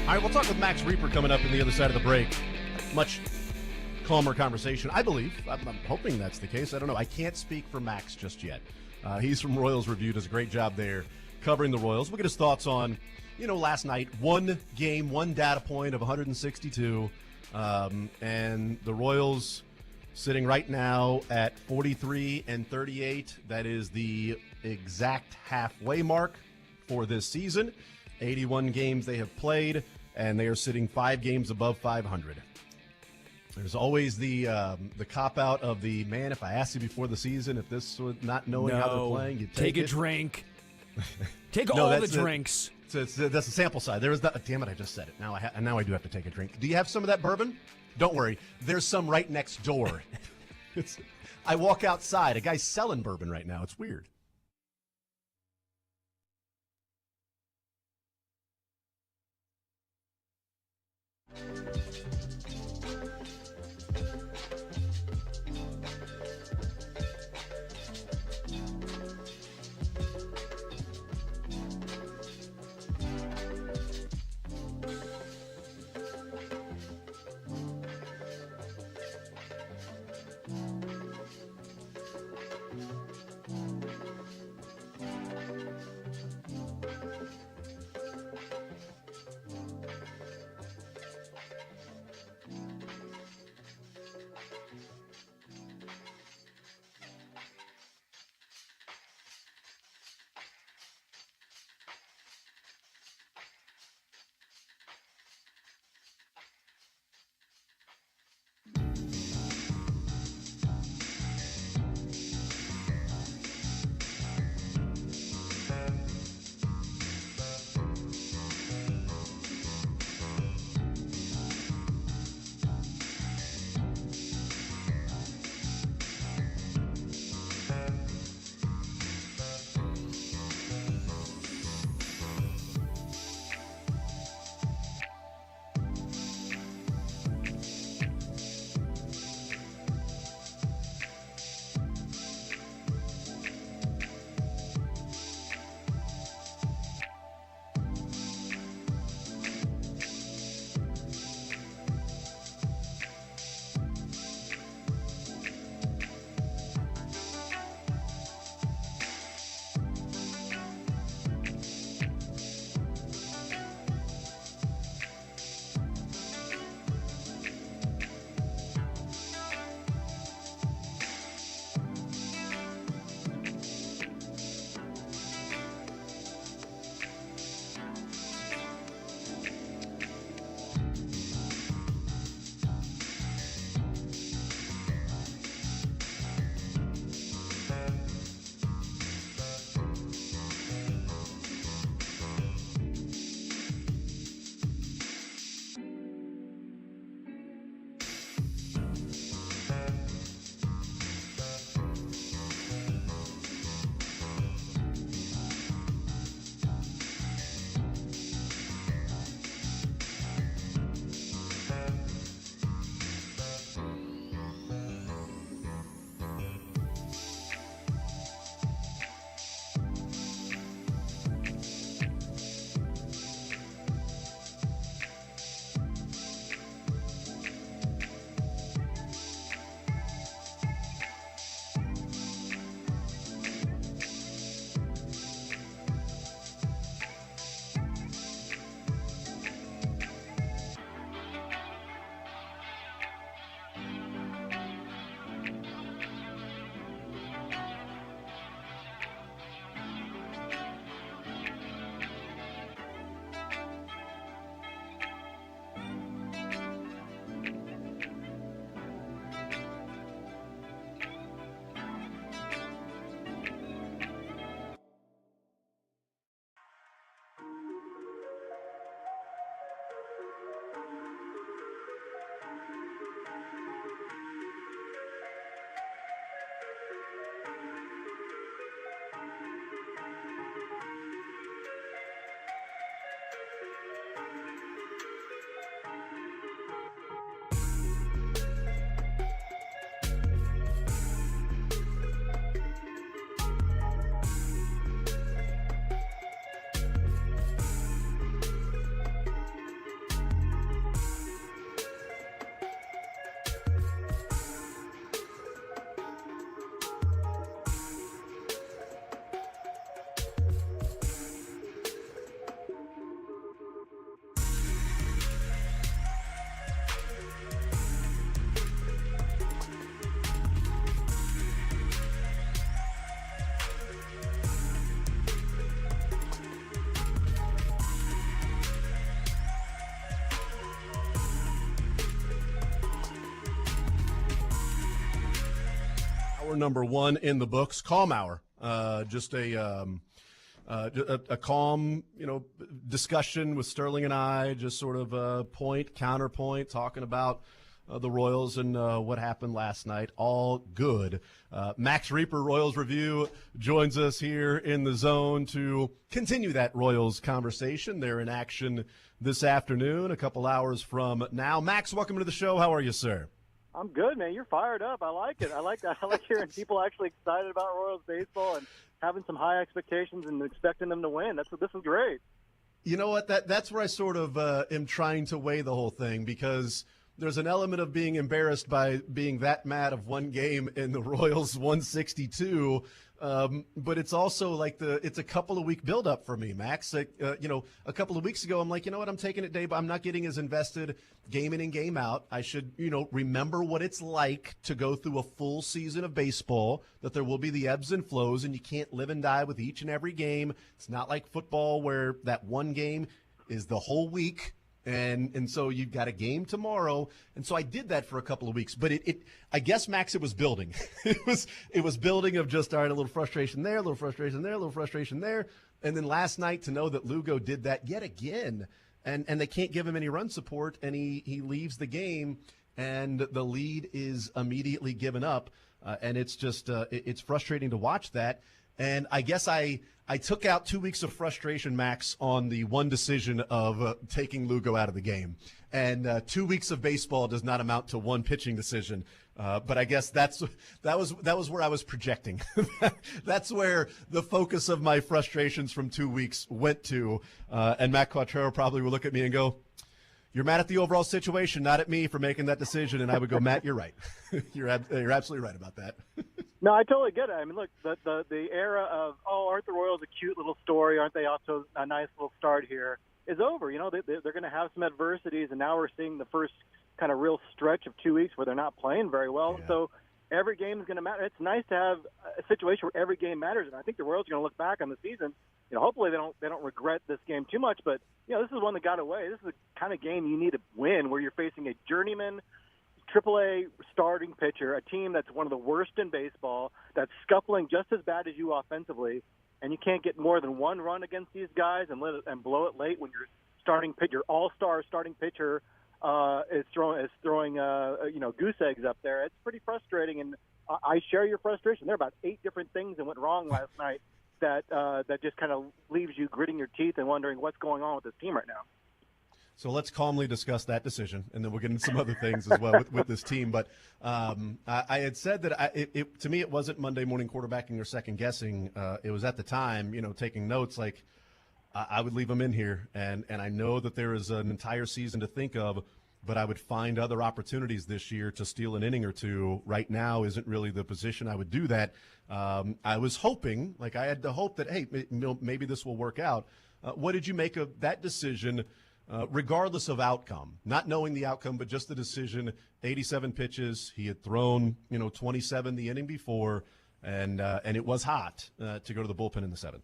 All right, we'll talk with Max Reaper coming up on the other side of the break. Much calmer conversation, I believe. I'm hoping that's the case. I don't know. I can't speak for Max just yet. He's from Royals Review, does a great job there covering the Royals. We'll get his thoughts on, last night, one game, one data point of 162, and the Royals sitting right now at 43-38. That is the exact halfway mark for this season. 81 games they have played, and they are sitting 5 games above 500. There's always the cop-out of the, man, if I asked you before the season, if this was not knowing how they're playing, you'd take a it. Drink. Take all the drinks. That's the sample size. There is that. Damn it, I just said it. Now I do have to take a drink. Do you have some of that bourbon? Don't worry. There's some right next door. I walk outside. A guy's selling bourbon right now. It's weird. Hour number 1 in the books. Calm hour. Just a calm, discussion with Sterling and I. Just sort of point, counterpoint, talking about the Royals and what happened last night. All good. Max Reaper, Royals Review, joins us here in the zone to continue that Royals conversation. They're in action this afternoon, a couple hours from now. Max, welcome to the show. How are you, sir? I'm good, man. You're fired up. I like it. I like that. I like hearing people actually excited about Royals baseball and having some high expectations and expecting them to win. This is great. You know what? That's where I sort of am trying to weigh the whole thing, because there's an element of being embarrassed by being that mad of one game in the Royals 162. But it's also like it's a couple of week buildup for me, Max. A couple of weeks ago, I'm like, you know what? I'm taking it day, but I'm not getting as invested game in and game out. I should, remember what it's like to go through a full season of baseball, that there will be the ebbs and flows, and you can't live and die with each and every game. It's not like football where that one game is the whole week. And so you've got a game tomorrow, and so I did that for a couple of weeks. But I guess, Max, it was building. it was building of just, all right, a little frustration there, a little frustration there, a little frustration there, and then last night to know that Lugo did that yet again, and they can't give him any run support, and he leaves the game, and the lead is immediately given up, and it's just it's frustrating to watch that. And I guess I took out 2 weeks of frustration, Max, on the one decision of taking Lugo out of the game. And 2 weeks of baseball does not amount to one pitching decision. But I guess that was where I was projecting. That's where the focus of my frustrations from 2 weeks went to. And Matt Quattrero probably will look at me and go, "You're mad at the overall situation, not at me for making that decision." And I would go, "Matt, you're right. You're absolutely right about that." No, I totally get it. I mean, look, the era of, aren't the Royals a cute little story? Aren't they off to a nice little start here? Is over. They're going to have some adversities, and now we're seeing the first kind of real stretch of 2 weeks where they're not playing very well. Yeah. So every game is going to matter. It's nice to have a situation where every game matters, and I think the Royals are going to look back on the season. Hopefully they don't regret this game too much, but this is one that got away. This is the kind of game you need to win, where you're facing a journeyman AAA starting pitcher, a team that's one of the worst in baseball, that's scuffling just as bad as you offensively, and you can't get more than one run against these guys and blow it late when your all-star starting pitcher is throwing goose eggs up there. It's pretty frustrating, and I share your frustration. There are about 8 different things that went wrong last night that just kind of leaves you gritting your teeth and wondering what's going on with this team right now. So let's calmly discuss that decision, and then we'll get into some other things as well with this team. But I had said that to me it wasn't Monday morning quarterbacking or second guessing. It was at the time, taking notes. Like I would leave him in here, and I know that there is an entire season to think of, but I would find other opportunities this year to steal an inning or two. Right now isn't really the position I would do that. I was hoping, I had the hope that, hey, maybe this will work out. What did you make of that decision? Regardless of outcome, not knowing the outcome, but just the decision, 87 pitches. He had thrown, 27 the inning before, and it was hot to go to the bullpen in the 7th.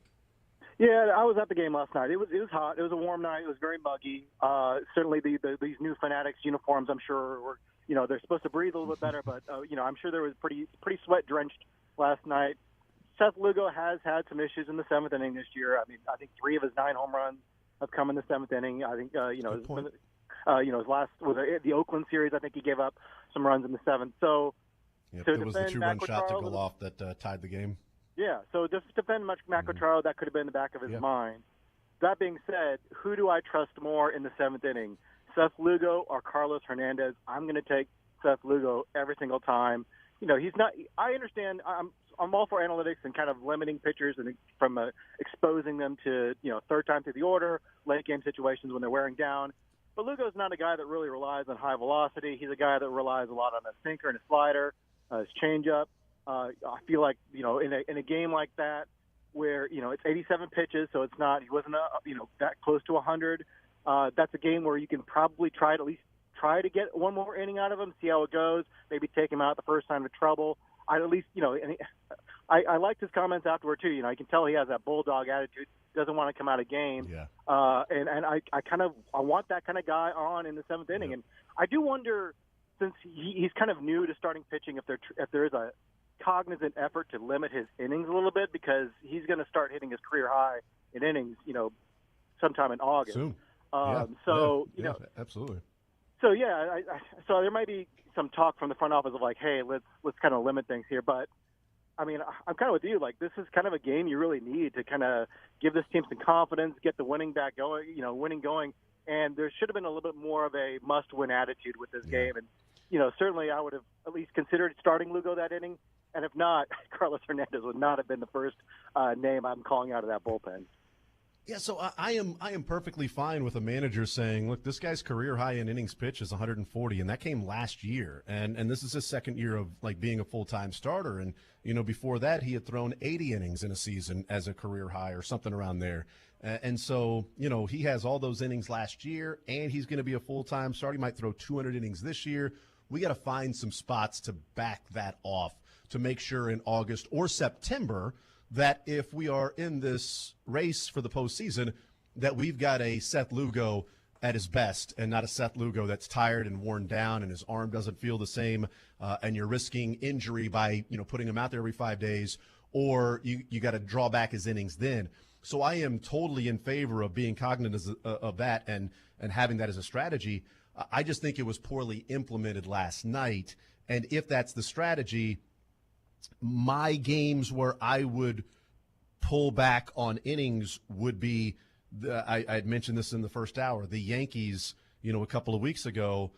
Yeah, I was at the game last night. It was hot. It was a warm night. It was very muggy. Certainly these new Fanatics uniforms, I'm sure, were, they're supposed to breathe a little bit better, but, I'm sure there was pretty sweat-drenched last night. Seth Lugo has had some issues in the 7th inning this year. I mean, I think 3 of his 9 home runs have come in the 7th inning. I think, his last was the Oakland series. I think he gave up some runs in the 7th. So, yep, it was the 2-run shot to go off that tied the game. Yeah. So just to defend Matt Quattrero, that could have been in the back of his mind. That being said, who do I trust more in the 7th inning, Seth Lugo or Carlos Hernandez? I'm going to take Seth Lugo every single time. He's not. I understand. I'm all for analytics and kind of limiting pitchers and from exposing them to third time through the order, late game situations when they're wearing down. But Lugo's not a guy that really relies on high velocity. He's a guy that relies a lot on a sinker and a slider, his changeup. I feel like in a game like that where it's 87 pitches, so it's not he wasn't that close to 100. That's a game where you can probably try to get one more inning out of him, see how it goes. Maybe take him out the first time of trouble. I at least, and I liked his comments afterward too. I can tell he has that bulldog attitude. Doesn't want to come out of game. Yeah. And I want that kind of guy on in the 7th inning. And I do wonder, since he's kind of new to starting pitching, if there is a cognizant effort to limit his innings a little bit because he's going to start hitting his career high in innings, sometime in August. Soon. You know, absolutely. So yeah, so there might be some talk from the front office of like, hey, let's kind of limit things here. But I mean, I'm kind of with you. Like, this is kind of a game you really need to kind of give this team some confidence, get the winning going. And there should have been a little bit more of a must-win attitude with this game. And certainly I would have at least considered starting Lugo that inning. And if not, Carlos Hernandez would not have been the first name I'm calling out of that bullpen. Yeah, so I am perfectly fine with a manager saying, look, this guy's career high in innings pitched is 140, and that came last year, and this is his second year of like being a full-time starter, and before that he had thrown 80 innings in a season as a career high or something around there, and so he has all those innings last year, and he's going to be a full-time starter. He might throw 200 innings this year. We got to find some spots to back that off to make sure in August or September that if we are in this race for the postseason, that we've got a Seth Lugo at his best and not a Seth Lugo that's tired and worn down and his arm doesn't feel the same, and you're risking injury by putting him out there every 5 days, or you got to draw back his innings then. So I am totally in favor of being cognizant of that and having that as a strategy. I just think it was poorly implemented last night, and if that's the strategy, my games where I would pull back on innings would be, I had mentioned this in the first hour, the Yankees, a couple of weeks ago,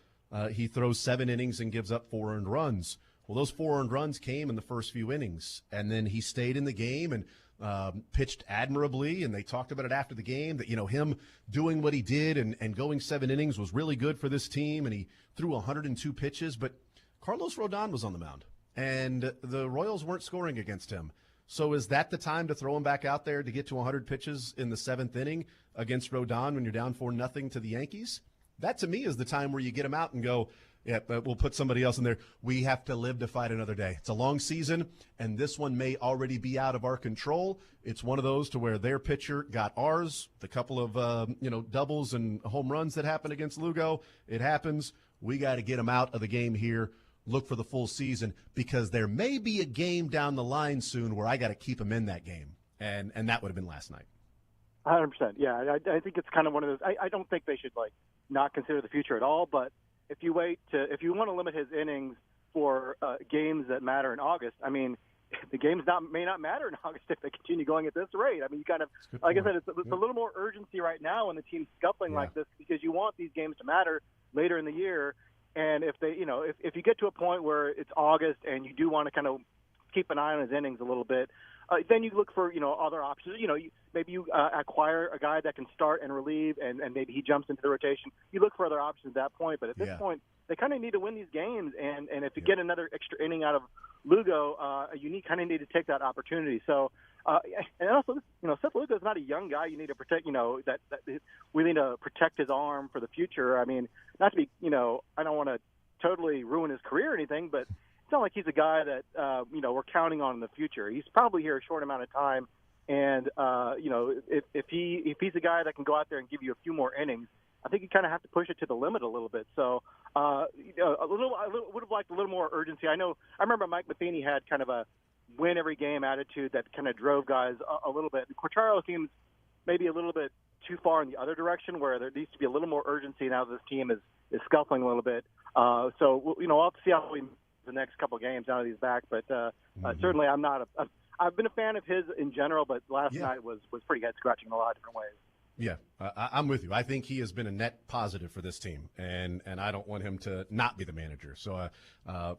he throws 7 innings and gives up 4 earned runs. Well, those 4 earned runs came in the first few innings, and then he stayed in the game and pitched admirably, and they talked about it after the game that, him doing what he did and going 7 innings was really good for this team, and he threw 102 pitches, but Carlos Rodon was on the mound. And the Royals weren't scoring against him. So is that the time to throw him back out there to get to 100 pitches in the 7th inning against Rodon when you're down 4-0 to the Yankees? That, to me, is the time where you get him out and go, yeah, but we'll put somebody else in there. We have to live to fight another day. It's a long season, and this one may already be out of our control. It's one of those to where their pitcher got ours. The couple of doubles and home runs that happened against Lugo, it happens. We got to get him out of the game here. Look for the full season, because there may be a game down the line soon where I got to keep him in that game, and that would have been last night. 100%. Yeah, I think it's kind of one of those. I don't think they should not consider the future at all. But if you want to limit his innings for games that matter in August, I mean, the games may not matter in August if they continue going at this rate. I mean, you kind of, like I said, it's a little more urgency right now when the team's scuffling like this, because you want these games to matter later in the year. And if they, if you get to a point where it's August and you do want to kind of keep an eye on his innings a little bit, then you look for, other options. Maybe you acquire a guy that can start and relieve, and maybe he jumps into the rotation. You look for other options at that point. But at this point, they kind of need to win these games. And if you get another extra inning out of Lugo, you kind of need to take that opportunity. So, and also, Seth Lugo is not a young guy. You need to protect, that we need to protect his arm for the future. I mean, not to be, I don't want to totally ruin his career or anything, but it's not like he's a guy that, we're counting on in the future. He's probably here a short amount of time. And, if he's a guy that can go out there and give you a few more innings, I think you kind of have to push it to the limit a little bit. So, I would have liked a little more urgency. I remember Mike Matheny had kind of a win every game attitude that kind of drove guys a little bit. Quartaro seems maybe a little bit too far in the other direction, where there needs to be a little more urgency now that this team is scuffling a little bit. So, we'll have to see how we the next couple of games now that he's back. But certainly I've been a fan of his in general, but last night was pretty head-scratching in a lot of different ways. Yeah, I'm with you. I think he has been a net positive for this team, and I don't want him to not be the manager. So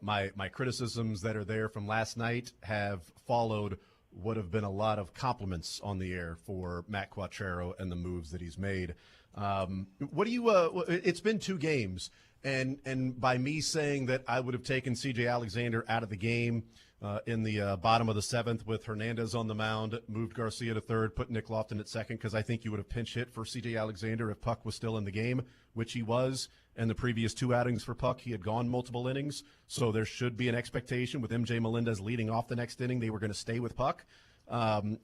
my criticisms that are there from last night have followed what have been a lot of compliments on the air for Matt Quatraro and the moves that he's made. What do you? It's been 2 games, and by me saying that I would have taken C.J. Alexander out of the game in the bottom of the 7th with Hernandez on the mound, moved Garcia to 3rd, put Nick Lofton at 2nd, because I think you would have pinch hit for C.J. Alexander if Puck was still in the game, which he was. And the previous 2 outings for Puck, he had gone multiple innings. So there should be an expectation with MJ Melendez leading off the next inning, they were going to stay with Puck.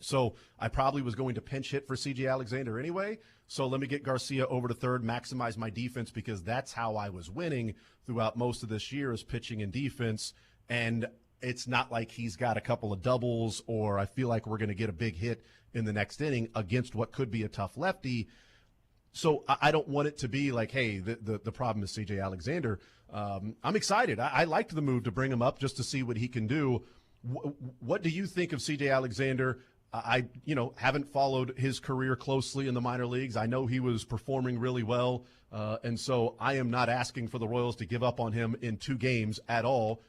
So I probably was going to pinch hit for C.J. Alexander anyway. So let me get Garcia over to 3rd, maximize my defense, because that's how I was winning throughout most of this year, is pitching and defense. And it's not like he's got a couple of doubles or I feel like we're going to get a big hit in the next inning against what could be a tough lefty. So I don't want it to be like, hey, the problem is C.J. Alexander. I'm excited. I liked the move to bring him up just to see what he can do. What do you think of C.J. Alexander? I haven't followed his career closely in the minor leagues. I know he was performing really well, and so I am not asking for the Royals to give up on him in 2 games at all.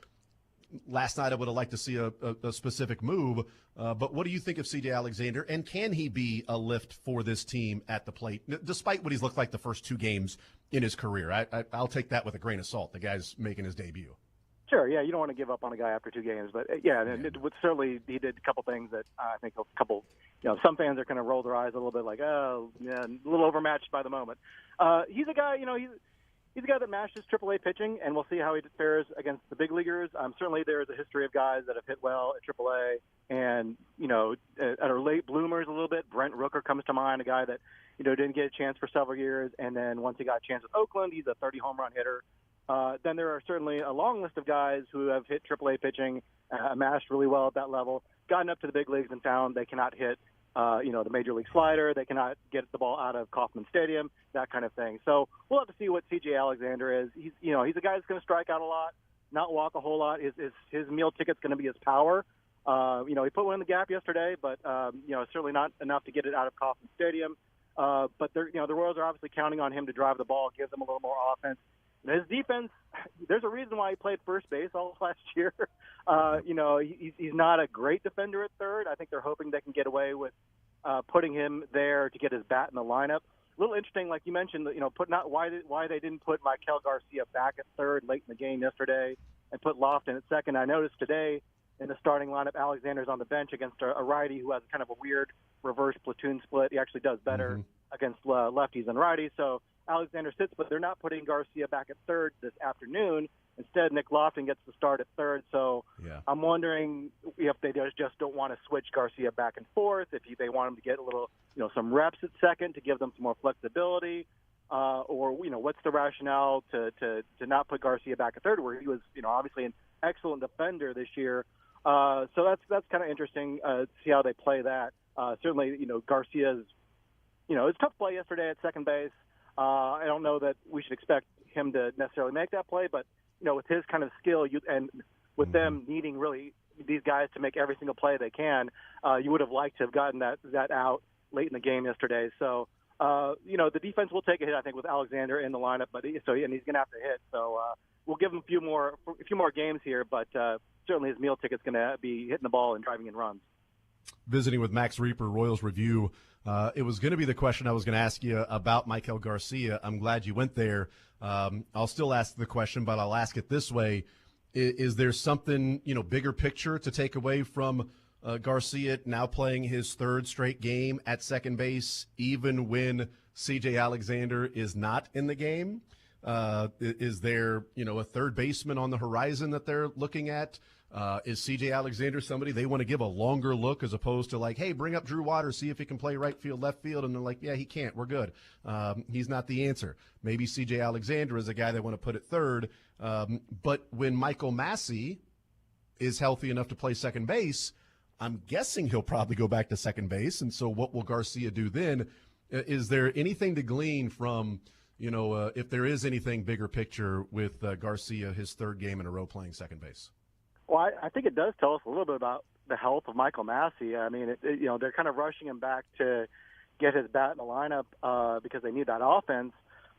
Last night I would have liked to see a specific move, but what do you think of C.J. Alexander, and can he be a lift for this team at the plate, despite what he's looked like the first 2 games in his career? I'll take that with a grain of salt. The guy's making his debut. Sure, yeah, you don't want to give up on a guy after 2 games, but certainly he did a couple things that I think some fans are going to roll their eyes a little bit like, oh, yeah, a little overmatched by the moment. He's a guy, he's a guy that matches AAA pitching, and we'll see how he fares against the big leaguers. Certainly there's a history of guys that have hit well at AAA and, are late bloomers a little bit. Brent Rooker comes to mind, a guy that, didn't get a chance for several years, and then once he got a chance with Oakland, he's a 30-home run hitter. Then there are certainly a long list of guys who have hit AAA pitching, amassed really well at that level, gotten up to the big leagues and found they cannot hit the major league slider. They cannot get the ball out of Kauffman Stadium, that kind of thing. So we'll have to see what C.J. Alexander is. He's a guy that's going to strike out a lot, not walk a whole lot. His meal ticket's going to be his power. He put one in the gap yesterday, but certainly not enough to get it out of Kauffman Stadium. But the Royals are obviously counting on him to drive the ball, give them a little more offense. And his defense, there's a reason why he played first base all last year. He's not a great defender at third. I think they're hoping they can get away with putting him there to get his bat in the lineup. A little interesting, like you mentioned, why they didn't put Michael Garcia back at third late in the game yesterday and put Lofton at second. I noticed today in the starting lineup, Alexander's on the bench against a righty who has kind of a weird reverse platoon split. He actually does better against lefties than righties. So Alexander sits, but they're not putting Garcia back at third this afternoon. Instead, Nick Lofton gets to start at third. So I'm wondering if they just don't want to switch Garcia back and forth, if they want him to get a little, some reps at second to give them some more flexibility, or what's the rationale to not put Garcia back at third, where he was, obviously an excellent defender this year. So that's kind of interesting to see how they play that. Certainly, Garcia's, it's a tough play yesterday at second base. I don't know that we should expect him to necessarily make that play, but with his kind of skill, and with them needing really these guys to make every single play they can, you would have liked to have gotten that out late in the game yesterday. So, the defense will take a hit, I think, with Alexander in the lineup, and he's going to have to hit. So we'll give him a few more games here, but certainly his meal ticket's going to be hitting the ball and driving in runs. Visiting with Max Reaper, Royals Review. It was going to be the question I was going to ask you about Michael Garcia. I'm glad you went there. I'll still ask the question, but I'll ask it this way. Is there something, bigger picture to take away from Garcia now playing his 3rd straight game at second base, even when C.J. Alexander is not in the game? Is there, a third baseman on the horizon that they're looking at? Is C.J. Alexander somebody they want to give a longer look as opposed to like, hey, bring up Drew Waters, see if he can play right field, left field, and they're like, yeah, he can't. We're good. He's not the answer. Maybe C.J. Alexander is a guy they want to put at third. But when Michael Massey is healthy enough to play second base, I'm guessing he'll probably go back to second base. And so what will Garcia do then? Is there anything to glean from, if there is anything bigger picture with Garcia, his 3rd game in a row playing second base? Well, I think it does tell us a little bit about the health of Michael Massey. I mean, they're kind of rushing him back to get his bat in the lineup because they need that offense.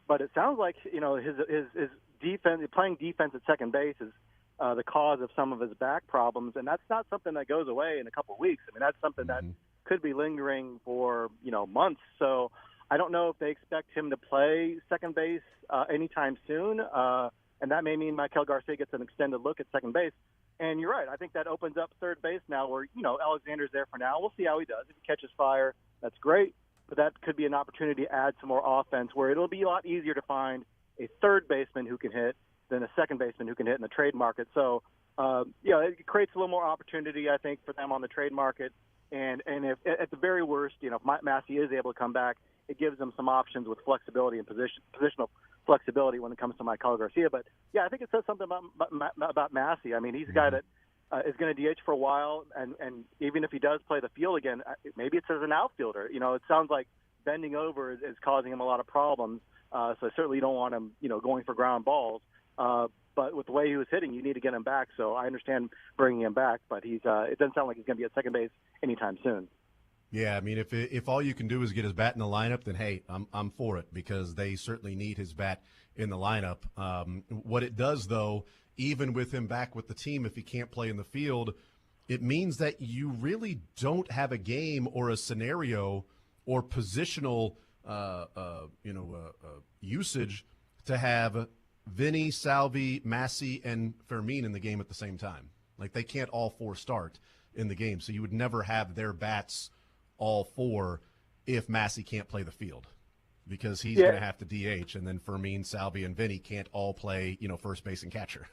But it sounds like his defense, playing defense at second base, is the cause of some of his back problems, and that's not something that goes away in a couple of weeks. I mean, that's something that could be lingering for months. So I don't know if they expect him to play second base anytime soon, and that may mean Michael Garcia gets an extended look at second base. And you're right. I think that opens up third base now where, Alexander's there for now. We'll see how he does. If he catches fire, that's great. But that could be an opportunity to add some more offense where it'll be a lot easier to find a third baseman who can hit than a second baseman who can hit in the trade market. So, it creates a little more opportunity, I think, for them on the trade market. And if at the very worst, if Massey is able to come back, it gives them some options with flexibility and positional flexibility when it comes to Michael Garcia. But, yeah, I think it says something about Massey. I mean, he's a guy that is going to DH for a while, and even if he does play the field again, maybe it's as an outfielder. It sounds like bending over is causing him a lot of problems. So I certainly don't want him, going for ground balls. But with the way he was hitting, you need to get him back. So I understand bringing him back, but it doesn't sound like he's going to be at second base anytime soon. Yeah, I mean, if all you can do is get his bat in the lineup, then hey, I'm for it, because they certainly need his bat in the lineup. What it does, though, even with him back with the team, if he can't play in the field, it means that you really don't have a game or a scenario or positional usage to have Vinny, Salvi, Massey, and Fermin in the game at the same time. Like, they can't all four start in the game, so you would never have their bats all four if Massey can't play the field, because he's going to have to DH, and then Fermin, Salvi, and Vinny can't all play, first base and catcher.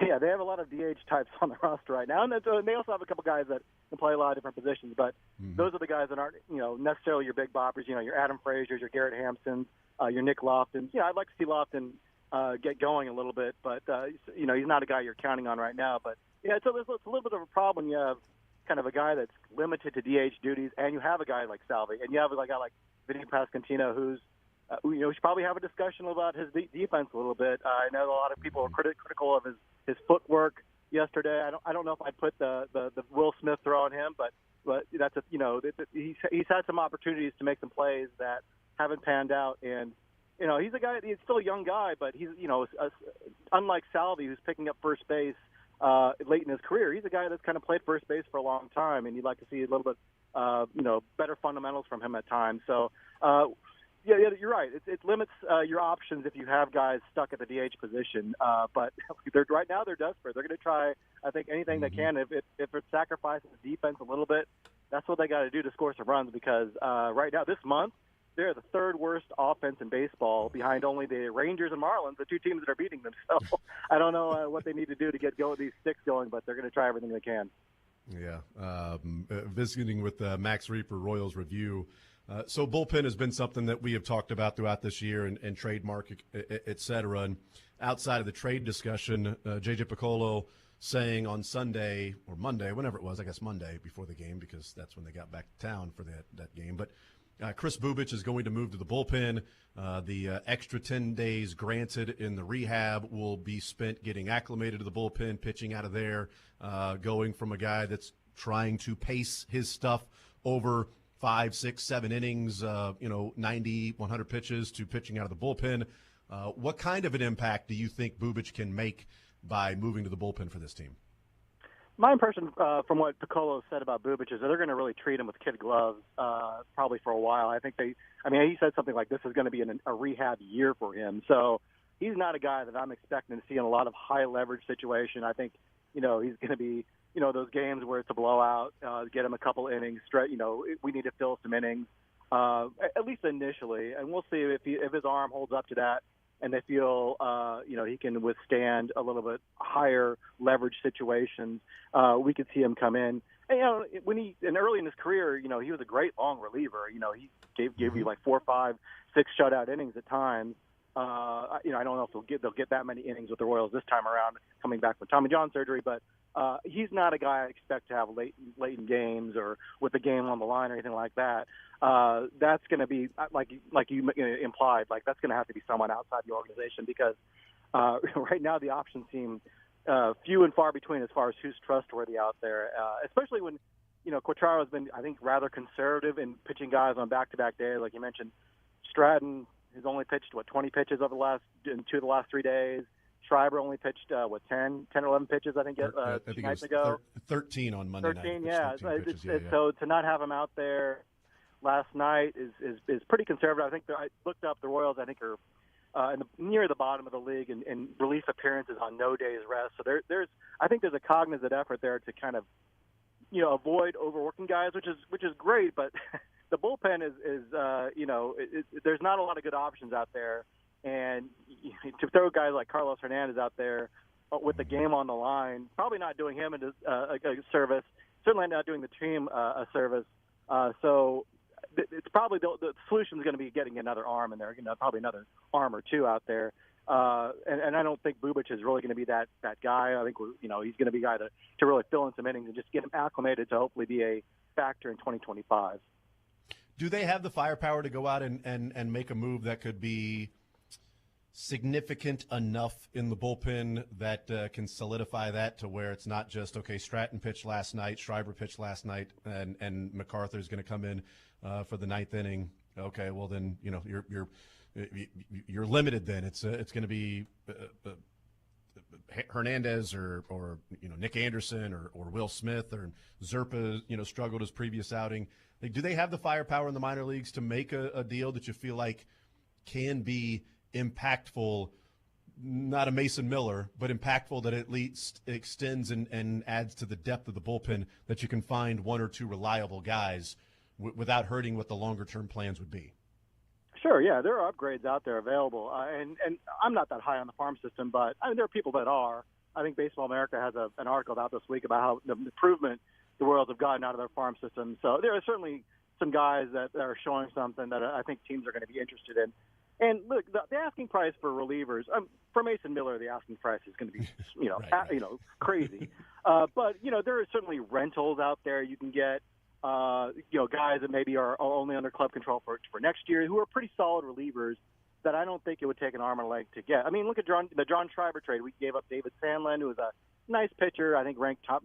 Yeah, they have a lot of DH types on the roster right now, and they also have a couple guys that can play a lot of different positions. But those are the guys that aren't, necessarily your big boppers. Your Adam Frazier's, your Garrett Hampsons, your Nick Lofton. I'd like to see Lofton get going a little bit, but he's not a guy you're counting on right now. But yeah, it's a little bit of a problem. You have kind of a guy that's limited to DH duties, and you have a guy like Salvi, and you have a guy like Vinny Pasquantino, who's we should probably have a discussion about his defense a little bit. I know a lot of people are critical of his footwork yesterday. I don't know if I'd put the Will Smith throw on him, but that's he's had some opportunities to make some plays that haven't panned out, and he's a guy. He's still a young guy, but he's unlike Salvi, who's picking up first base late in his career. He's a guy that's kind of played first base for a long time, and you'd like to see a little bit better fundamentals from him at times. So. Yeah, you're right. It limits your options if you have guys stuck at the DH position. But right now they're desperate. They're going to try, I think, anything they can. If it sacrifices defense a little bit, that's what they got to do to score some runs. Because right now, this month, they're the third worst offense in baseball, behind only the Rangers and Marlins, the two teams that are beating them. So I don't know what they need to do to get these sticks going, but they're going to try everything they can. Yeah. Visiting with Max Reaper, Royals Review. So bullpen has been something that we have talked about throughout this year, and trademark, et cetera. And outside of the trade discussion, J.J. Piccolo saying on Sunday or Monday, whenever it was, I guess Monday before the game, because that's when they got back to town for that game. But Chris Bubich is going to move to the bullpen. The extra 10 days granted in the rehab will be spent getting acclimated to the bullpen, pitching out of there, going from a guy that's trying to pace his stuff over 5, 6, 7 innings, 90, 100 pitches, to pitching out of the bullpen. What kind of an impact do you think Bubich can make by moving to the bullpen for this team? My impression from what Piccolo said about Bubich is that they're going to really treat him with kid gloves probably for a while. I think he said something like this is going to be a rehab year for him. So he's not a guy that I'm expecting to see in a lot of high leverage situation. I think, he's going to be, those games where it's a blowout, get him a couple innings straight. We need to fill some innings, at least initially, and we'll see if his arm holds up to that, and they feel he can withstand a little bit higher leverage situations. We could see him come in. And early in his career, he was a great long reliever. He gave you like 4, 5, 6 shutout innings at times. I don't know if they'll get that many innings with the Royals this time around, coming back from Tommy John surgery, but he's not a guy I expect to have late in games or with the game on the line or anything like that. That's going to be like you implied, like that's going to have to be someone outside the organization, because right now the options seem few and far between as far as who's trustworthy out there, especially when Quatraro has been, I think, rather conservative in pitching guys on back-to-back days. Like you mentioned, Stratton has only pitched 20 pitches over in 2 of the last 3 days. Schreiber only pitched 10 or 11 pitches, I think, 2 nights ago. 13 on Monday 13, night. Yeah. 13 pitches, yeah. So to not have him out there last night is pretty conservative. I think I looked up the Royals. I think are near the bottom of the league in relief appearances on no days rest. So there's a cognizant effort there to kind of avoid overworking guys, which is great, but the bullpen is there's not a lot of good options out there, and to throw guys like Carlos Hernandez out there with the game on the line, probably not doing him a service, certainly not doing the team a service. So it's probably the solution is going to be getting another arm in there, probably another arm or two out there. And I don't think Bubic is really going to be that guy. I think he's going to be a guy to really fill in some innings and just get him acclimated to hopefully be a factor in 2025. Do they have the firepower to go out and make a move that could be significant enough in the bullpen that can solidify that to where it's not just, okay, Stratton pitched last night, Schreiber pitched last night, and MacArthur's going to come in for the ninth inning? Okay, well then you're limited. Then it's going to be Hernandez or Nick Anderson or Will Smith or Zerpa struggled his previous outing. Like, do they have the firepower in the minor leagues to make a deal that you feel like can be impactful? Not a Mason Miller, but impactful that at least extends and adds to the depth of the bullpen, that you can find one or two reliable guys without hurting what the longer term plans would be. Sure, yeah, there are upgrades out there available, and I'm not that high on the farm system, but I mean, there are people that are. I think Baseball America has an article out this week about how the improvement the Royals have gotten out of their farm system. So there are certainly some guys that are showing something that I think teams are going to be interested in. And look, the asking price for relievers, for Mason Miller, the asking price is going to be, right. Crazy. But there are certainly rentals out there you can get. Guys that maybe are only under club control for next year, who are pretty solid relievers that I don't think it would take an arm and a leg to get. I mean, look at the John Schreiber trade. We gave up David Sandlin, who was a nice pitcher, I think ranked top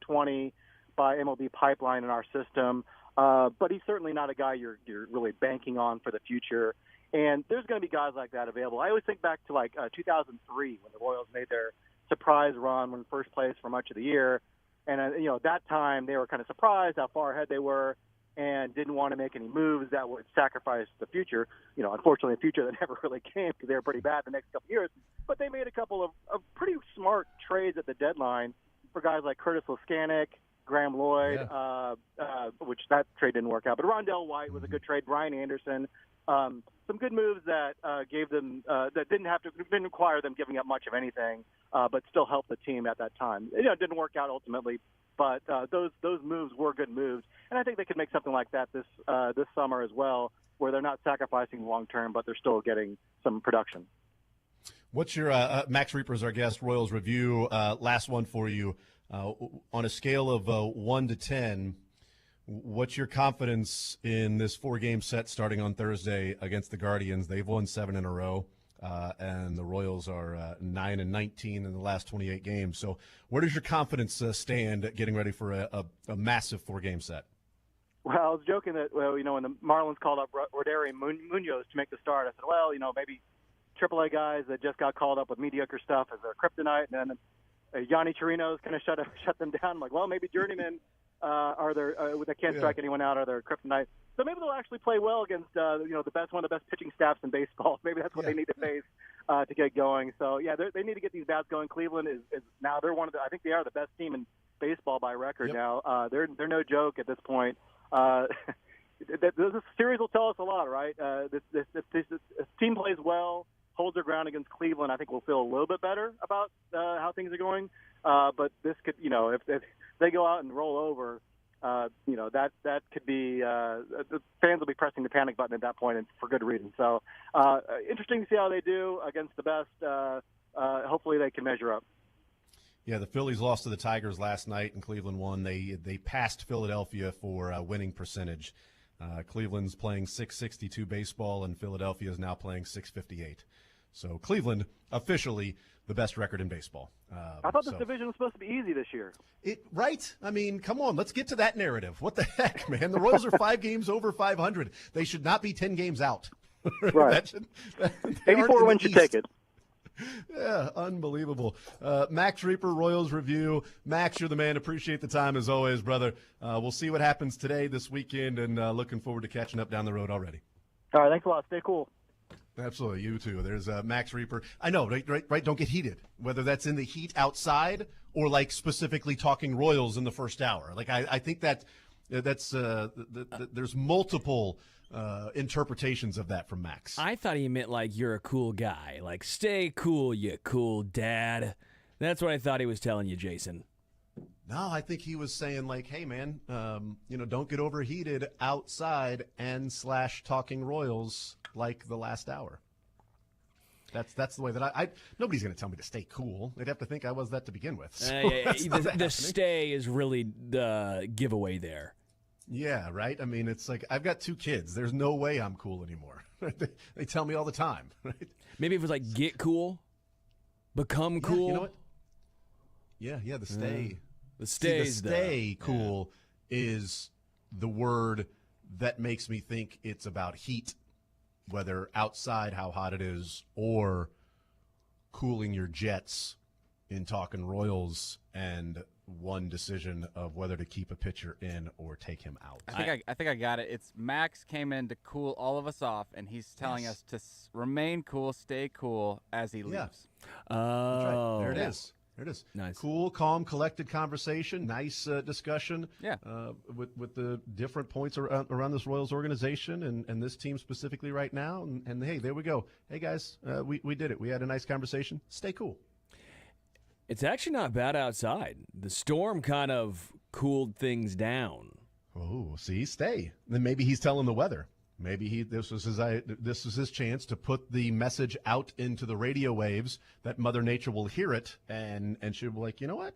20 by MLB Pipeline in our system. But he's certainly not a guy you're really banking on for the future. And there's going to be guys like that available. I always think back to 2003 when the Royals made their surprise run, when first place for much of the year. And, at that time they were kind of surprised how far ahead they were and didn't want to make any moves that would sacrifice the future. Unfortunately, a future that never really came because they were pretty bad the next couple of years. But they made a couple of pretty smart trades at the deadline for guys like Curtis Leskanic, Graham Lloyd, which that trade didn't work out. But Rondell White was a good trade. Brian Anderson. Some good moves that gave them that didn't require them giving up much of anything, but still helped the team at that time. It didn't work out ultimately, but those moves were good moves, and I think they could make something like that this summer as well, where they're not sacrificing long term, but they're still getting some production. What's your Max Reaper's our guest? Royals review. Last one for you. On a scale of 1 to 10. What's your confidence in this 4-game set starting on Thursday against the Guardians? They've won 7 in a row, and the Royals are 9-19 in the last 28 games. So where does your confidence stand getting ready for a massive 4-game set? Well, I was joking that, when the Marlins called up Roderi Munoz to make the start, I said, maybe AAA guys that just got called up with mediocre stuff as their kryptonite, and then Yanni Chirino is going to shut them down. I'm like, maybe journeymen they can't strike anyone out, are their kryptonite. So maybe they'll actually play well against one of the best pitching staffs in baseball. Maybe that's what they need to face to get going. So they need to get these bats going. Cleveland is now I think they are the best team in baseball by record now. They're no joke at this point. This series will tell us a lot, right? This team plays well, holds their ground against Cleveland. I think we'll feel a little bit better about how things are going. But this could, if they go out and roll over, that could be the fans will be pressing the panic button at that point, and for good reason. So interesting to see how they do against the best. Hopefully they can measure up. Yeah, the Phillies lost to the Tigers last night, and Cleveland won. They passed Philadelphia for winning percentage. Cleveland's playing .662 baseball, and Philadelphia is now playing .658. So Cleveland officially the best record in baseball. I thought this division was supposed to be easy this year. Right? I mean, come on. Let's get to that narrative. What the heck, man? The Royals are 5 games over 500. They should not be 10 games out. Right. 84 wins should take it. Yeah, unbelievable. Max Reaper, Royals Review. Max, you're the man. Appreciate the time as always, brother. We'll see what happens today, this weekend, and looking forward to catching up down the road already. All right, thanks a lot. Stay cool. Absolutely, you too. There's Max Reaper. I know, right? Don't get heated. Whether that's in the heat outside or like specifically talking Royals in the first hour. Like I think that's there's multiple interpretations of that from Max. I thought he meant like you're a cool guy. Like stay cool, you cool dad. That's what I thought he was telling you, Jason. No, I think he was saying like, hey man, don't get overheated outside and / talking Royals like the last hour. That's the way that I nobody's going to tell me to stay cool. They'd have to think I was that to begin with. So The stay is really the giveaway there. Yeah, right? I mean, it's like I've got 2 kids. There's no way I'm cool anymore. They tell me all the time, right? Maybe if it was like get cool, become cool. You know what? Yeah, the stay. The stay. See, the stay cool is the word that makes me think it's about heat, whether outside how hot it is or cooling your jets in talking Royals and one decision of whether to keep a pitcher in or take him out. I think I got it. It's Max came in to cool all of us off, and he's telling us to remain cool, stay cool as he leaves. Oh, That's right. There it is. There it is. Nice. Cool, calm, collected conversation. Nice discussion. Yeah. With the different points around this Royals organization and this team specifically right now. And hey, there we go. Hey guys, we did it. We had a nice conversation. Stay cool. It's actually not bad outside. The storm kind of cooled things down. Oh, see, stay. Then maybe he's telling the weather. Maybe this was his chance to put the message out into the radio waves that Mother Nature will hear it and she'll be like, you know what?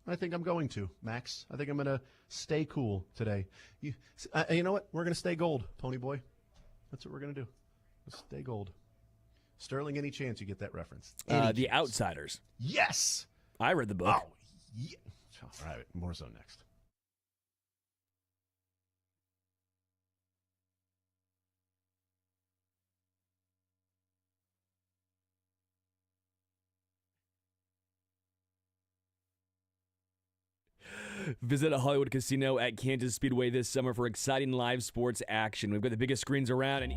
I think I'm going to, Max. I think I'm going to stay cool today. You know what? We're going to stay gold, Pony Boy. That's what we're going to do. Let's stay gold. Sterling, any chance you get that reference? The Outsiders. Yes. I read the book. Oh, yeah. All right, more so next. Visit a Hollywood casino at Kansas Speedway this summer for exciting live sports action. We've got the biggest screens around and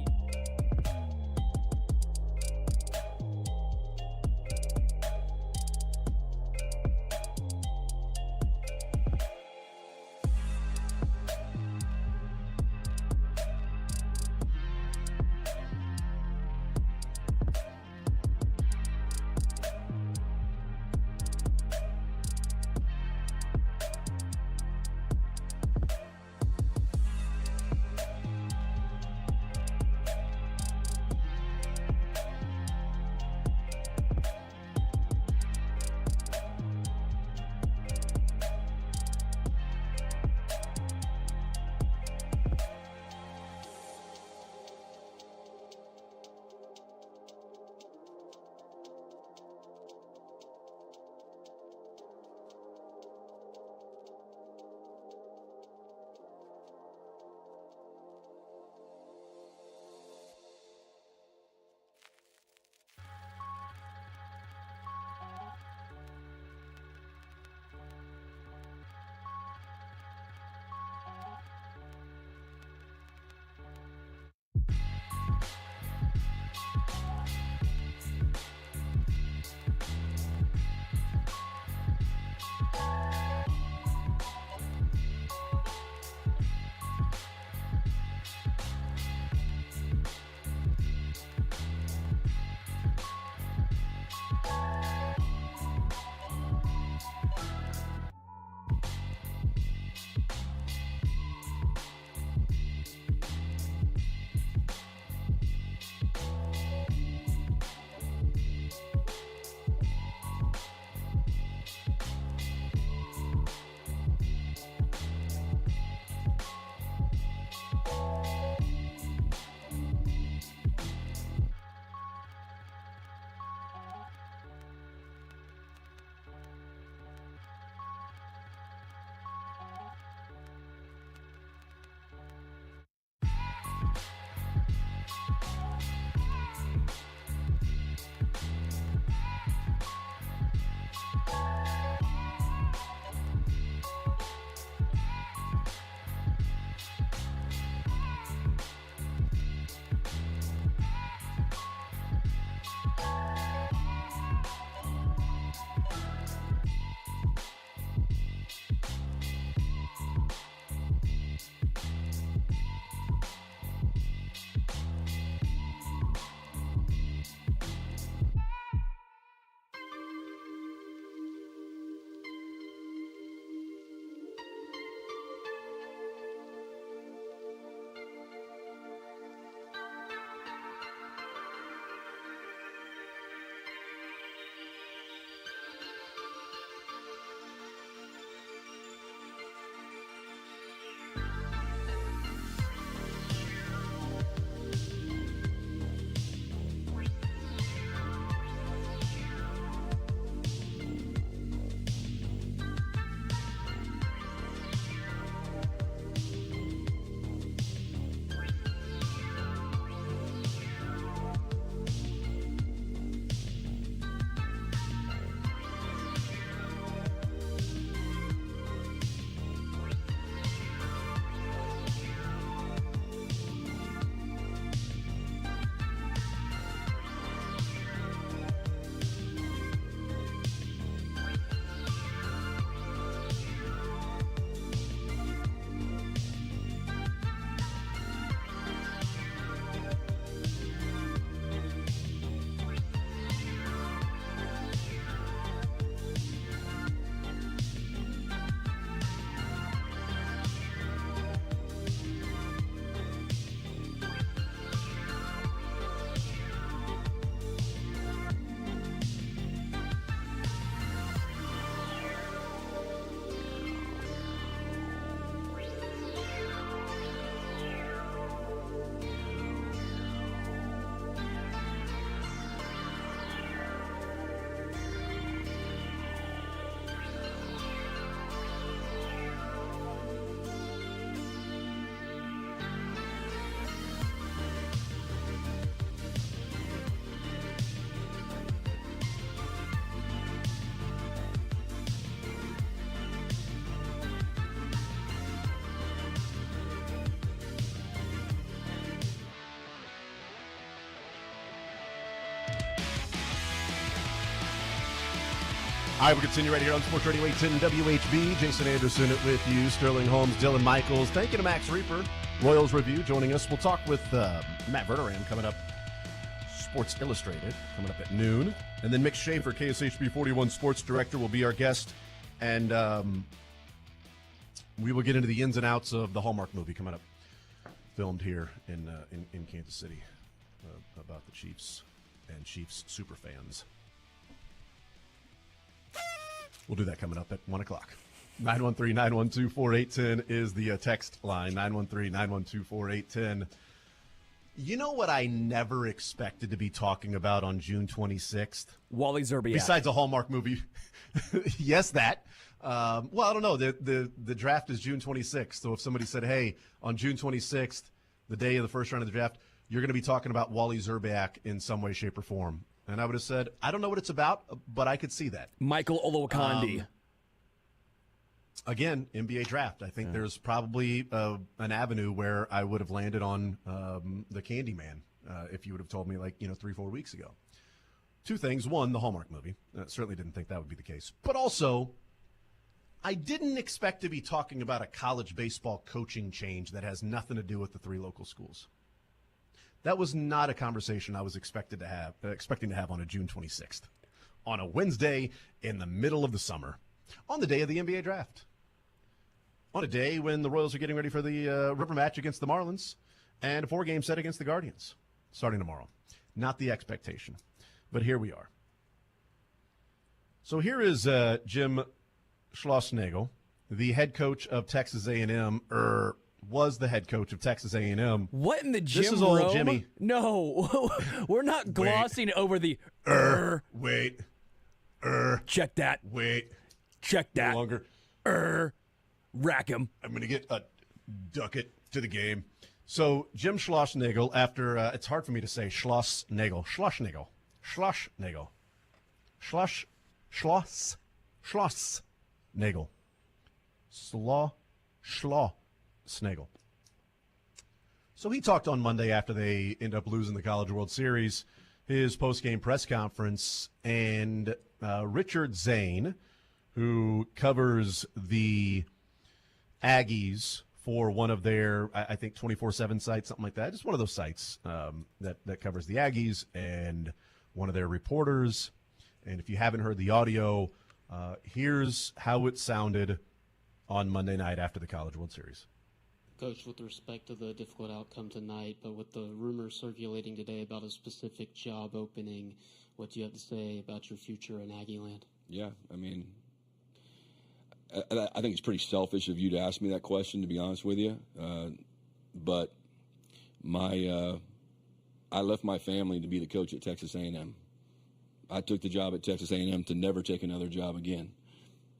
All right, we'll continue right here on Sports Radio 810 WHB. Jason Anderson with you, Sterling Holmes, Dylan Michaels. Thank you to Max Reaper, Royals Review, joining us. We'll talk with Matt Verderam coming up, Sports Illustrated, coming up at noon. And then Mick Schaefer, KSHB 41 Sports Director, will be our guest. And we will get into the ins and outs of the Hallmark movie coming up, filmed here in Kansas City, about the Chiefs and Chiefs super fans. We'll do that coming up at 1 o'clock. 913-912-4810 is the text line, 913-912-4810. You know what I never expected to be talking about on June 26th? Wally Zerbiak. Besides a Hallmark movie. Yes, that. Well, I don't know. The draft is June 26th. So if somebody said, hey, on June 26th, the day of the first round of the draft, you're going to be talking about Wally Zerbiak in some way, shape, or form. And I would have said, I don't know what it's about, but I could see that. Michael Olowokandi. Again, NBA draft. I think there's probably an avenue where I would have landed on the Candyman if you would have told me 3-4 weeks ago. Two things. One, the Hallmark movie. Certainly didn't think that would be the case. But also, I didn't expect to be talking about a college baseball coaching change that has nothing to do with the 3 local schools. That was not a conversation I was expecting to have on a June 26th, on a Wednesday in the middle of the summer, on the day of the NBA draft, on a day when the Royals are getting ready for the river match against the Marlins and a 4-game set against the Guardians starting tomorrow. Not the expectation, but here we are. So here is Jim Schlossnagle, the head coach of Texas A&M, was the head coach of Texas A&M. What in the Jim This is old Rome? Jimmy. No, we're not glossing over the Wait. Check that. Wait. Check that. No longer. Rack him. I'm going to get a ducat to the game. So Jim Schlossnagle, after it's hard for me to say Schlossnagle. Snagel. So he talked on Monday after they end up losing the College World Series, his post-game press conference, and Richard Zane, who covers the Aggies for one of their, I think, 24/7 sites, something like that. Just one of those sites that covers the Aggies, and one of their reporters. And if you haven't heard the audio, here's how it sounded on Monday night after the College World Series. Coach, with respect to the difficult outcome tonight, but with the rumors circulating today about a specific job opening, what do you have to say about your future in Aggieland? Yeah, I mean, I think it's pretty selfish of you to ask me that question, to be honest with you. But I left my family to be the coach at Texas A&M. I took the job at Texas A&M to never take another job again,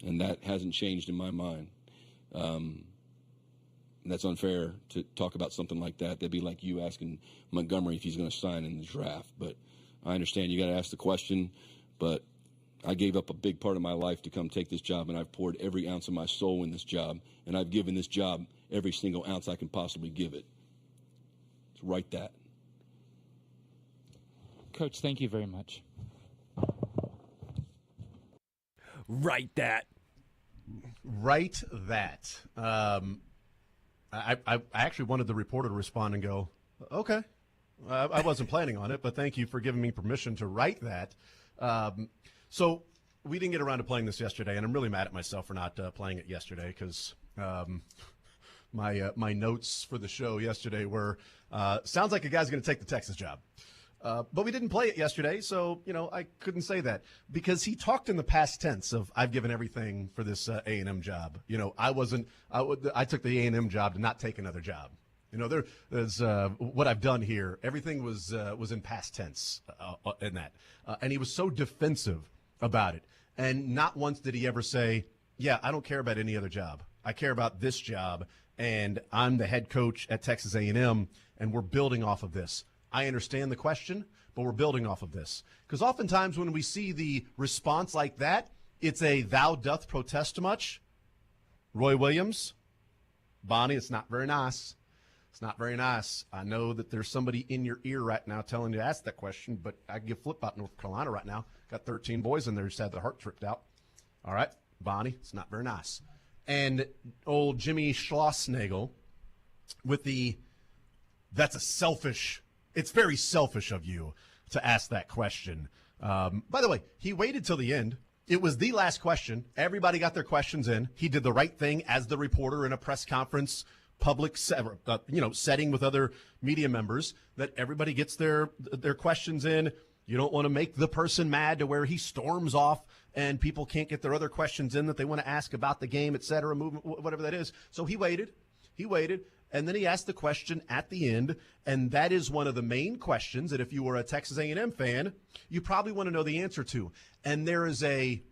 and that hasn't changed in my mind. That's unfair to talk about something like that. That'd be like you asking Montgomery if he's going to sign in the draft. But I understand you got to ask the question. But I gave up a big part of my life to come take this job, and I've poured every ounce of my soul in this job, and I've given this job every single ounce I can possibly give it. So write that. Coach, thank you very much. Write that. Write that. I actually wanted the reporter to respond and go, okay. I wasn't planning on it, but thank you for giving me permission to write that. So we didn't get around to playing this yesterday, and I'm really mad at myself for not playing it yesterday because my notes for the show yesterday were, sounds like a guy's going to take the Texas job. But we didn't play it yesterday, so, I couldn't say that because he talked in the past tense of I've given everything for this A&M job. I took the A&M job to not take another job. There's what I've done here. Everything was in past tense in that. And he was so defensive about it. And not once did he ever say, yeah, I don't care about any other job. I care about this job, and I'm the head coach at Texas A&M, and we're building off of this. I understand the question, but we're building off of this. Because oftentimes when we see the response like that, it's a thou doth protest much. Roy Williams, Bonnie, it's not very nice. It's not very nice. I know that there's somebody in your ear right now telling you to ask that question, but I give flip out North Carolina right now. Got 13 boys in there who's had their heart tripped out. All right, Bonnie, it's not very nice. And old Jimmy Schlossnagel with it's very selfish of you to ask that question. By the way, he waited till the end. It was the last question. Everybody got their questions in. He did the right thing as the reporter in a press conference, public setting with other media members, that everybody gets their questions in. You don't want to make the person mad to where he storms off and people can't get their other questions in that they want to ask about the game, et cetera, movement, whatever that is. So he waited, and then he asked the question at the end, and that is one of the main questions that if you were a Texas A&M fan, you probably want to know the answer to. And there is a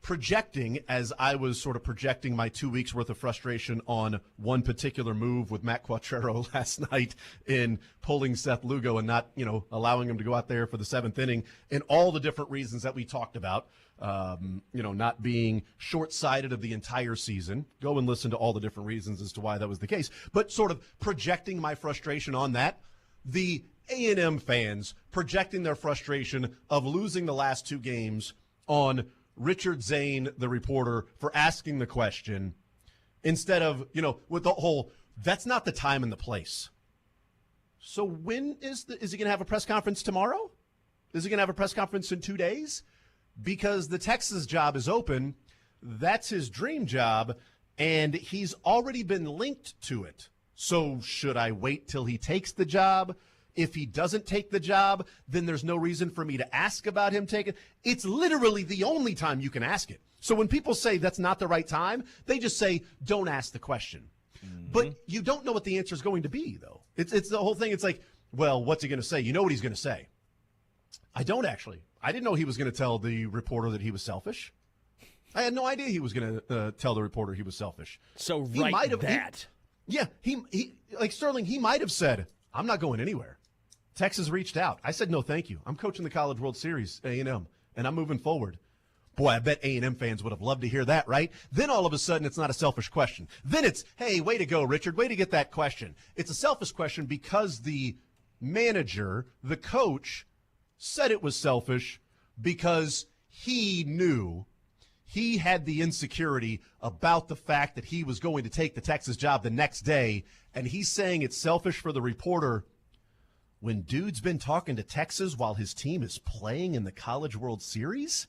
projecting, as I was sort of projecting my 2 weeks worth of frustration on one particular move with Matt Quattrero last night in pulling Seth Lugo and not, allowing him to go out there for the seventh inning, and all the different reasons that we talked about, not being short-sighted of the entire season. Go and listen to all the different reasons as to why that was the case. But sort of projecting my frustration on that, the A&M fans projecting their frustration of losing the last two games on Richard Zane, the reporter, for asking the question instead of, with the whole, that's not the time and the place. So when is he going to have a press conference tomorrow? Is he going to have a press conference in 2 days? Because the Texas job is open. That's his dream job, and he's already been linked to it. So should I wait till he takes the job? If he doesn't take the job, then there's no reason for me to ask about him taking. It's literally the only time you can ask it. So when people say that's not the right time, they just say, don't ask the question. Mm-hmm. But you don't know what the answer is going to be, though. It's the whole thing. It's like, well, what's he going to say? You know what he's going to say. I don't actually. I didn't know he was going to tell the reporter that he was selfish. I had no idea he was going to tell the reporter he was selfish. So he right might have, that. He like Sterling, he might have said, I'm not going anywhere. Texas reached out. I said, no, thank you. I'm coaching the College World Series, A&M, and I'm moving forward. Boy, I bet A&M fans would have loved to hear that, right? Then all of a sudden, it's not a selfish question. Then it's, hey, way to go, Richard. Way to get that question. It's a selfish question because the manager, the coach, said it was selfish because he knew he had the insecurity about the fact that he was going to take the Texas job the next day, and he's saying it's selfish for the reporter when dude's been talking to Texas while his team is playing in the College World Series?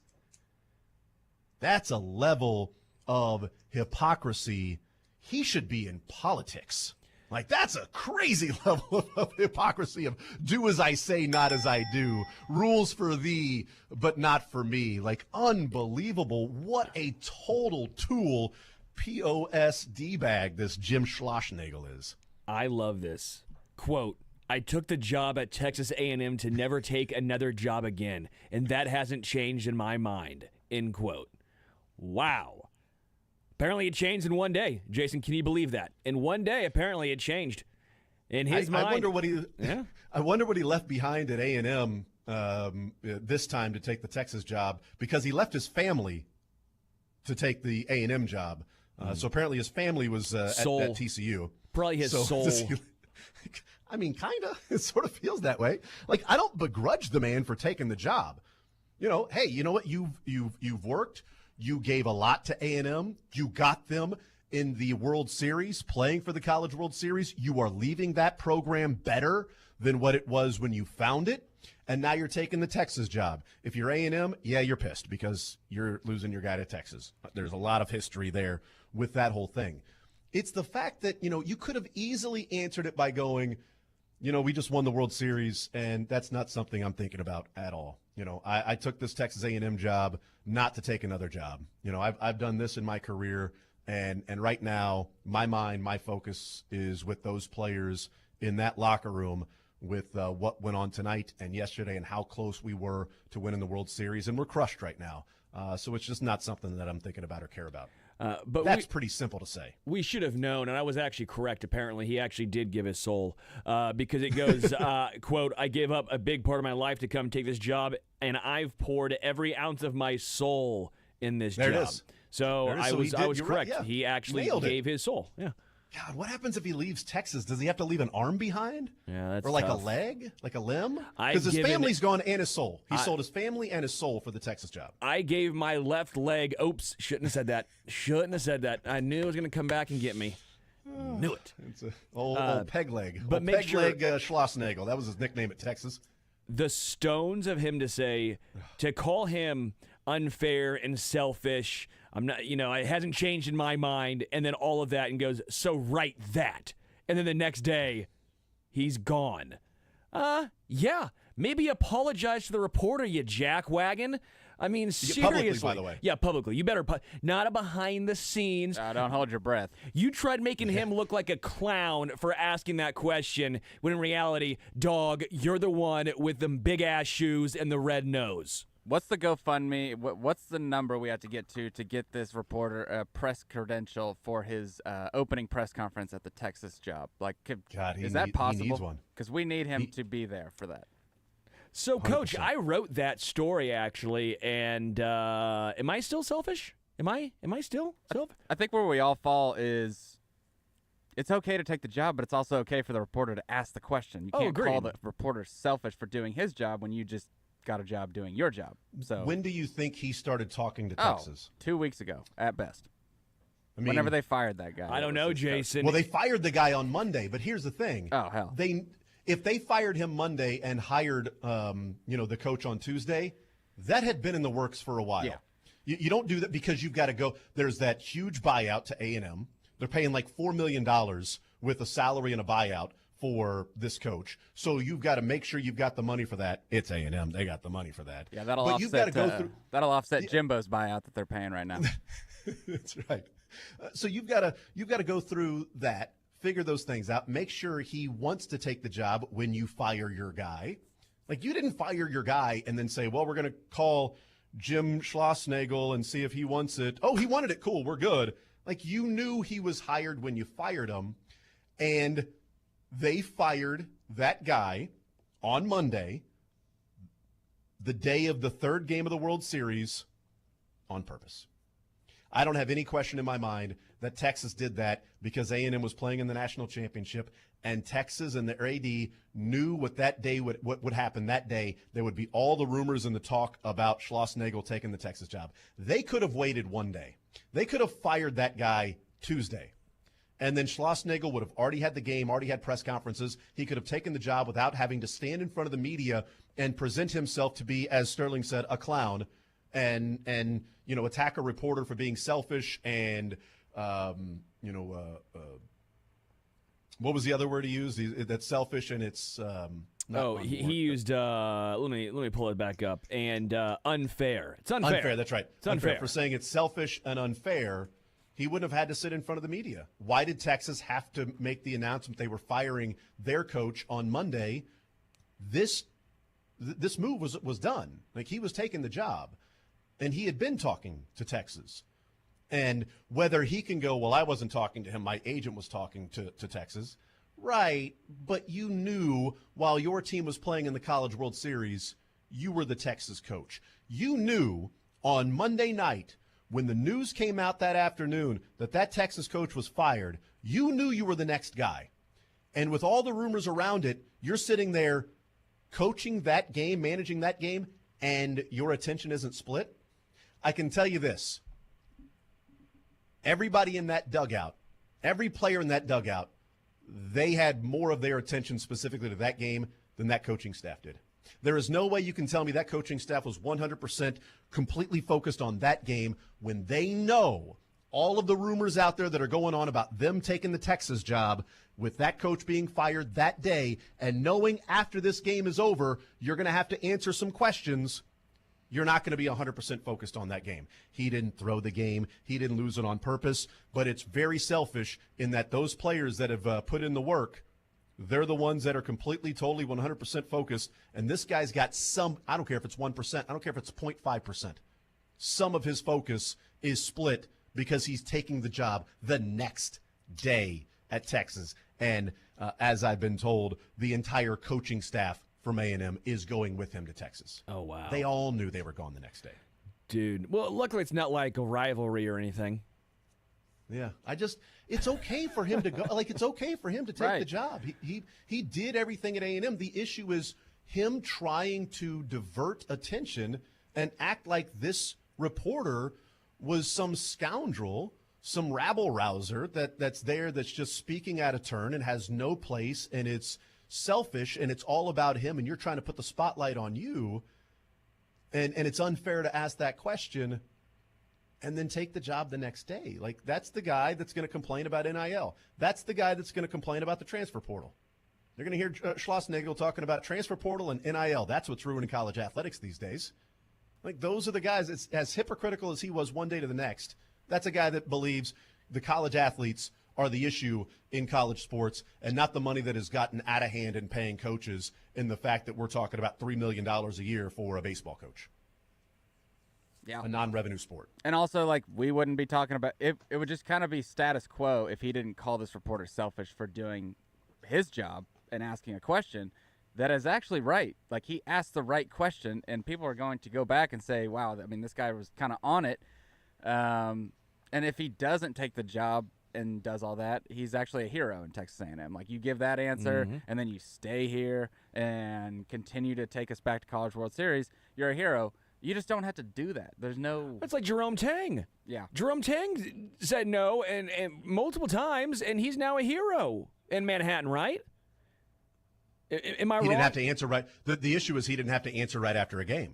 That's a level of hypocrisy. He should be in politics. Like, that's a crazy level of hypocrisy of do as I say, not as I do. Rules for thee, but not for me. Like, unbelievable. What a total tool, P-O-S-D bag, this Jim Schlossnagel is. I love this. Quote, I took the job at Texas A&M to never take another job again, and that hasn't changed in my mind, end quote. Wow. Apparently it changed in one day. Jason, can you believe that? In one day, apparently it changed. In his mind. I wonder what he left behind at A&M this time to take the Texas job, because he left his family to take the A&M job. So apparently his family was at TCU. Probably his soul. I mean, kind of. It sort of feels that way. Like, I don't begrudge the man for taking the job. Hey, you know what? You've worked. You gave a lot to A&M. You got them in the World Series, playing for the College World Series. You are leaving that program better than what it was when you found it. And now you're taking the Texas job. If you're A&M, yeah, you're pissed because you're losing your guy to Texas. There's a lot of history there with that whole thing. It's the fact that, you could have easily answered it by going, we just won the World Series, and that's not something I'm thinking about at all. I took this Texas A&M job not to take another job. I've done this in my career, and right now my focus is with those players in that locker room with what went on tonight and yesterday and how close we were to winning the World Series, and we're crushed right now. So it's just not something that I'm thinking about or care about. But that's pretty simple to say. We should have known, and I was actually correct. Apparently, he actually did give his soul because it goes, quote, I gave up a big part of my life to come take this job, and I've poured every ounce of my soul in this job. There it is. So I was correct. Right, yeah. He actually gave his soul. Yeah. God, what happens if he leaves Texas? Does he have to leave an arm behind? Yeah, that's or like tough. a leg, like a limb? I've Because his given- family's gone and his soul. He sold his family and his soul for the Texas job. I gave my left leg. Oops, shouldn't have said that. Shouldn't have said that. I knew it was going to come back and get me. Knew it. It's a old peg leg. but Old make peg sure- leg Schlossnagel. That was his nickname at Texas. The stones of him to call him unfair and selfish. I'm not, it hasn't changed in my mind. And then all of that and goes, so write that. And then the next day, he's gone. Yeah, maybe apologize to the reporter, you jackwagon. I mean, seriously. Publicly, by the way. Yeah, publicly. You better, not a behind the scenes. Don't hold your breath. You tried making him look like a clown for asking that question, when in reality, dog, you're the one with them big-ass shoes and the red nose. What's the GoFundMe? What's the number we have to get this reporter a press credential for his opening press conference at the Texas job? Like, is that possible? He needs one. Because we need him to be there for that. So, Coach, 100%. I wrote that story, actually, and am I still selfish? Am I still selfish? I think where we all fall is it's okay to take the job, but it's also okay for the reporter to ask the question. You can't call agreed. the reporter selfish for doing his job when you just got a job doing your job. So When do you think he started talking to Texas? 2 weeks ago at best. I mean, Whenever they fired that guy. I don't know, Jason. Well, they fired the guy on Monday, but here's the thing. Oh, hell. If they fired him Monday and hired, the coach on Tuesday, that had been in the works for a while. Yeah. You don't do that because you've got to go. There's that huge buyout to A&M. They're paying like $4 million with a salary and a buyout for this coach. So you've got to make sure you've got the money for that. It's A&M. They got the money for that. Yeah, that'll but offset. You've got to go through. That'll offset Jimbo's buyout that they're paying right now. That's right. So you've got to go through that, figure those things out, make sure he wants to take the job when you fire your guy. Like, you didn't fire your guy and then say, well, we're going to call Jim Schlossnagel and see if he wants it. Oh, he wanted it. Cool. We're good. Like, you knew he was hired when you fired him, and they fired that guy on Monday, the day of the third game of the World Series, on purpose. I don't have any question in my mind that Texas did that because A&M was playing in the national championship, and Texas and their AD knew what would happen that day. There would be all the rumors and the talk about Schlossnagel taking the Texas job. They could have waited one day. They could have fired that guy Tuesday, and then Schlossnagel would have already had the game, already had press conferences. He could have taken the job without having to stand in front of the media and present himself to be, as Sterling said, a clown, and attack a reporter for being selfish and what was the other word he used? That's selfish, and it's he used let me pull it back up, and unfair. It's unfair. Unfair, that's right. It's unfair. For saying it's selfish and unfair. He wouldn't have had to sit in front of the media. Why did Texas have to make the announcement they were firing their coach on Monday? This move was done. Like, he was taking the job, and he had been talking to Texas. And whether he can go, well, I wasn't talking to him, my agent was talking to Texas. Right, but you knew while your team was playing in the College World Series, you were the Texas coach. You knew on Monday night when the news came out that afternoon that Texas coach was fired, you knew you were the next guy. And with all the rumors around it, you're sitting there coaching that game, managing that game, and your attention isn't split. I can tell you this. Everybody in that dugout, every player in that dugout, they had more of their attention specifically to that game than that coaching staff did. There is no way you can tell me that coaching staff was 100% completely focused on that game when they know all of the rumors out there that are going on about them taking the Texas job with that coach being fired that day, and knowing after this game is over, you're going to have to answer some questions. You're not going to be 100% focused on that game. He didn't throw the game. He didn't lose it on purpose. But it's very selfish in that those players that have put in the work, they're the ones that are completely, totally, 100% focused. And this guy's got some, I don't care if it's 1%, I don't care if it's 0.5%. Some of his focus is split because he's taking the job the next day at Texas. And as I've been told, the entire coaching staff from A&M is going with him to Texas. Oh, wow. They all knew they were gone the next day. Dude. Well, luckily it's not like a rivalry or anything. Yeah, it's okay for him to go. Like, it's okay for him to take the job. He did everything at A&M. The issue is him trying to divert attention and act like this reporter was some scoundrel, some rabble-rouser that's there, that's just speaking out of turn and has no place, and it's selfish, and it's all about him, and you're trying to put the spotlight on you, and it's unfair to ask that question and then take the job the next day. Like, that's the guy that's going to complain about NIL. That's the guy that's going to complain about the transfer portal. They're going to hear Schlossnagle talking about transfer portal and NIL. That's what's ruining college athletics these days. Like, those are the guys. It's as hypocritical as he was one day to the next. That's a guy that believes the college athletes are the issue in college sports and not the money that has gotten out of hand in paying coaches, and the fact that we're talking about $3 million a year for a baseball coach. Yeah. A non-revenue sport. And also, like, we wouldn't be talking about it. It would just kind of be status quo if he didn't call this reporter selfish for doing his job and asking a question that is actually right. Like, he asked the right question, and people are going to go back and say, wow, I mean, this guy was kind of on it. And if he doesn't take the job and does all that, he's actually a hero in Texas A&M. Like, you give that answer, and then you stay here and continue to take us back to College World Series, you're a hero. You just don't have to do that. There's no... It's like Jerome Tang. Yeah. Jerome Tang said no and multiple times, and he's now a hero in Manhattan, right? Am I wrong? He didn't have to answer right. The issue is he didn't have to answer right after a game.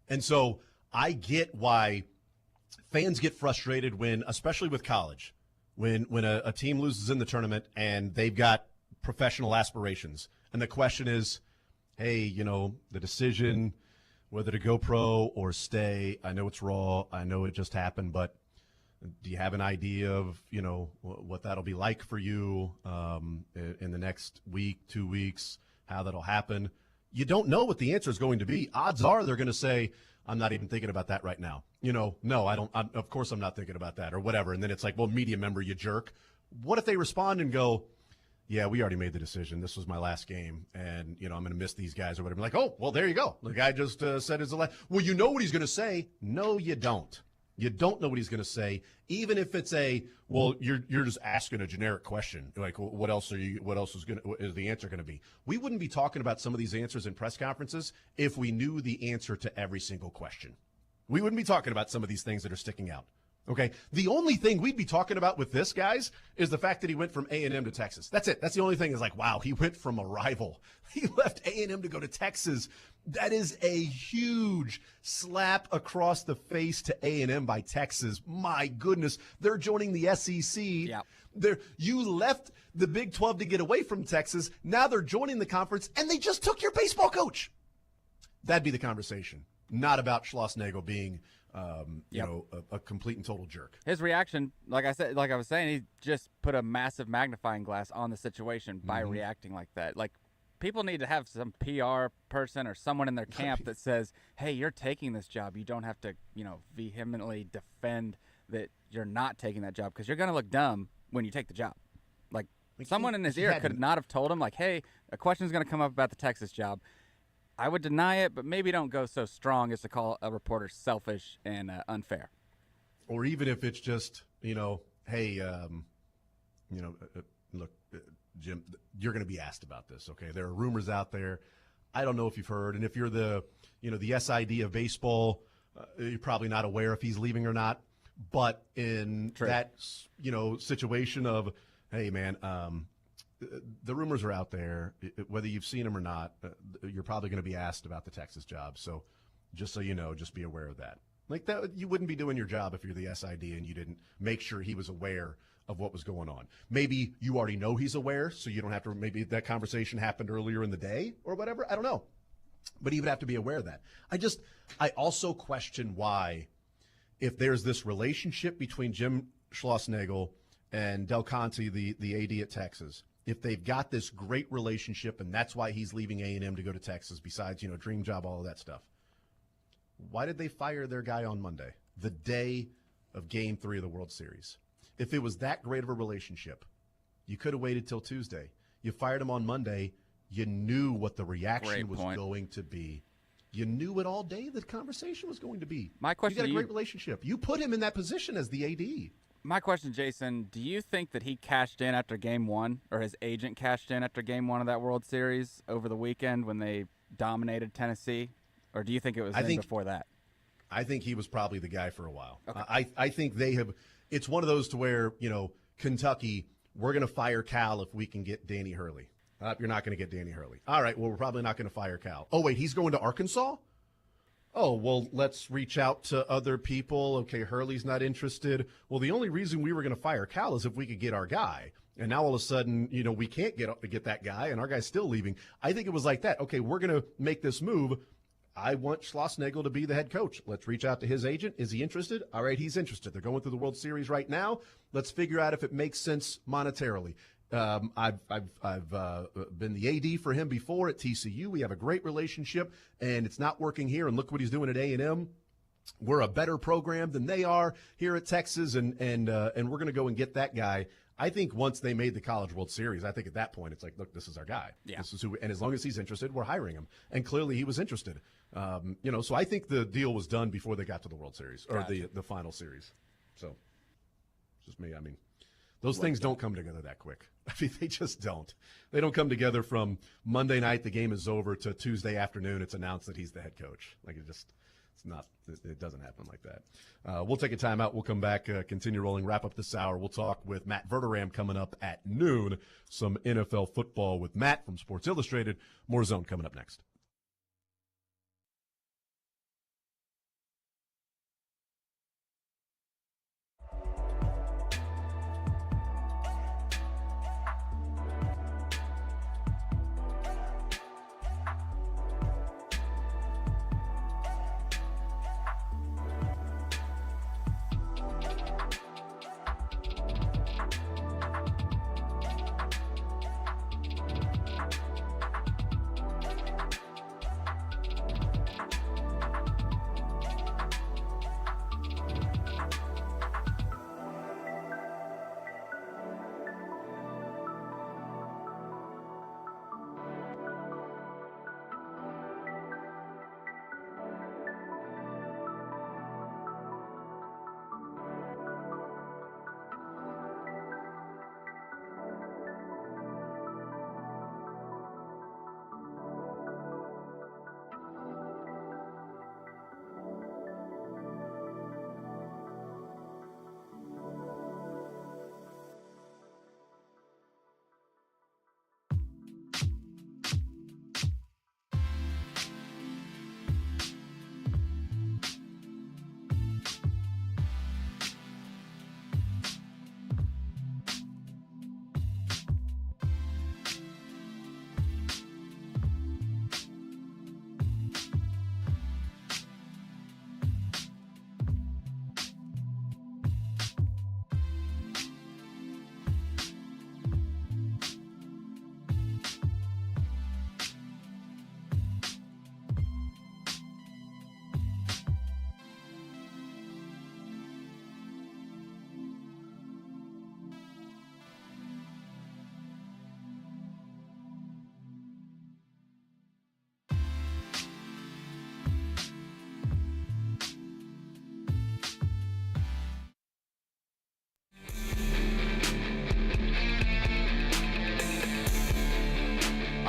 And so I get why fans get frustrated when, especially with college, when a team loses in the tournament and they've got professional aspirations. And the question is, hey, you know, the decision whether to go pro or stay, I know it's raw, I know it just happened, but do you have an idea of, you know, what that'll be like for you in the next week, 2 weeks, how that'll happen? You don't know what the answer is going to be. Odds are they're going to say, I'm not even thinking about that right now. You know, no, I don't. Of course I'm not thinking about that or whatever. And then it's like, well, media member, you jerk. What if they respond and go, yeah, we already made the decision. This was my last game, and, you know, I'm going to miss these guys or whatever. Like, oh, well, there you go. The guy just said his last. Well, you know what he's going to say. No, you don't. You don't know what he's going to say, even if it's well, you're just asking a generic question. Like, what else is the answer going to be? We wouldn't be talking about some of these answers in press conferences if we knew the answer to every single question. We wouldn't be talking about some of these things that are sticking out. Okay, the only thing we'd be talking about with this, guys, is the fact that he went from A&M to Texas. That's it. That's the only thing is like, wow, he went from a rival. He left A&M to go to Texas. That is a huge slap across the face to A&M by Texas. My goodness, they're joining the SEC. Yeah. You left the Big 12 to get away from Texas. Now they're joining the conference, and they just took your baseball coach. That'd be the conversation, not about Schlossnagle being a complete and total jerk. His reaction, like I was saying, he just put a massive magnifying glass on the situation by reacting like that. Like, people need to have some PR person or someone in their camp that says, hey, you're taking this job. You don't have to, vehemently defend that you're not taking that job, because you're going to look dumb when you take the job. Like someone in his ear could not have told him, like, hey, a question is going to come up about the Texas job. I would deny it, but maybe don't go so strong as to call a reporter selfish and unfair. Or even if it's just, hey, look, Jim, you're going to be asked about this, okay? There are rumors out there. I don't know if you've heard. And if you're the SID of baseball, you're probably not aware if he's leaving or not. But in that, situation of, hey, man, the rumors are out there. Whether you've seen them or not, you're probably going to be asked about the Texas job. So just so you know, just be aware of that. Like that, you wouldn't be doing your job if you're the SID and you didn't make sure he was aware of what was going on. Maybe you already know he's aware, so you don't have to. Maybe that conversation happened earlier in the day or whatever. I don't know. But he would have to be aware of that. I also question why, if there's this relationship between Jim Schlossnagle and Del Conte, the AD at Texas, if they've got this great relationship and that's why he's leaving A&M to go to Texas, besides, dream job, all of that stuff, why did they fire their guy on Monday, the day of Game 3 of the World Series? If it was that great of a relationship, you could have waited till Tuesday. You fired him on Monday. You knew what the reaction was going to be. You knew it all day the conversation was going to be. My question you got a great relationship. You put him in that position as the AD. My question, Jason, do you think that he cashed in after game one, or his agent cashed in after game one of that World Series over the weekend when they dominated Tennessee? Or do you think it was before that? I think he was probably the guy for a while. Okay. I think they have – it's one of those to where, Kentucky, we're going to fire Cal if we can get Danny Hurley. You're not going to get Danny Hurley. All right, well, we're probably not going to fire Cal. Oh, wait, he's going to Arkansas? Oh, well, let's reach out to other people. Okay, Hurley's not interested. Well, the only reason we were going to fire Cal is if we could get our guy. And now all of a sudden, we can't get that guy, and our guy's still leaving. I think it was like that. Okay, we're going to make this move. I want Schlossnagle to be the head coach. Let's reach out to his agent. Is he interested? All right, he's interested. They're going through the World Series right now. Let's figure out if it makes sense monetarily. I've been the AD for him before at TCU. We have a great relationship, and it's not working here. And look what he's doing at A&M. We're a better program than they are here at Texas, and we're going to go and get that guy. I think once they made the College World Series, I think at that point it's like, look, this is our guy. Yeah. This is who, and as long as he's interested, we're hiring him. And clearly he was interested. So I think the deal was done before they got to the World Series or the final series. So, just me. I mean, those things don't come together that quick. I mean, they just don't. They don't come together from Monday night, the game is over, to Tuesday afternoon, it's announced that he's the head coach. Like, it doesn't happen like that. We'll take a timeout. We'll come back, continue rolling, wrap up this hour. We'll talk with Matt Verderam coming up at noon. Some NFL football with Matt from Sports Illustrated. More Zone coming up next.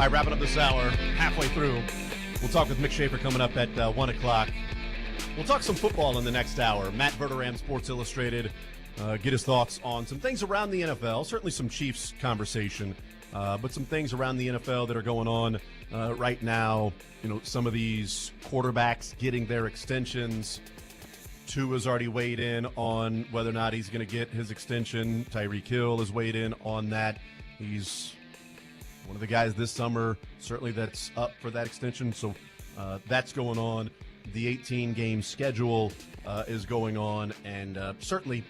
All right, wrapping up this hour, halfway through. We'll talk with Mick Schaefer coming up at 1 o'clock. We'll talk some football in the next hour. Matt Verderam, Sports Illustrated, get his thoughts on some things around the NFL, certainly some Chiefs conversation, but some things around the NFL that are going on right now. Some of these quarterbacks getting their extensions. Tua's already weighed in on whether or not he's going to get his extension. Tyreek Hill has weighed in on that. He's one of the guys this summer, certainly, that's up for that extension. So that's going on. The 18-game schedule is going on. And certainly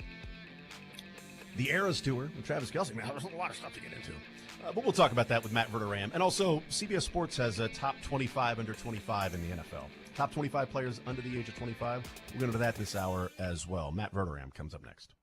the Eras Tour with Travis Kelce. Man, there's a lot of stuff to get into. But we'll talk about that with Matt Verderam. And also, CBS Sports has a top 25 under 25 in the NFL. Top 25 players under the age of 25. We're going to do that this hour as well. Matt Verderam comes up next.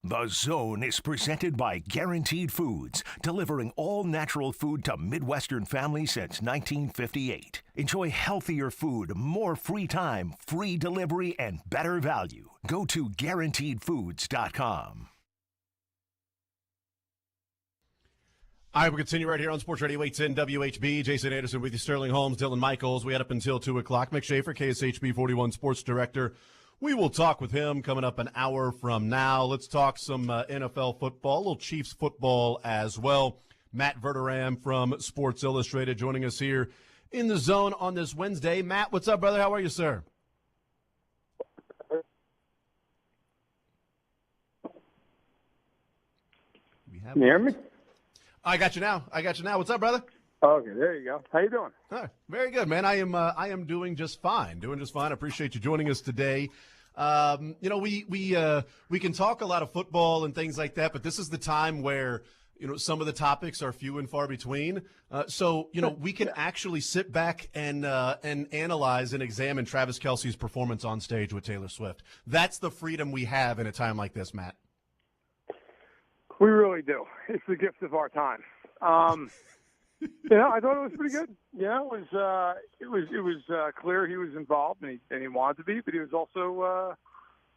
The Zone is presented by Guaranteed Foods, delivering all natural food to Midwestern families since 1958. Enjoy healthier food, more free time, free delivery, and better value. Go to GuaranteedFoods.com. All right, we'll continue right here on Sports Radio 810 WHB. Jason Anderson with you, Sterling Holmes, Dylan Michaels. We had up until 2 o'clock. Mick Schaefer, KSHB 41 Sports Director. We will talk with him coming up an hour from now. Let's talk some NFL football, a little Chiefs football as well. Matt Verderam from Sports Illustrated joining us here in the Zone on this Wednesday. Matt, what's up, brother? How are you, sir? Can you hear me? I got you now. What's up, brother? Okay, there you go. How you doing? Very good, man. I am doing just fine. I appreciate you joining us today. We can talk a lot of football and things like that, but this is the time where some of the topics are few and far between. So we can actually sit back and analyze and examine Travis Kelce's performance on stage with Taylor Swift. That's the freedom we have in a time like this, Matt. We really do. It's the gift of our time. I thought it was pretty good. It was clear he was involved and he wanted to be, but he was also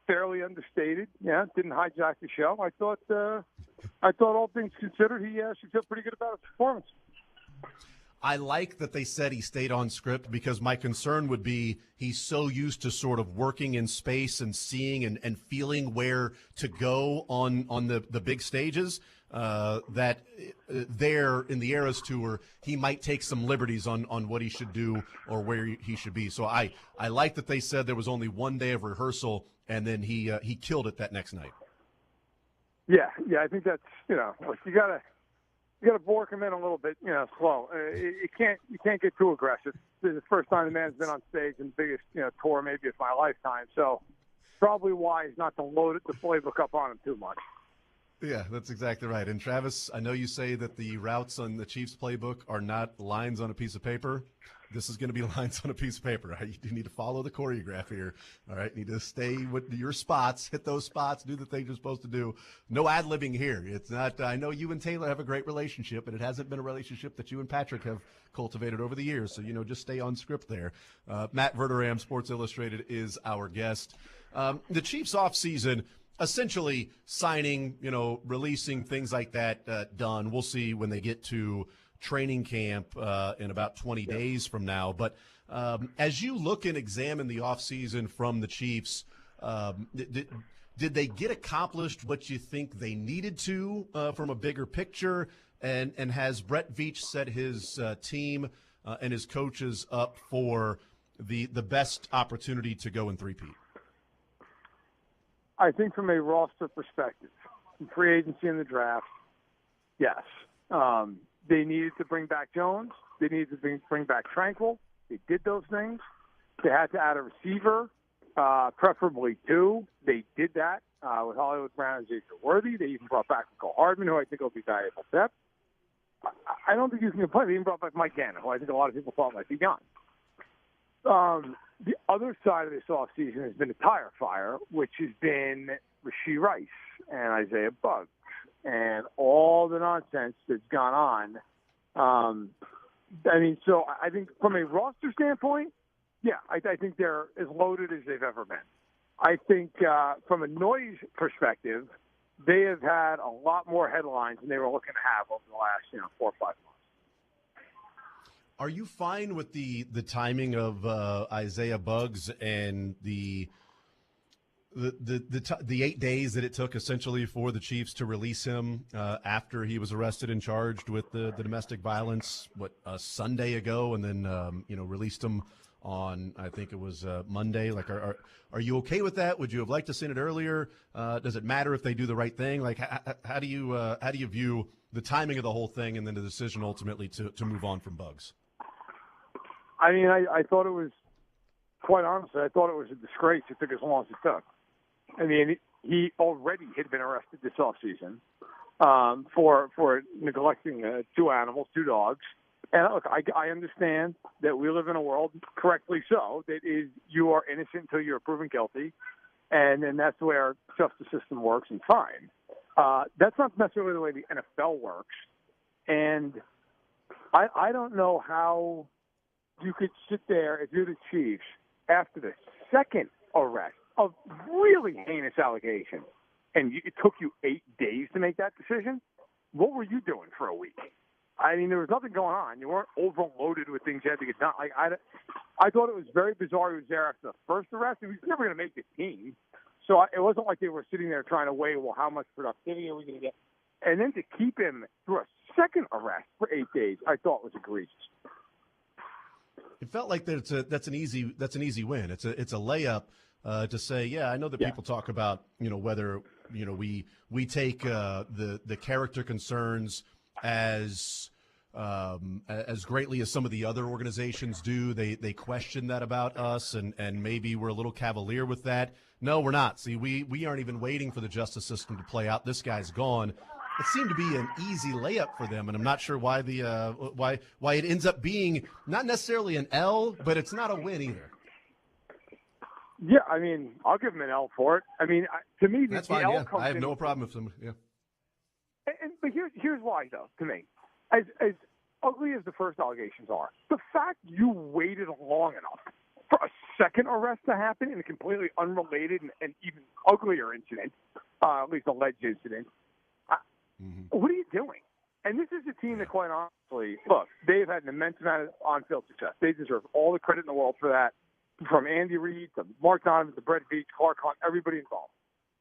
fairly understated. Yeah, didn't hijack the show. I thought all things considered, he should feel pretty good about his performance. I like that they said he stayed on script because my concern would be he's so used to sort of working in space and seeing and feeling where to go on the big stages that there in the Eras Tour he might take some liberties on what he should do or where he should be. So I like that they said there was only one day of rehearsal and then he killed it that next night. Yeah, I think that's you gotta work him in a little bit, slow. You can't get too aggressive. This is the first time the man's been on stage in the biggest tour maybe of my lifetime. So probably wise not to load the playbook up on him too much. Yeah, that's exactly right. And Travis, I know you say that the routes on the Chiefs playbook are not lines on a piece of paper. This is going to be lines on a piece of paper. Right? You need to follow the choreograph here. All right, you need to stay with your spots, hit those spots, do the things you're supposed to do. No ad-libbing here. It's not. I know you and Taylor have a great relationship, and it hasn't been a relationship that you and Patrick have cultivated over the years. So just stay on script there. Matt Verderam, Sports Illustrated, is our guest. The Chiefs offseason, essentially signing, releasing things like that done. We'll see when they get to training camp in about 20 days from now. But as you look and examine the offseason from the Chiefs, did they get accomplished what you think they needed to from a bigger picture? And has Brett Veach set his team and his coaches up for the best opportunity to go and three-peat? I think from a roster perspective, from free agency in the draft, yes. They needed to bring back Jones. They needed to bring back Tranquil. They did those things. They had to add a receiver, preferably two. They did that with Hollywood Brown and Xavier Worthy. They even brought back Nicole Hardman, who I think will be valuable depth. I don't think you can complain. They even brought back Mike Gannon, who I think a lot of people thought might be gone. The other side of this offseason has been a tire fire, which has been Rashee Rice and Isaiah Buggs and all the nonsense that's gone on. So I think from a roster standpoint, yeah, I think they're as loaded as they've ever been. I think from a noise perspective, they have had a lot more headlines than they were looking to have over the last 4 or 5 months. Are you fine with the timing of Isaiah Buggs and the 8 days that it took essentially for the Chiefs to release him after he was arrested and charged with the domestic violence, a Sunday ago, and then released him on, I think it was Monday? Like, are you okay with that? Would you have liked to seen it earlier? Does it matter if they do the right thing? Like, how do you view the timing of the whole thing and then the decision ultimately to move on from Buggs? I mean, I thought it was, quite honestly, I thought it was a disgrace it took as long as it took. I mean, he already had been arrested this offseason for neglecting 2 animals, 2 dogs. And look, I understand that we live in a world, correctly so, that is you are innocent until you're proven guilty, and that's the way our justice system works, and fine. That's not necessarily the way the NFL works. And I don't know how you could sit there, if you're the Chiefs, after the second arrest of really heinous allegation, and it took you 8 days to make that decision. What were you doing for a week? I mean, there was nothing going on. You weren't overloaded with things you had to get done. I thought it was very bizarre he was there after the first arrest. He was never going to make the team. So it wasn't like they were sitting there trying to weigh, well, how much productivity are we going to get? And then to keep him through a second arrest for 8 days, I thought was egregious. It felt like that's an easy win. It's a layup to say, yeah, I know that people talk about whether we take the character concerns as greatly as some of the other organizations do. They question that about us, and maybe we're a little cavalier with that. No, we're not. See, we aren't even waiting for the justice system to play out. This guy's gone. It seemed to be an easy layup for them, and I'm not sure why why it ends up being not necessarily an L, but it's not a win either. Yeah, I mean, I'll give him an L for it. I mean, to me, that's the fine. L Yeah, comes I have in no problem with them. Yeah. But here's why, though, to me. As ugly as the first allegations are, the fact you waited long enough for a second arrest to happen in a completely unrelated and even uglier incident, at least alleged incident, what are you doing? And this is a team that, quite honestly, look, they've had an immense amount of on-field success. They deserve all the credit in the world for that, from Andy Reid to Mark Donovan to Brett Veach, Clark Hunt, everybody involved.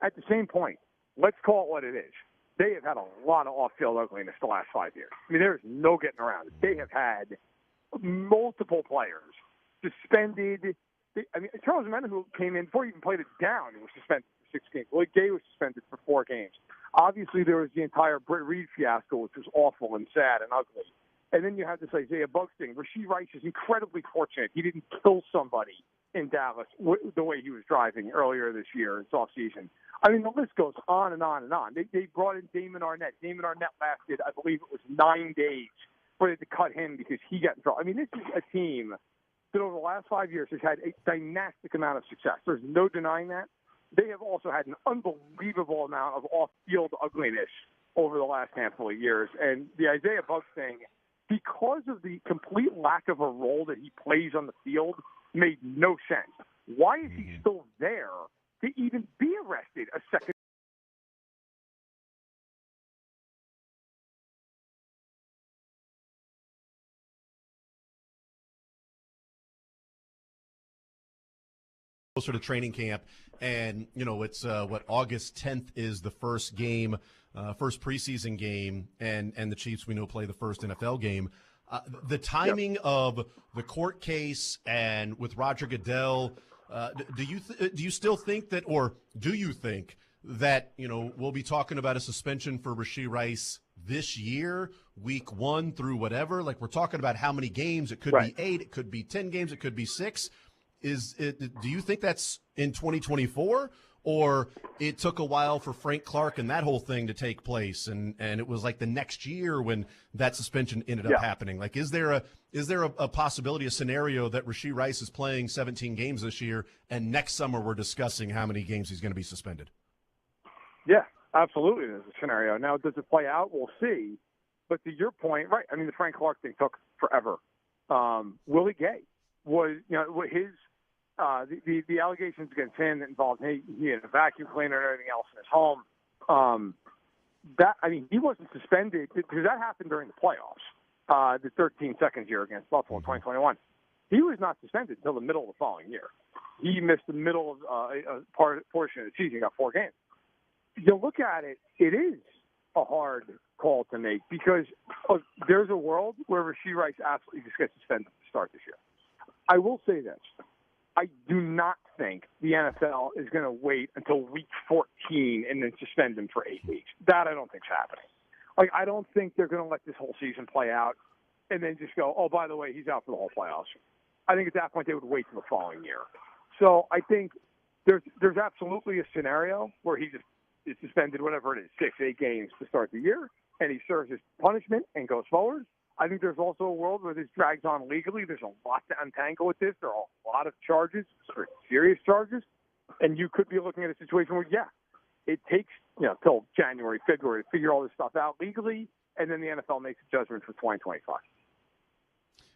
At the same point, let's call it what it is. They have had a lot of off-field ugliness the last 5 years. I mean, there's no getting around it. They have had multiple players suspended. Charles Mena, who came in before he even played it down, he was suspended for 6 games. Lloyd Gay was suspended for 4 games. Obviously, there was the entire Britt Reid fiasco, which was awful and sad and ugly. And then you have this Isaiah Buggs thing. Rashee Rice is incredibly fortunate. He didn't kill somebody in Dallas the way he was driving earlier this year in soft season. I mean, the list goes on and on and on. They brought in Damon Arnett. Damon Arnett lasted, I believe it was 9 days for it to cut him because he got in trouble. I mean, this is a team that over the last 5 years has had a dynastic amount of success. There's no denying that. They have also had an unbelievable amount of off-field ugliness over the last handful of years. And the Isaiah Buggs thing, because of the complete lack of a role that he plays on the field, made no sense. Why is he still there to even be arrested a second? Closer to training camp, and it's August 10th is the first game, first preseason game, and the Chiefs we know play the first NFL game. The timing of the court case and with Roger Goodell, do you still think that, or do you think that we'll be talking about a suspension for Rashee Rice this year, week 1 through whatever? Like, we're talking about how many games? It could be 8, it could be 10 games, it could be 6. Do you think that's in 2024, or it took a while for Frank Clark and that whole thing to take place, and it was like the next year when that suspension ended up happening? Like, is there a possibility, a scenario that Rashee Rice is playing 17 games this year, and next summer we're discussing how many games he's going to be suspended? Yeah, absolutely. There's a scenario. Now, does it play out? We'll see. But to your point, right? I mean, the Frank Clark thing took forever. Willie Gay was, his. The allegations against him that involved he had a vacuum cleaner and everything else in his home. He wasn't suspended because that happened during the playoffs, the 13-second year against Buffalo in 2021. He was not suspended until the middle of the following year. He missed the middle of a portion of the season. He got 4 games. You look at it, it is a hard call to make because there's a world where Rashee Rice absolutely just gets suspended to start this year. I will say this. I do not think the NFL is going to wait until week 14 and then suspend him for 8 weeks. That I don't think is happening. Like, I don't think they're going to let this whole season play out and then just go, oh, by the way, he's out for the whole playoffs. I think at that point they would wait till the following year. So I think there's absolutely a scenario where he just is suspended, whatever it is, 6, 8 games to start the year, and he serves his punishment and goes forward. I think there's also a world where this drags on legally. There's a lot to untangle with this. There are a lot of charges, serious charges, and you could be looking at a situation where, it takes till January, February to figure all this stuff out legally, and then the NFL makes a judgment for 2025.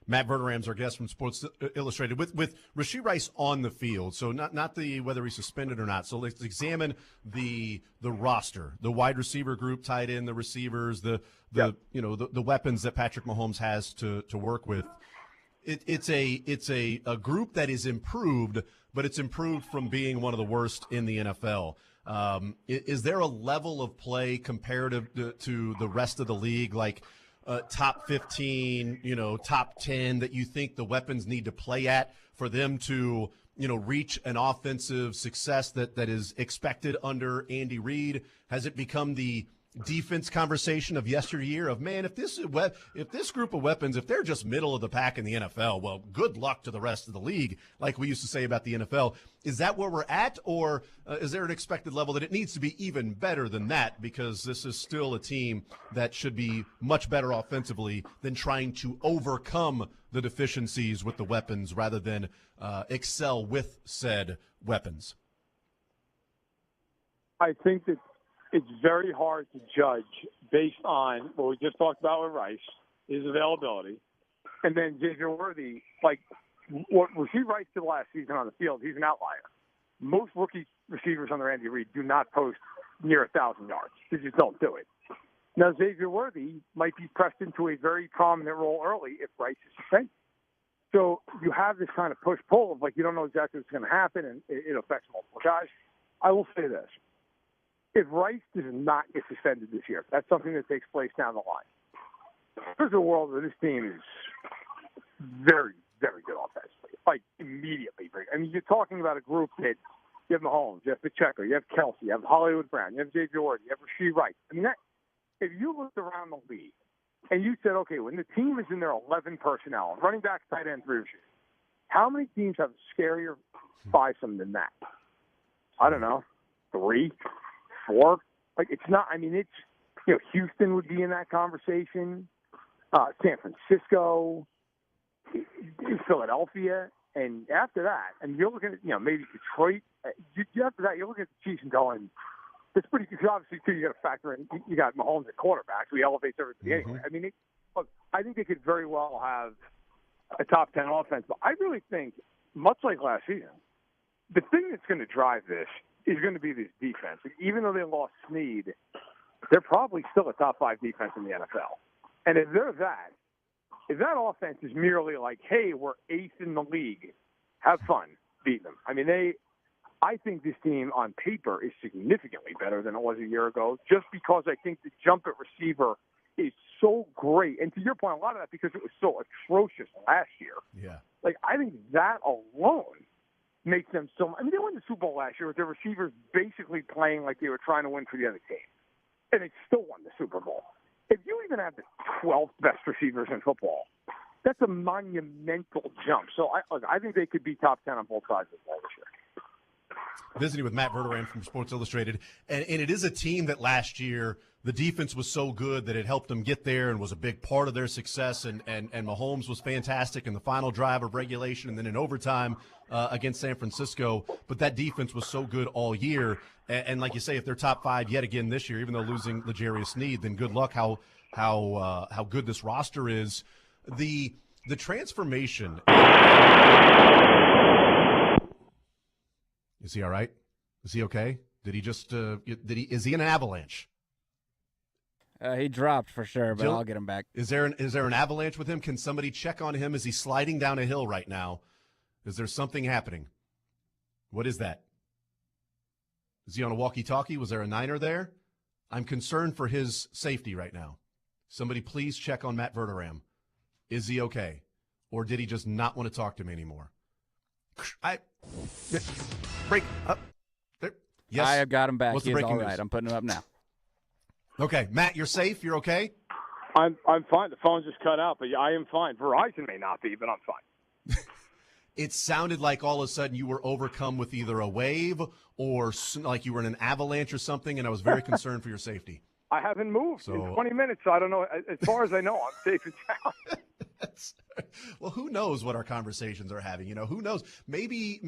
Matt Verderam's our guest from Sports Illustrated with Rashee Rice on the field. So not the whether he's suspended or not. So let's examine the roster, the wide receiver group, tight end, the receivers, the weapons that Patrick Mahomes has to work with. It's a group that is improved, but it's improved from being one of the worst in the NFL. Is there a level of play comparative to the rest of the league, like top 15, top 10, that you think the weapons need to play at for them to, reach an offensive success that is expected under Andy Reid? Has it become the defense conversation of yesteryear of, man, if this group of weapons, if they're just middle of the pack in the NFL, well, good luck to the rest of the league, like we used to say about the NFL. Is that where we're at, or is there an expected level that it needs to be even better than that, because this is still a team that should be much better offensively than trying to overcome the deficiencies with the weapons rather than excel with said weapons? I think that it's very hard to judge based on what we just talked about with Rice, his availability, and then Xavier Worthy. Like what Rashee Rice did last season on the field, he's an outlier. Most rookie receivers under Andy Reid do not post near 1,000 yards. They just don't do it. Now, Xavier Worthy might be pressed into a very prominent role early if Rice is suspended. So you have this kind of push-pull of, like, you don't know exactly what's going to happen, and it affects multiple guys. I will say this. If Rice does not get suspended this year, that's something that takes place down the line. There's a world where this team is very, very good offensively, like immediately. I mean, you're talking about a group that you have Mahomes, you have Pacheco, you have Kelsey, you have Hollywood Brown, you have Xavier Ward, you have Rashee Rice. I mean, if you looked around the league and you said, okay, when the team is in their 11 personnel, running back, tight end, three receivers, how many teams have a scarier fivesome than that? I don't know, 3, 4. Like, it's not. I mean, it's Houston would be in that conversation, San Francisco, Philadelphia, and after that, and you're looking at maybe Detroit. After that, you're looking at the Chiefs and going, it's pretty. Because obviously, too, you got to factor in you got Mahomes at quarterback, so he elevates everything anyway. I mean, look, I think they could very well have a top 10 offense, but I really think, much like last season, the thing that's going to drive this is going to be this defense. Even though they lost Snead, they're probably still a top 5 defense in the NFL. And if that offense is merely like, hey, we're 8th in the league, have fun beating them. I mean, I think this team on paper is significantly better than it was a year ago, just because I think the jump at receiver is so great. And to your point, a lot of that because it was so atrocious last year. Yeah. Like, I think that alone makes them so. I mean, they won the Super Bowl last year with their receivers basically playing like they were trying to win for the other team, and they still won the Super Bowl. If you even have the 12th best receivers in football, that's a monumental jump. So I think they could be top 10 on both sides of the ball this year. Visiting with Matt Verderam from Sports Illustrated, and it is a team that last year the defense was so good that it helped them get there and was a big part of their success, and Mahomes was fantastic in the final drive of regulation and then in overtime against San Francisco, but that defense was so good all year, and like you say, if they're top 5 yet again this year, even though losing L'Jarius Sneed, then good luck how good this roster is. The transformation. Is he all right? Is he okay? Did he just is he in an avalanche? He dropped for sure, but I'll get him back. Is there an avalanche with him? Can somebody check on him? Is he sliding down a hill right now? Is there something happening? What is that? Is he on a walkie-talkie? Was there a Niner there? I'm concerned for his safety right now. Somebody please check on Matt Verderam. Is he okay? Or did he just not want to talk to me anymore? Break up. There. Yes. I have got him back. What's He's the breaking all right. news? I'm putting him up now. Okay, Matt, you're safe? You're okay? I'm fine. The phone just cut out, but I am fine. Verizon may not be, but I'm fine. It sounded like all of a sudden you were overcome with either a wave or like you were in an avalanche or something, and I was very concerned for your safety. I haven't moved in 20 minutes, so I don't know. As far as I know, I'm safe and sound. Well, who knows what our conversations are having? Who knows? Maybe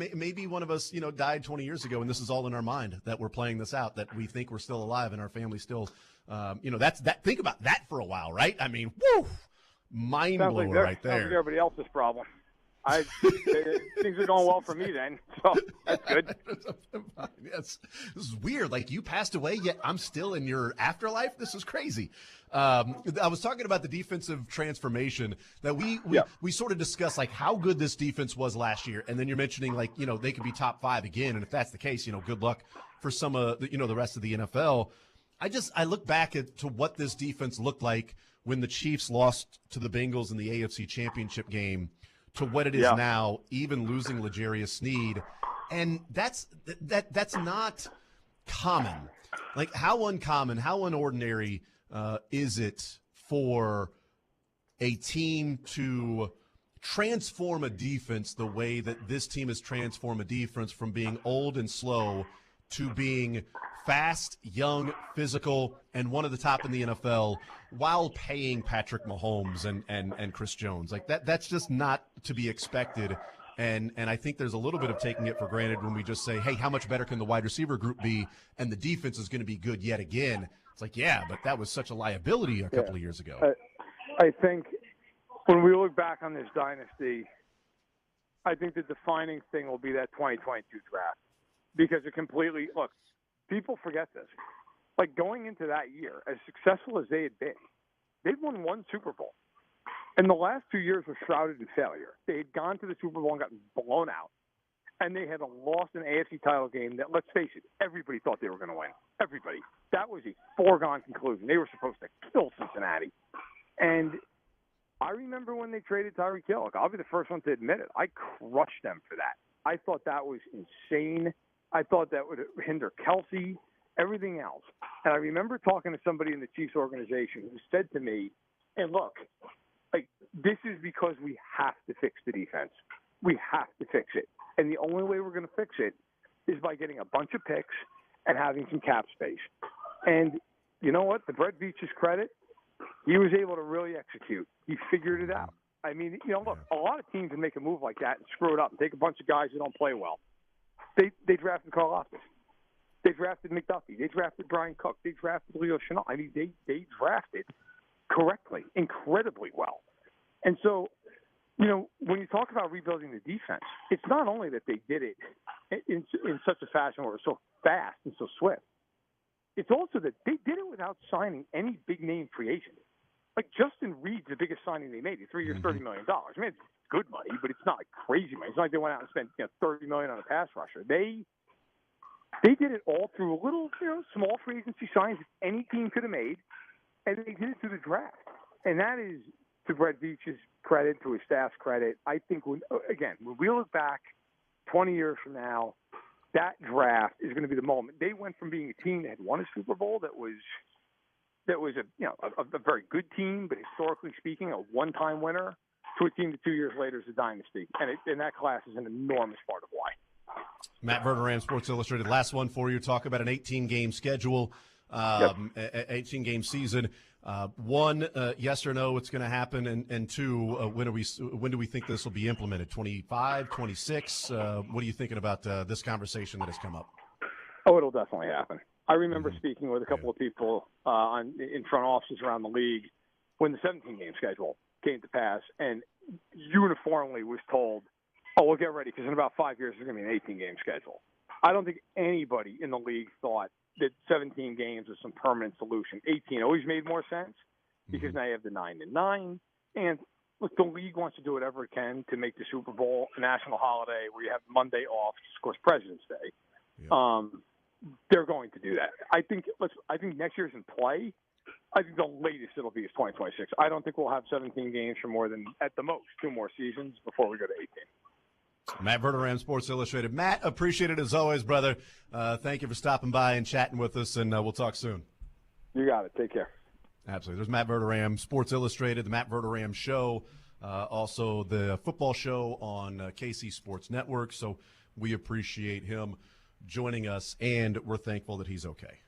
one of us, died 20 years ago, and this is all in our mind that we're playing this out, that we think we're still alive and our family still, that's that. Think about that for a while, right? I mean, woo, mind blower right there. Sounds like everybody else's problem. Things are going well for me then, so that's good. Yes, this is weird. Like, you passed away, yet I'm still in your afterlife. This is crazy. I was talking about the defensive transformation that we sort of discussed, like how good this defense was last year, and then you're mentioning like they could be top 5 again, and if that's the case, good luck for some of the rest of the NFL. I look back to what this defense looked like when the Chiefs lost to the Bengals in the AFC Championship game, to what it is now, even losing L'Jarius Sneed. And that's not common. Like, how uncommon, how unordinary is it for a team to transform a defense the way that this team has transformed a defense, from being old and slow to being fast, young, physical, and one of the top in the NFL, while paying Patrick Mahomes and Chris Jones? Like, that's just not to be expected. And I think there's a little bit of taking it for granted when we just say, hey, how much better can the wide receiver group be? And the defense is going to be good yet again. It's like, yeah, but that was such a liability a couple of years ago. I think when we look back on this dynasty, I think the defining thing will be that 2022 draft, because it completely – look, people forget this. Like, going into that year, as successful as they had been, they'd won 1 Super Bowl. And the last 2 years were shrouded in failure. They had gone to the Super Bowl and gotten blown out. And they had lost an AFC title game that, let's face it, everybody thought they were going to win. Everybody. That was a foregone conclusion. They were supposed to kill Cincinnati. And I remember when they traded Tyreek Hill. Look, I'll be the first one to admit it. I crushed them for that. I thought that was insane. I thought that would hinder Kelsey, everything else. And I remember talking to somebody in the Chiefs organization who said to me, and look, like, this is because we have to fix the defense. We have to fix it. And the only way we're going to fix it is by getting a bunch of picks and having some cap space. And you know what? To Brett Veach's credit, he was able to really execute. He figured it out. I mean, look, a lot of teams can make a move like that and screw it up and take a bunch of guys who don't play well. They drafted Carl Ostis. They drafted McDuffie. They drafted Brian Cook. They drafted Leo Chenal. I mean, they drafted correctly, incredibly well. And so, when you talk about rebuilding the defense, it's not only that they did it in such a fashion where it was so fast and so swift. It's also that they did it without signing any big-name free agent. Like, Justin Reed's the biggest signing they made. 3 years, $30 million. I mean, it's good money, but it's not like crazy money. It's not like they went out and spent $30 million on a pass rusher. They did it all through a little, small free agency signings that any team could have made, and they did it through the draft. And that is to Brett Veach's credit, to his staff's credit. I think, when we look back 20 years from now, that draft is going to be the moment. They went from being a team that had won a Super Bowl that was a very good team, but historically speaking, a one-time winner, to a team that 2 years later is a dynasty. And that class is an enormous part of why. Matt Verderam, Sports Illustrated. Last one for you. Talk about an 18-game schedule, 18-game season. One, yes or no, it's going to happen, and two, when do we think this will be implemented? 25, 26? What are you thinking about this conversation that has come up? Oh, it'll definitely happen. I remember speaking with a couple of people in front offices around the league when the 17-game schedule came to pass, and uniformly was told, oh, we'll get ready because in about 5 years there's going to be an 18-game schedule. I don't think anybody in the league thought that 17 games was some permanent solution. 18 always made more sense because now you have the 9-9. And look, the league wants to do whatever it can to make the Super Bowl a national holiday where you have Monday off, of course, President's Day. Yeah. They're going to do that. I think next year's in play. I think the latest it'll be is 2026. I don't think we'll have 17 games for more than, at the most, 2 more seasons before we go to 18. Matt Verderam, Sports Illustrated. Matt, appreciate it as always, brother. Thank you for stopping by and chatting with us, and we'll talk soon. You got it. Take care. Absolutely. There's Matt Verderam, Sports Illustrated, the Matt Verderam Show, also the football show on KC Sports Network. So we appreciate him joining us, and we're thankful that he's okay.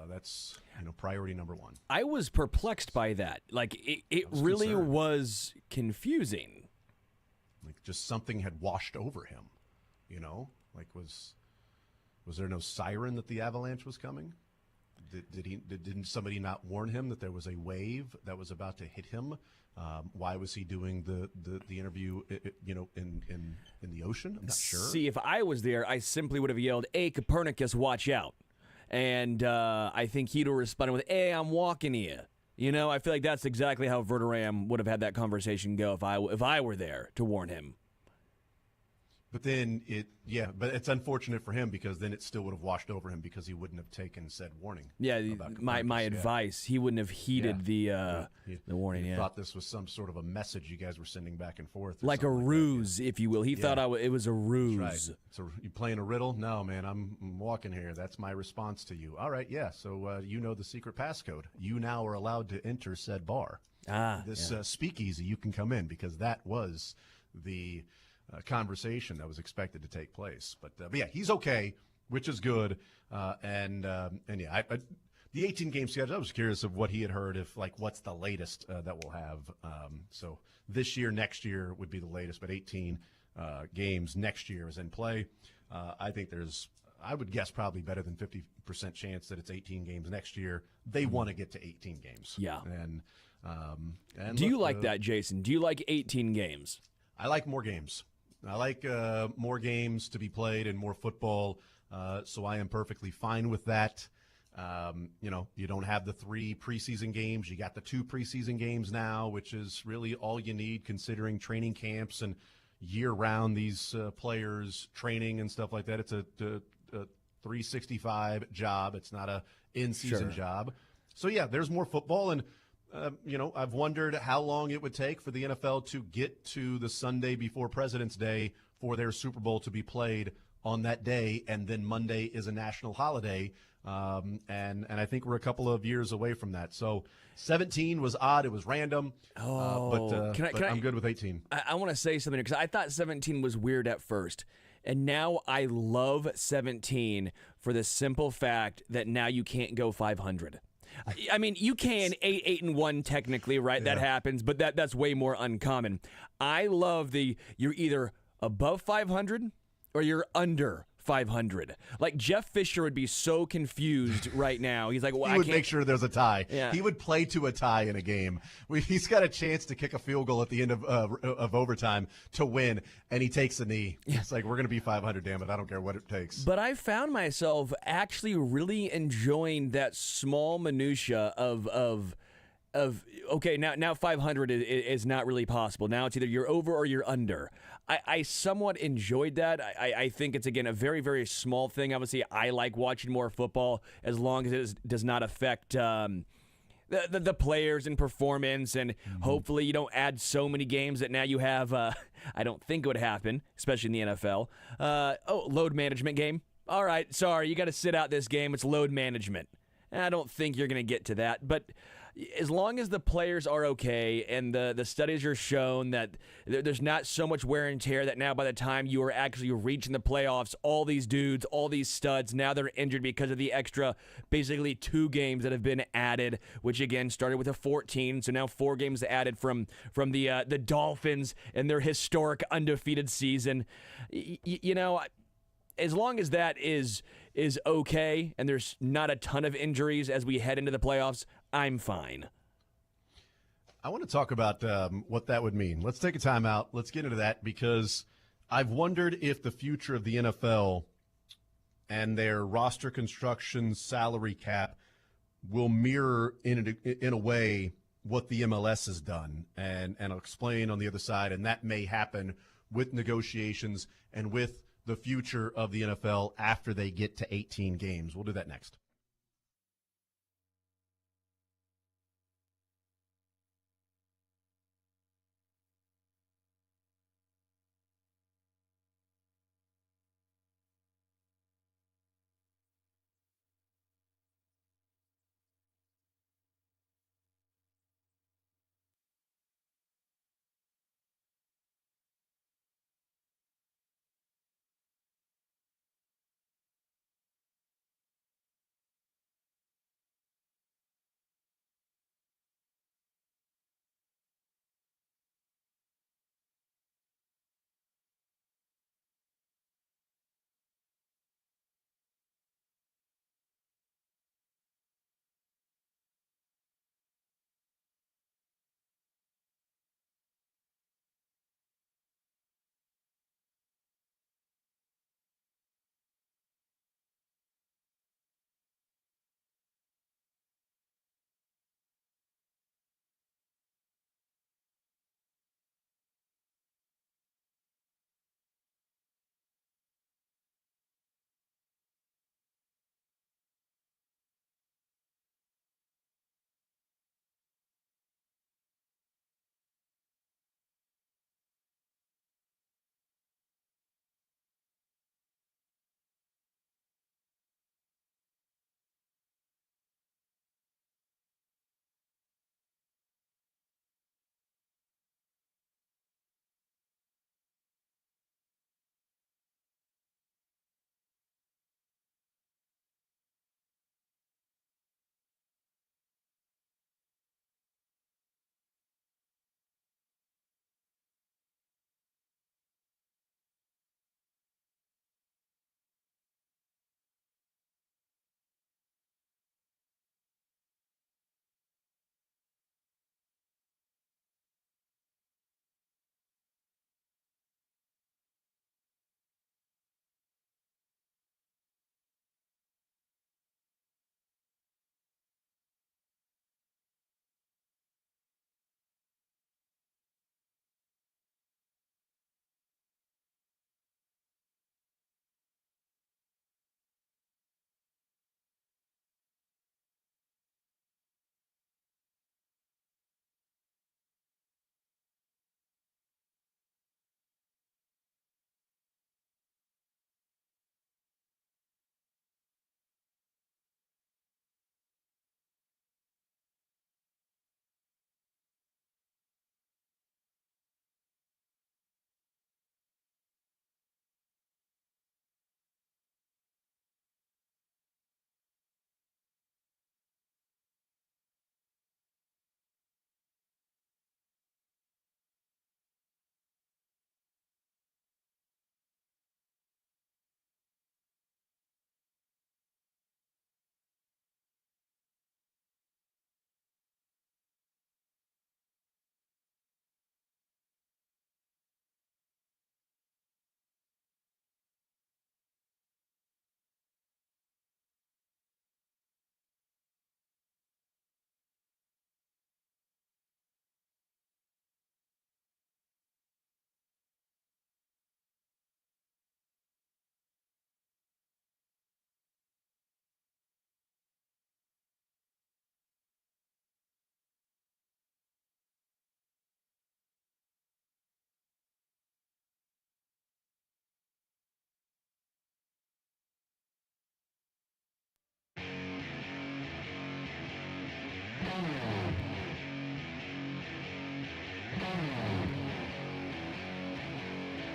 That's priority number one. I was perplexed by that. Like, it really concerned. was confusing. Like, just something had washed over him, Like, was there no siren that the avalanche was coming? Didn't somebody not warn him that there was a wave that was about to hit him? Why was he doing the interview, in the ocean? I'm not sure. See, if I was there, I simply would have yelled, "Hey, Copernicus, watch out!" And I think he'd have responded with, "Hey, I'm walking here." I feel like that's exactly how Verderame would have had that conversation go if I were there to warn him. But then but it's unfortunate for him because then it still would have washed over him because he wouldn't have taken said warning. Yeah, my advice, he wouldn't have heeded the warning. He Yeah, thought this was some sort of a message you guys were sending back and forth, like a ruse, if you will. He thought it was a ruse. Right. So you playing a riddle? No, man, I'm walking here. That's my response to you. All right, yeah. So you know the secret passcode. You now are allowed to enter said bar. This speakeasy, you can come in because that was the conversation that was expected to take place. But yeah, he's okay, which is good. The 18 game schedule, I was curious of what he had heard, if what's the latest that we'll have. So this year, next year would be the latest, but 18 games next year is in play. I think I would guess probably better than 50% chance that it's 18 games next year. They want to get to 18 games. Yeah. And do you like that, Jason? Do you like 18 games? I like more games. I like more games to be played and more football, so I am perfectly fine with that. You don't have the 3 preseason games. You got the 2 preseason games now, which is really all you need considering training camps and year-round these players training and stuff like that. It's a 365 job. It's not a in-season job. So, yeah, there's more football, and I've wondered how long it would take for the NFL to get to the Sunday before President's Day for their Super Bowl to be played on that day, and then Monday is a national holiday, and I think we're a couple of years away from that. So 17 was odd; it was random. But I'm good with 18. I want to say something because I thought 17 was weird at first. And now I love 17 for the simple fact that now you can't go 500. I mean, you can 8-1 technically, right? Yeah. That happens, but that's way more uncommon. I love you're either above 500 or you're under 500. Like Jeff Fisher would be so confused right now. He's like, well, he would make sure there's a tie. Yeah. He would play to a tie in a game. He's got a chance to kick a field goal at the end of overtime to win, and he takes a knee. It's like, we're going to be 500, damn it. I don't care what it takes. But I found myself actually really enjoying that small minutia of okay, now 500 is not really possible. Now it's either you're over or you're under. I somewhat enjoyed that. I think it's, again, a very, very small thing. Obviously, I like watching more football as long as it does not affect the players and performance, and hopefully you don't add so many games that now you have, I don't think it would happen, especially in the NFL, load management game. All right, sorry, you got to sit out this game. It's load management. I don't think you're going to get to that, but as long as the players are okay and the studies are shown that there's not so much wear and tear that now by the time you are actually reaching the playoffs, all these dudes, all these studs, now they're injured because of the extra basically 2 games that have been added, which again started with a 14, so now 4 games added from the Dolphins and their historic undefeated season. As long as that is okay and there's not a ton of injuries as we head into the playoffs, I'm fine. I want to talk about what that would mean. Let's take a time out. Let's get into that because I've wondered if the future of the NFL and their roster construction salary cap will mirror in a way what the MLS has done. And I'll explain on the other side, and that may happen with negotiations and with the future of the NFL after they get to 18 games. We'll do that next.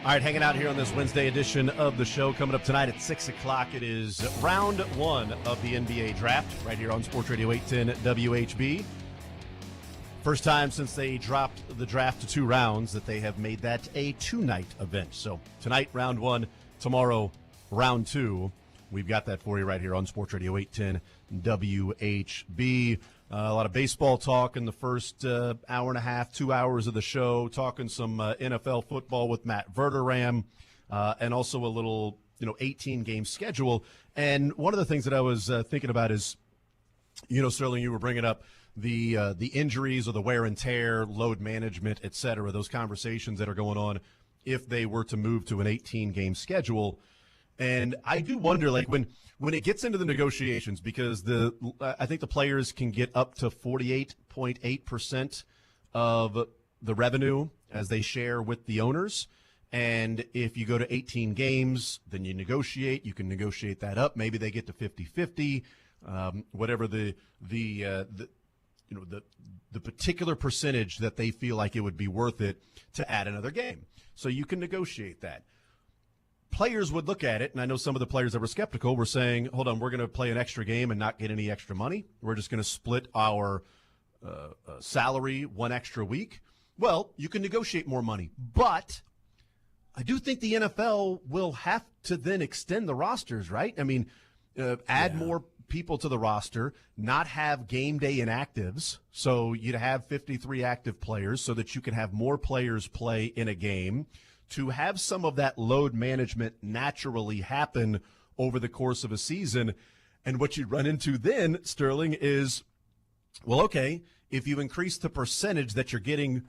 All right, hanging out here on this Wednesday edition of the show. Coming up tonight at 6 o'clock, it is round one of the NBA draft right here on Sports Radio 810 WHB. First time since they dropped the draft to 2 rounds that they have made that a 2-night event. So tonight, round one, tomorrow, round 2. We've got that for you right here on Sports Radio 810 WHB. A lot of baseball talk in the first hour and a half, 2 hours of the show, talking some NFL football with Matt Verderam, and also a little, 18-game schedule. And one of the things that I was thinking about is, Sterling, you were bringing up the injuries or the wear and tear, load management, et cetera, those conversations that are going on if they were to move to an 18-game schedule. And I do wonder, like, when it gets into the negotiations, because I think the players can get up to 48.8% of the revenue as they share with the owners. And if you go to 18 games, then you can negotiate that up. Maybe they get to 50-50, whatever the particular percentage that they feel like it would be worth it to add another game. So you can negotiate that. Players would look at it, and I know some of the players that were skeptical were saying, hold on, we're going to play an extra game and not get any extra money. We're just going to split our salary one extra week. Well, you can negotiate more money, but I do think the NFL will have to then extend the rosters, right? I mean, add more people to the roster, not have game day inactives, so you'd have 53 active players so that you can have more players play in a game, to have some of that load management naturally happen over the course of a season. And what you run into then, Sterling, is, well, okay, if you increase the percentage that you're getting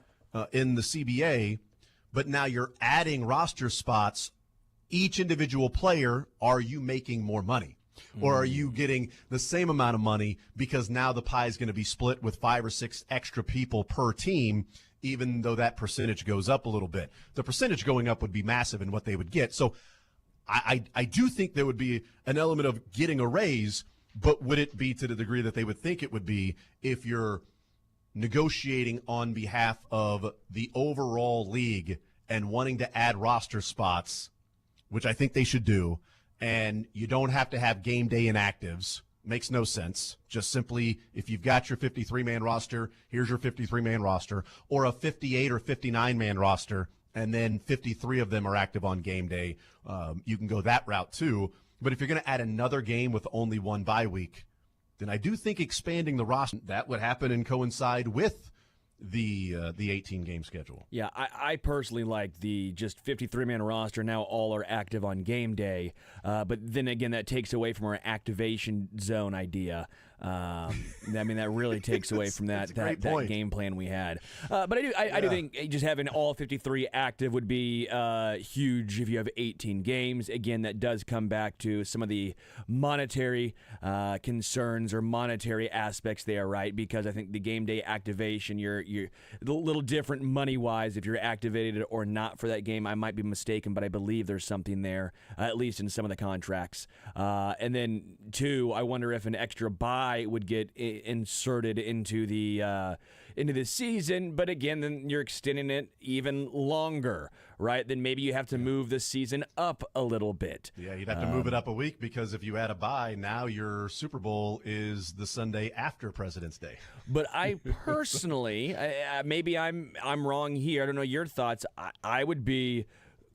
in the CBA, but now you're adding roster spots, each individual player, are you making more money? Or are you getting the same amount of money because now the pie is going to be split with 5 or 6 extra people per team, even though that percentage goes up a little bit? The percentage going up would be massive in what they would get. So I do think there would be an element of getting a raise, but would it be to the degree that they would think it would be if you're negotiating on behalf of the overall league and wanting to add roster spots, which I think they should do, and you don't have to have game day inactives? Makes no sense. Just simply, if you've got your 53-man roster, here's your 53-man roster, or a 58 or 59-man roster, and then 53 of them are active on game day. You can go that route too. But if you're going to add another game with only one bye week, then I do think expanding the roster, that would happen and coincide with the 18-game schedule. Yeah, I personally like the just 53-man roster. Now all are active on game day. But then again, that takes away from our activation zone idea. I mean, that really takes away from that game plan we had. But I do think just having all 53 active would be huge if you have 18 games. Again, that does come back to some of the monetary concerns or monetary aspects there, right? Because I think the game day activation, you're a little different money-wise if you're activated or not for that game. I might be mistaken, but I believe there's something there, at least in some of the contracts. And then, 2, I wonder if an extra bye would get inserted into the season, but again, then you're extending it even longer, right? Then maybe you have to move the season up a little bit. Yeah, you'd have to move it up a week, because if you add a bye, now your Super Bowl is the Sunday after President's Day. But I personally, maybe I'm wrong here. I don't know your thoughts. I would be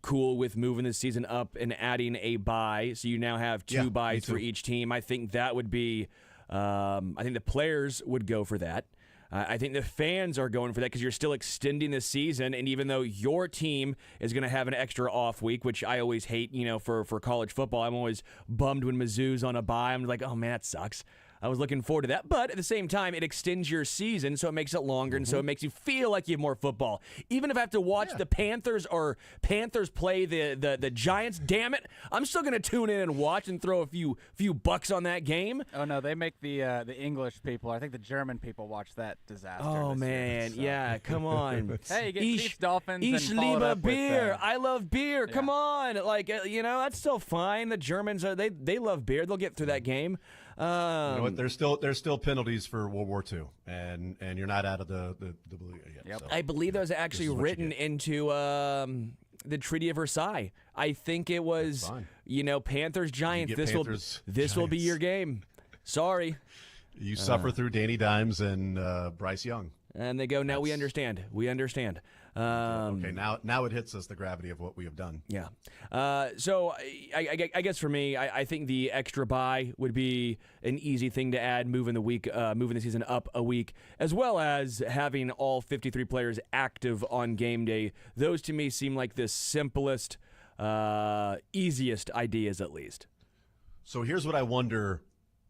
cool with moving the season up and adding a bye, so you now have 2 byes for each team. I think that would be. I think the players would go for that. I think the fans are going for that because you're still extending the season, and even though your team is going to have an extra off week, which I always hate, for college football, I'm always bummed when Mizzou's on a bye. I'm like, oh man, that sucks. I was looking forward to that. But at the same time, it extends your season, so it makes it longer, and so it makes you feel like you have more football. Even if I have to watch the Panthers play the Giants, damn it, I'm still going to tune in and watch and throw a few bucks on that game. Oh, no, they make the English people, I think the German people watch that disaster. Oh, man, yeah, come on. Hey, you get Chiefs, Dolphins, Ich and follow it liebe up beer. with, I love beer. yeah. Come on. Like, that's still fine. The Germans, they love beer. They'll get through that game. You know what? There's still penalties for World War II, and you're not out of the blue yet. Yep. So I believe that was actually what you written get. into the Treaty of Versailles. I think it was, fine. Panthers Giants. get This Panthers, will be Giants. your game. Sorry. You suffer through Danny Dimes and Bryce Young. And they go, no, we understand. We understand. Okay, now it hits us the gravity of what we have done. Yeah. So I guess for me, I think the extra bye would be an easy thing to add, moving the season up a week, as well as having all 53 players active on game day. Those to me seem like the simplest, easiest ideas, at least. So here's what I wonder.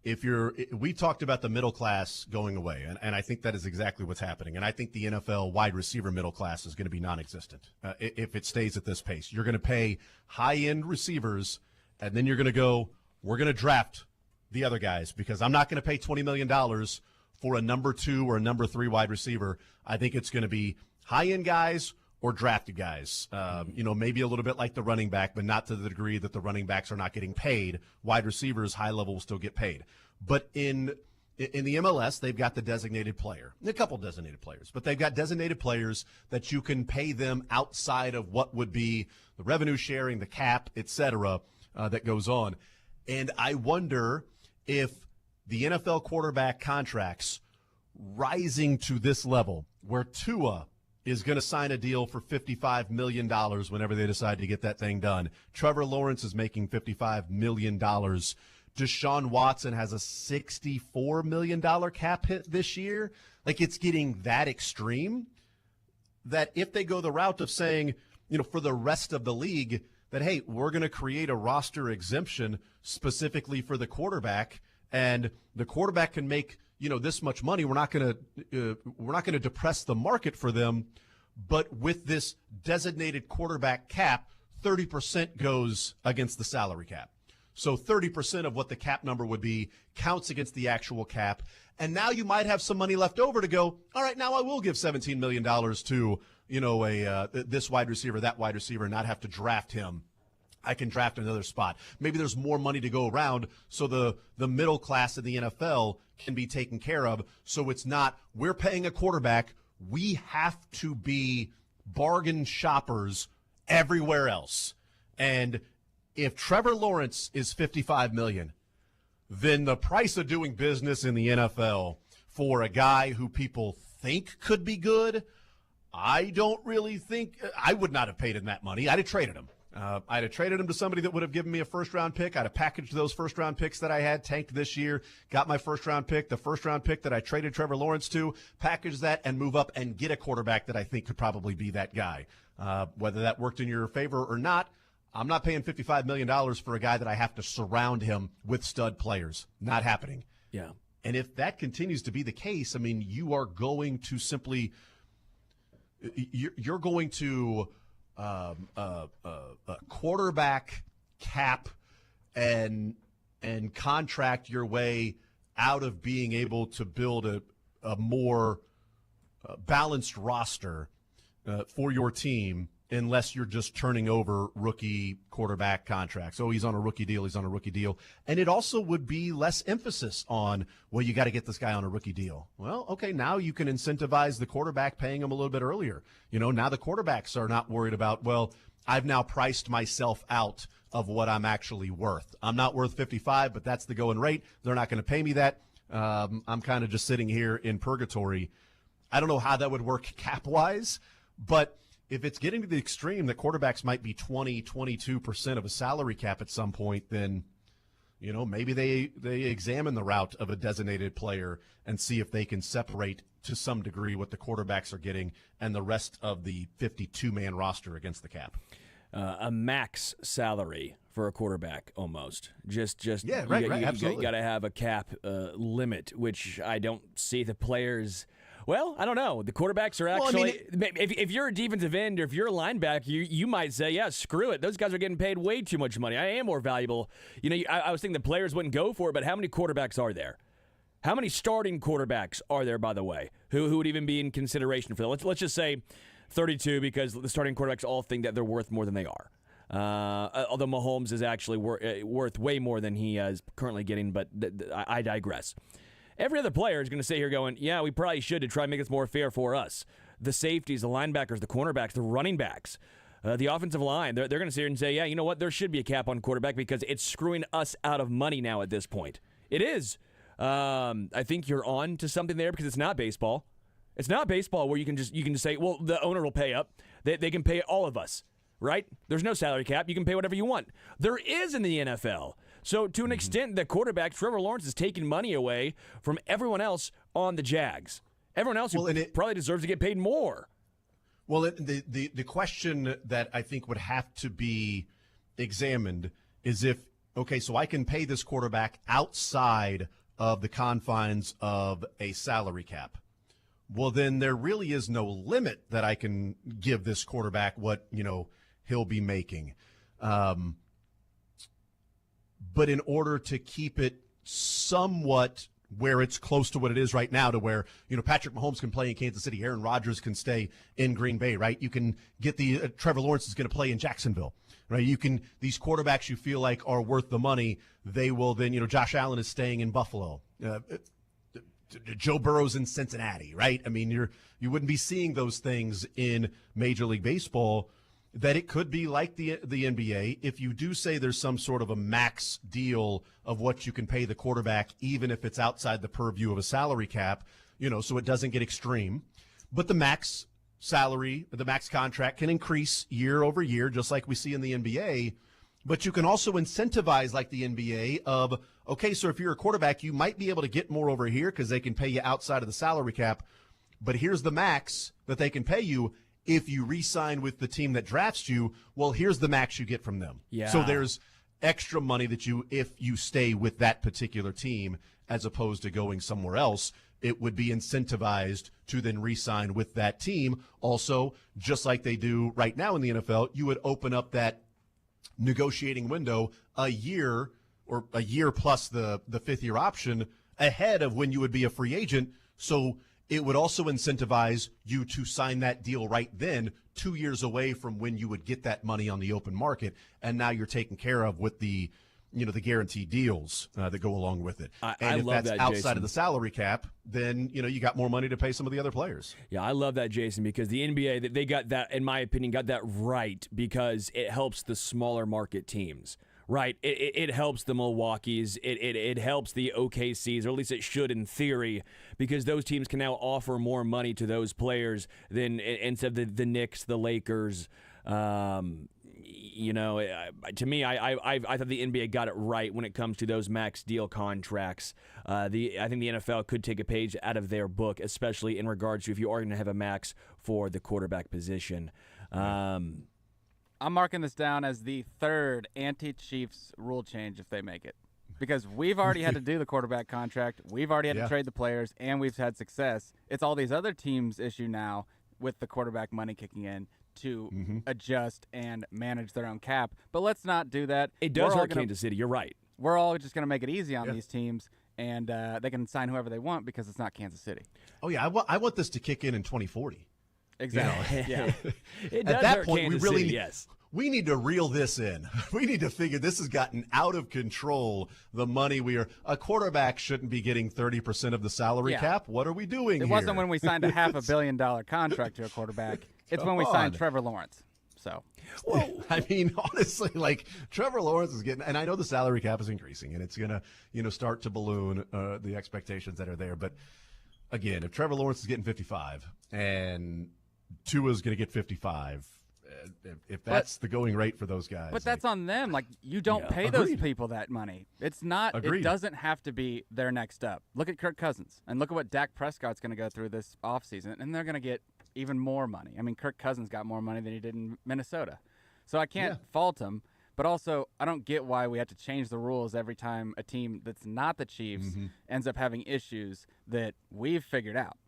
We talked about the middle class going away, and I think that is exactly what's happening. And I think the NFL wide receiver middle class is going to be non-existent if it stays at this pace. You're going to pay high-end receivers, and then you're going to go, we're going to draft the other guys because I'm not going to pay $20 million for a number 2 or a number 3 wide receiver. I think it's going to be high-end guys or drafted guys. Maybe a little bit like the running back, but not to the degree that the running backs are not getting paid. Wide receivers, high level, will still get paid. But in the MLS, they've got the designated player, a couple designated players, but they've got designated players that you can pay them outside of what would be the revenue sharing, the cap, et cetera, that goes on. And I wonder if the NFL quarterback contracts rising to this level where Tua is going to sign a deal for $55 million whenever they decide to get that thing done. Trevor Lawrence is making $55 million. Deshaun Watson has a $64 million cap hit this year. Like, it's getting that extreme that if they go the route of saying, for the rest of the league, that, hey, we're going to create a roster exemption specifically for the quarterback, and the quarterback can make this much money. We're not going to depress the market for them, but with this designated quarterback cap, 30% goes against the salary cap. So 30% of what the cap number would be counts against the actual cap. And now you might have some money left over to go, all right, now I will give $17 million to, this wide receiver, that wide receiver, and not have to draft him. I can draft another spot. Maybe there's more money to go around, so the middle class in the NFL can be taken care of. So it's not, we're paying a quarterback, we have to be bargain shoppers everywhere else. And if Trevor Lawrence is $55 million, then the price of doing business in the NFL for a guy who people think could be good, I don't really think – I would not have paid him that money. I'd have traded him. I'd have traded him to somebody that would have given me a first-round pick. I'd have packaged those first-round picks that I had, tanked this year, got my first-round pick, the first-round pick that I traded Trevor Lawrence to, package that and move up and get a quarterback that I think could probably be that guy. Whether that worked in your favor or not, I'm not paying $55 million for a guy that I have to surround him with stud players. Not happening. Yeah. And if that continues to be the case, I mean, you are going to simply – you're going to – a quarterback cap and contract your way out of being able to build a more balanced roster for your team unless you're just turning over rookie quarterback contracts. Oh, he's on a rookie deal. He's on a rookie deal. And it also would be less emphasis on, well, you got to get this guy on a rookie deal. Well, okay, now you can incentivize the quarterback, paying him a little bit earlier. Now the quarterbacks are not worried about, well, I've now priced myself out of what I'm actually worth. I'm not worth 55, but that's the going rate. They're not going to pay me that. I'm kind of just sitting here in purgatory. I don't know how that would work cap-wise, but if it's getting to the extreme that quarterbacks might be 22% of a salary cap at some point, then, maybe they examine the route of a designated player and see if they can separate to some degree what the quarterbacks are getting and the rest of the 52-man roster against the cap. A max salary for a quarterback, almost. Just yeah, right, absolutely. You got to have a cap limit, which I don't see the players. Well, I don't know. The quarterbacks are actually if you're a defensive end or if you're a linebacker, you might say, yeah, screw it. Those guys are getting paid way too much money. I am more valuable. I was thinking the players wouldn't go for it, but how many quarterbacks are there? How many starting quarterbacks are there, by the way, who would even be in consideration for that? Let's just say 32, because the starting quarterbacks all think that they're worth more than they are. Although Mahomes is actually worth way more than he is currently getting, but I digress. Every other player is going to sit here going, yeah, we probably should to try and make this more fair for us. The safeties, the linebackers, the cornerbacks, the running backs, the offensive line, they're going to sit here and say, yeah, you know what, there should be a cap on quarterback because it's screwing us out of money now at this point. It is. I think you're on to something there because it's not baseball. It's not baseball where you can just say, well, the owner will pay up. They can pay all of us, right? There's no salary cap. You can pay whatever you want. There is in the NFL. So to an extent, the quarterback, Trevor Lawrence, is taking money away from everyone else on the Jags. Everyone else probably deserves to get paid more. Well, the question that I think would have to be examined is if, okay, so I can pay this quarterback outside of the confines of a salary cap. Well, then there really is no limit that I can give this quarterback what, he'll be making. But in order to keep it somewhat where it's close to what it is right now, to where, Patrick Mahomes can play in Kansas City, Aaron Rodgers can stay in Green Bay, right? You can get Trevor Lawrence is going to play in Jacksonville, right? These quarterbacks you feel like are worth the money, they will then, Josh Allen is staying in Buffalo. Joe Burrow's in Cincinnati, right? I mean, you wouldn't be seeing those things in Major League Baseball. That it could be like the NBA if you do say there's some sort of a max deal of what you can pay the quarterback, even if it's outside the purview of a salary cap, so it doesn't get extreme. But the max salary, the max contract can increase year over year, just like we see in the NBA. But you can also incentivize like the NBA of, okay, so if you're a quarterback, you might be able to get more over here because they can pay you outside of the salary cap. But here's the max that they can pay you. If you re-sign with the team that drafts you, well, here's the max you get from them. Yeah. So there's extra money that if you stay with that particular team as opposed to going somewhere else, it would be incentivized to then re-sign with that team. Also, just like they do right now in the NFL, you would open up that negotiating window a year plus the fifth-year option ahead of when you would be a free agent. So it would also incentivize you to sign that deal right then, 2 years away from when you would get that money on the open market, and now you're taken care of with the guaranteed deals that go along with it. And if love that's that, outside Jason. of the salary cap, then you got more money to pay some of the other players. Yeah, I love that, Jason, because the NBA, they got that, in my opinion, got that right because it helps the smaller market teams. Right, it helps the Milwaukees, it helps the OKCs, or at least it should in theory, because those teams can now offer more money to those players than instead of the Knicks, the Lakers. To me, I thought the NBA got it right when it comes to those max deal contracts. I think the NFL could take a page out of their book, especially in regards to if you are going to have a max for the quarterback position. I'm marking this down as the third anti-Chiefs rule change if they make it. Because we've already had to do the quarterback contract, we've already had to trade the players, and we've had success. It's all these other teams' issue now with the quarterback money kicking in to adjust and manage their own cap. But let's not do that. It does hurt Kansas City. You're right. We're all just going to make it easy on these teams, and they can sign whoever they want because it's not Kansas City. Oh, yeah, I want this to kick in 2040. Exactly. Yeah. It does At that hurt point, Kansas we really City, yes. We need to reel this in. We need to figure this has gotten out of control. The money a quarterback shouldn't be getting 30% of the salary cap. What are we doing here? It wasn't when we signed a $500 million contract to a quarterback. It's when we signed Trevor Lawrence. So, well, I mean, honestly, like Trevor Lawrence is getting, and I know the salary cap is increasing, and it's gonna, start to balloon the expectations that are there. But again, if Trevor Lawrence is getting 55 and Tua's going to get 55. If that's the going rate for those guys. But that's on them. Like, you don't pay those people that money. It's not. Agreed. It doesn't have to be their next up. Look at Kirk Cousins. And look at what Dak Prescott's going to go through this offseason. And they're going to get even more money. I mean, Kirk Cousins got more money than he did in Minnesota. So I can't fault him. But also, I don't get why we have to change the rules every time a team that's not the Chiefs ends up having issues that we've figured out.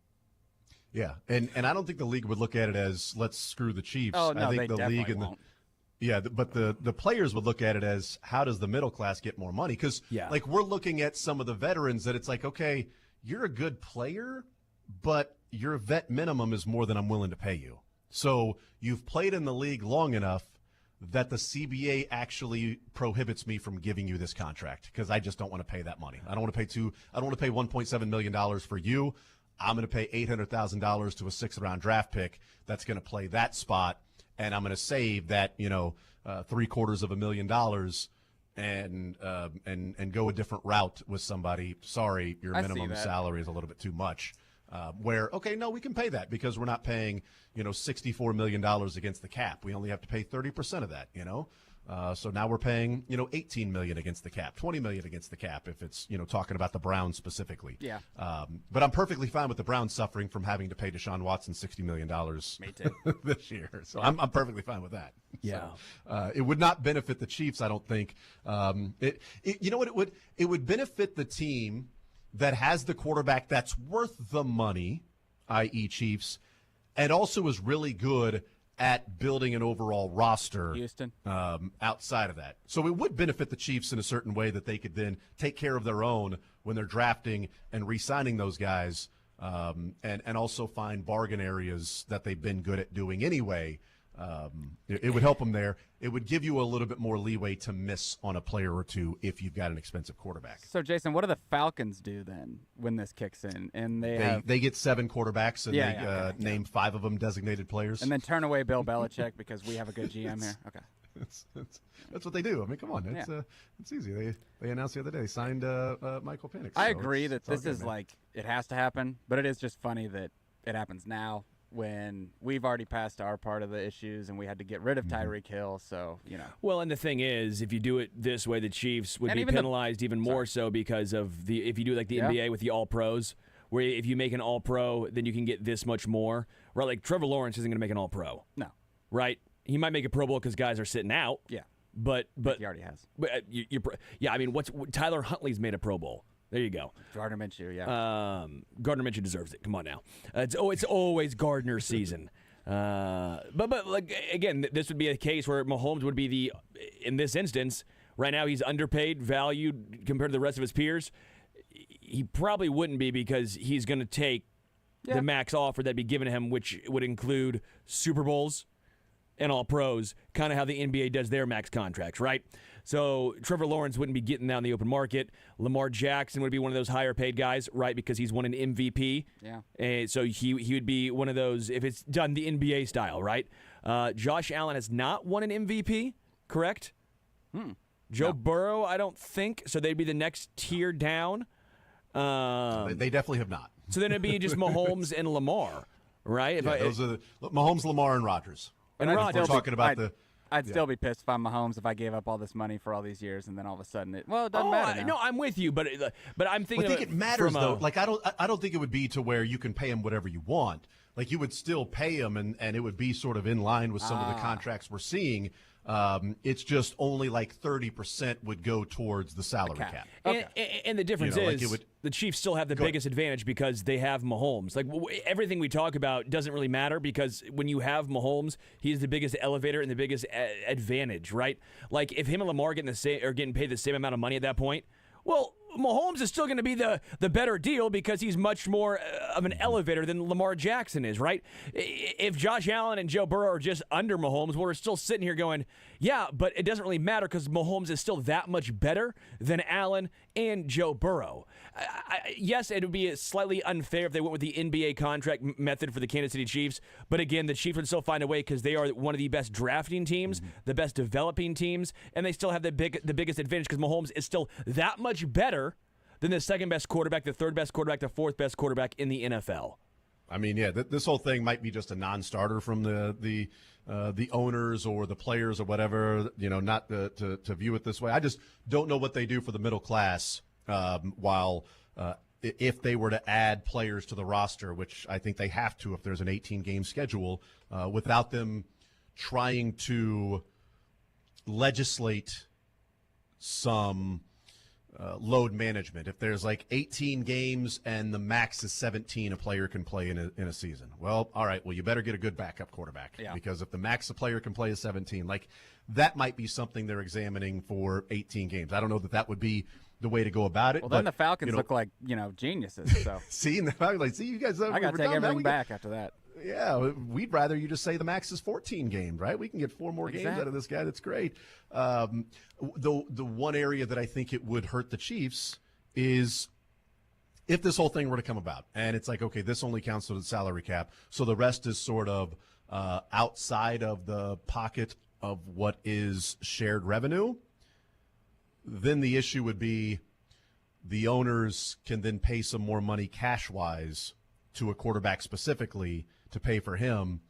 Yeah, and I don't think the league would look at it as let's screw the Chiefs. Oh, no, I think they the definitely league and won't. but the players would look at it as how does the middle class get more money? Because like we're looking at some of the veterans that it's like, okay, you're a good player, but your vet minimum is more than I'm willing to pay you. So you've played in the league long enough that the CBA actually prohibits me from giving you this contract because I just don't want to pay that money. I don't want to pay $1.7 million for you. I'm going to pay $800,000 to a 6th-round draft pick that's going to play that spot, and I'm going to save that $750,000 and go a different route with somebody. Sorry, your minimum salary is a little bit too much. We can pay that because we're not paying, $64 million against the cap. We only have to pay 30% of that, So now we're paying, $18 million against the cap, $20 million against the cap if it's, talking about the Browns specifically. Yeah. But I'm perfectly fine with the Browns suffering from having to pay Deshaun Watson $60 million Me too. this year. So I'm perfectly fine with that. Yeah. So, it would not benefit the Chiefs, I don't think. It would benefit the team that has the quarterback that's worth the money, i.e. Chiefs, and also is really good at building an overall roster. Houston. Outside of that. So it would benefit the Chiefs in a certain way that they could then take care of their own when they're drafting and re-signing those guys, and also find bargain areas that they've been good at doing anyway. It would help them there. It would give you a little bit more leeway to miss on a player or two if you've got an expensive quarterback. So, Jason, what do the Falcons do then when this kicks in? And they get 7 quarterbacks and name 5 of them designated players. And then turn away Bill Belichick because we have a good GM here. Okay. That's what they do. I mean, come on. It's easy. They announced the other day they signed Michael Penix. I agree that this is it has to happen, but it is just funny that it happens now when we've already passed our part of the issues and we had to get rid of Tyreek Hill. So, Well, and the thing is, if you do it this way, the Chiefs would be penalized even more so because of if you do like the NBA with the All-Pros, where if you make an All-Pro, then you can get this much more. Right? Like Trevor Lawrence isn't going to make an All-Pro. No. Right? He might make a Pro Bowl because guys are sitting out. Yeah. But he already has. But I mean, Tyler Huntley's made a Pro Bowl. There you go. Gardner Minshew, yeah. Gardner Minshew deserves it. Come on now. It's always Gardner season. But like again, this would be a case where Mahomes would be in this instance, right now he's underpaid, valued compared to the rest of his peers. He probably wouldn't be because he's going to take the max offer that'd be given to him, which would include Super Bowls and all pros, kind of how the NBA does their max contracts, right? So Trevor Lawrence wouldn't be getting that in the open market. Lamar Jackson would be one of those higher paid guys, right? Because he's won an MVP. Yeah. And so he would be one of those if it's done the NBA style, right? Josh Allen has not won an MVP, correct? Joe Burrow, I don't think. So they'd be the next tier down. They definitely have not. So then it'd be just Mahomes and Lamar, right? Those are Mahomes, Lamar, and Rodgers. And Rodgers. We're talking about I'd still be pissed if I'm Mahomes if I gave up all this money for all these years and then all of a sudden it doesn't matter now. No, I'm with you, but I'm thinking. I think it matters though. Like I don't think it would be to where you can pay him whatever you want. Like you would still pay him, and it would be sort of in line with some of the contracts we're seeing. It's just only like 30% would go towards the salary cap. And the difference is the Chiefs still have the biggest advantage because they have Mahomes. Like everything we talk about doesn't really matter because when you have Mahomes, he's the biggest elevator and the biggest advantage, right? Like if him and Lamar getting paid the same amount of money at that point, well, Mahomes is still going to be the better deal because he's much more of an elevator than Lamar Jackson is, right? If Josh Allen and Joe Burrow are just under Mahomes, we're still sitting here going, yeah, but it doesn't really matter because Mahomes is still that much better than Allen and Joe Burrow. Yes, it would be slightly unfair if they went with the NBA contract method for the Kansas City Chiefs, but again, the Chiefs would still find a way because they are one of the best drafting teams, the best developing teams, and they still have the biggest advantage because Mahomes is still that much better than the second best quarterback, the third best quarterback, the fourth best quarterback in the NFL. I mean, yeah, this whole thing might be just a non-starter from the owners or the players or whatever, not to view it this way. I just don't know what they do for the middle class if they were to add players to the roster, which I think they have to if there's an 18-game schedule, without them trying to legislate some load management. If there's like 18 games and the max is 17 a player can play in a season. Well, all right, well, you better get a good backup quarterback because if the max a player can play is 17, like that might be something they're examining for 18 games. I don't know that would be the way to go about it. Well, then the Falcons look like, geniuses. So see, you guys. I got to take everything back after that. Yeah, we'd rather you just say the max is 14 games, right? We can get 4 more games out of this guy. That's great. The one area that I think it would hurt the Chiefs is if this whole thing were to come about, and it's like, okay, this only counts to the salary cap, so the rest is sort of outside of the pocket of what is shared revenue, then the issue would be the owners can then pay some more money cash-wise to a quarterback specifically to pay for him,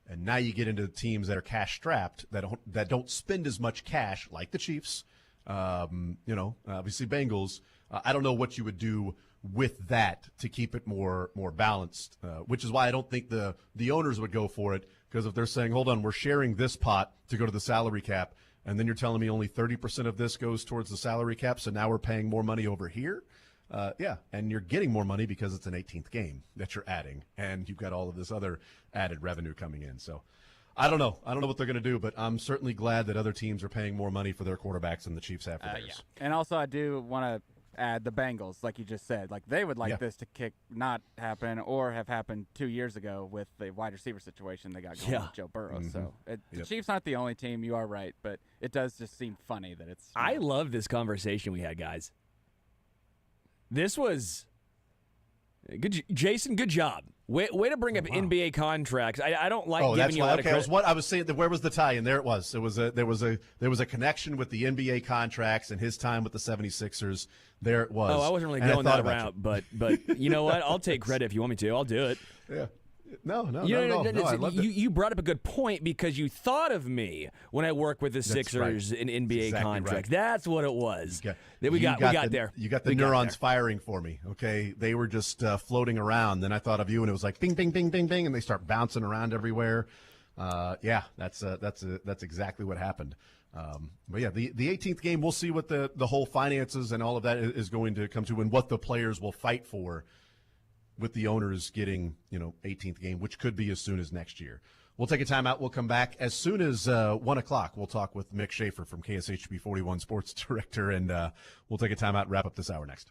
and now you get into teams that are cash-strapped, that don't spend as much cash, like the Chiefs, obviously Bengals. I don't know what you would do with that to keep it more balanced, which is why I don't think the owners would go for it, because if they're saying, hold on, we're sharing this pot to go to the salary cap, and then you're telling me only 30% of this goes towards the salary cap, so now we're paying more money over here. And you're getting more money because it's an 18th game that you're adding, and you've got all of this other added revenue coming in. So I don't know. I don't know what they're going to do, but I'm certainly glad that other teams are paying more money for their quarterbacks than the Chiefs have for theirs. Yeah. And also I do want to add the Bengals, like you just said. Like they would like this to not happen or have happened 2 years ago with the wide receiver situation they got going with Joe Burrow. Mm-hmm. So the Chiefs aren't the only team. You are right, but it does just seem funny that it's. I love this conversation we had, guys. This was good, Jason. Good job. Way to bring up NBA contracts. I don't like giving you a lot of credit. I was saying that where was the tie? And there it was. There was a connection with the NBA contracts and his time with the 76ers. There it was. Oh, I wasn't really going that route, but you know what? I'll take credit if you want me to. I'll do it. Yeah. No, I loved it. You brought up a good point because you thought of me when I worked with the Sixers in NBA contracts. Right. That's what it was. We got there. You got the neurons firing for me. Okay, they were just floating around. Then I thought of you, and it was like bing, bing, bing, bing, bing, and they start bouncing around everywhere. That's exactly what happened. But yeah, the 18th game, we'll see what the whole finances and all of that is going to come to, and what the players will fight for, with the owners getting, 18th game, which could be as soon as next year. We'll take a timeout. We'll come back as soon as 1 o'clock. We'll talk with Mick Schaefer from KSHB 41 Sports Director, and we'll take a timeout and wrap up this hour next.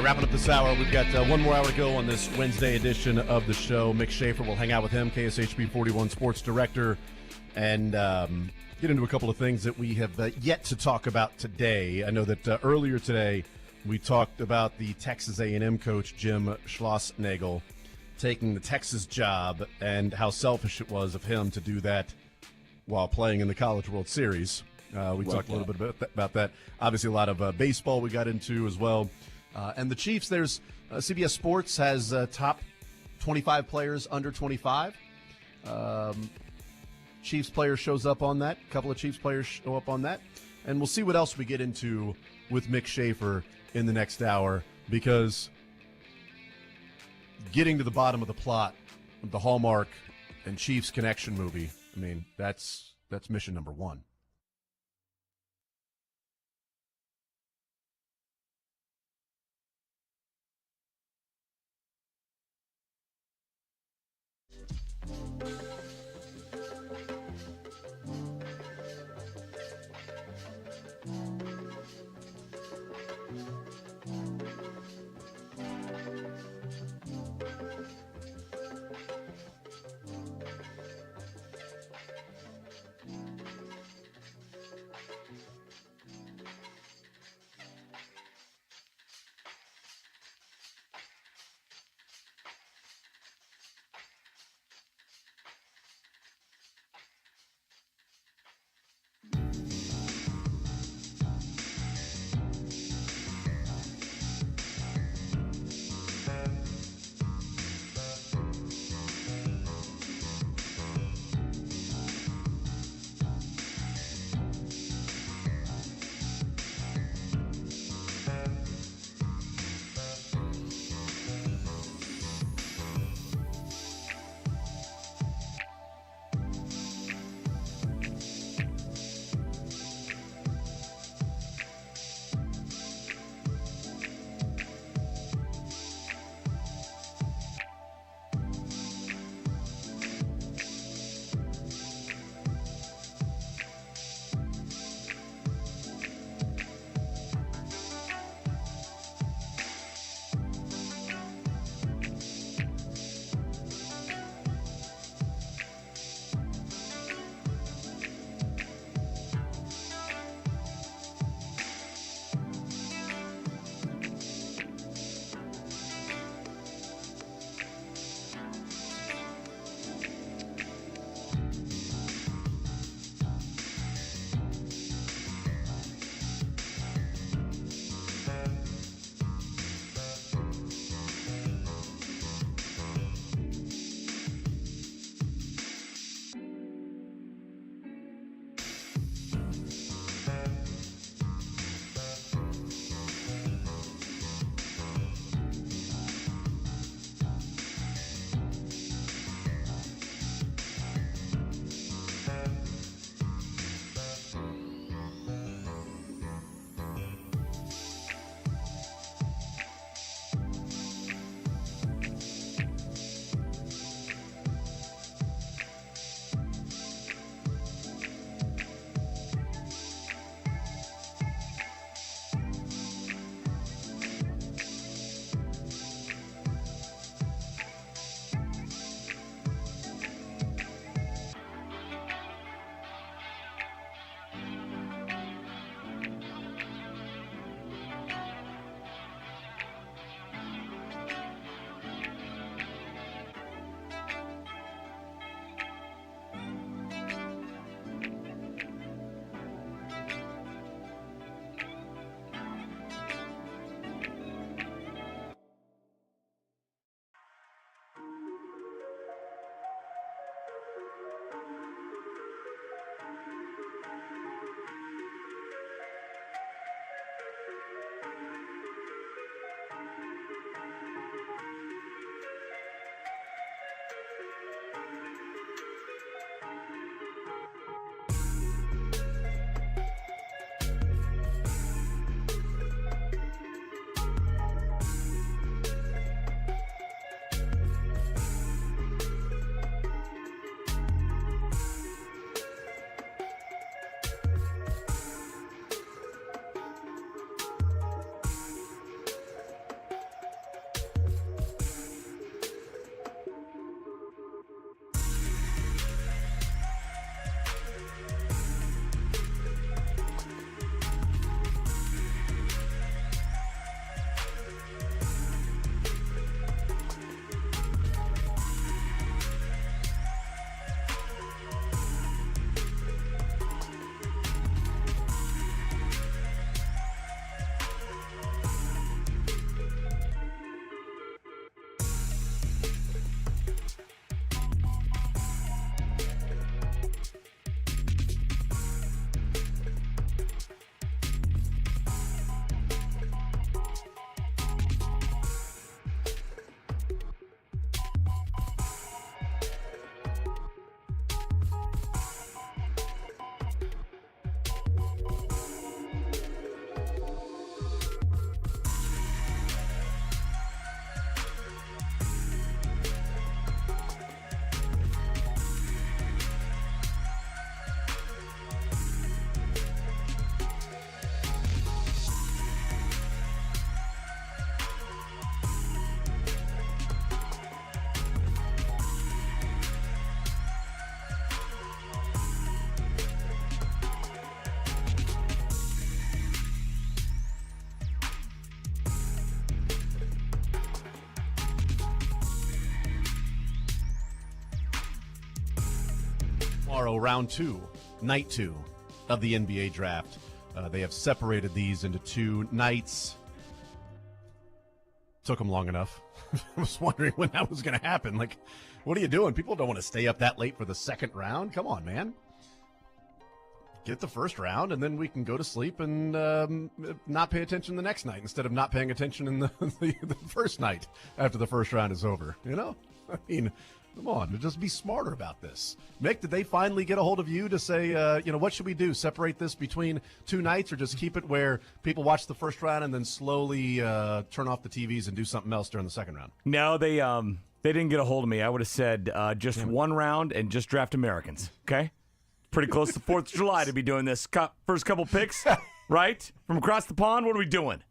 right, wrapping up this hour. We've got one more hour to go on this Wednesday edition of the show. Mick Schaefer will hang out with him, KSHB 41 sports director, and get into a couple of things that we have yet to talk about today. I know that earlier today we talked about the Texas A&M coach, Jim Schlossnagle, taking the Texas job and how selfish it was of him to do that while playing in the College World Series. We talked a little bit about that. Obviously, a lot of baseball we got into as well. And the Chiefs, there's CBS Sports has top 25 players under 25. Chiefs player shows up on that. A couple of Chiefs players show up on that. And we'll see what else we get into with Mick Schaefer in the next hour, because getting to the bottom of the plot of the Hallmark and Chiefs connection movie, I mean, that's mission number one. tomorrow, round 2, night 2 of the NBA draft. They have separated these into 2 nights. Took them long enough. I was wondering when that was going to happen. Like, what are you doing? People don't want to stay up that late for the second round. Come on, man. Get the first round, and then we can go to sleep and not pay attention the next night instead of not paying attention in the first night after the first round is over. You know? I mean, come on. Just be smarter about this. Mick, did they finally get a hold of you to say, what should we do? Separate this between 2 nights or just keep it where people watch the first round and then slowly turn off the TVs and do something else during the second round? No, they didn't get a hold of me. I would have said just one round and just draft Americans, okay? Pretty close to the 4th of July to be doing this. First couple picks, right? From across the pond, what are we doing?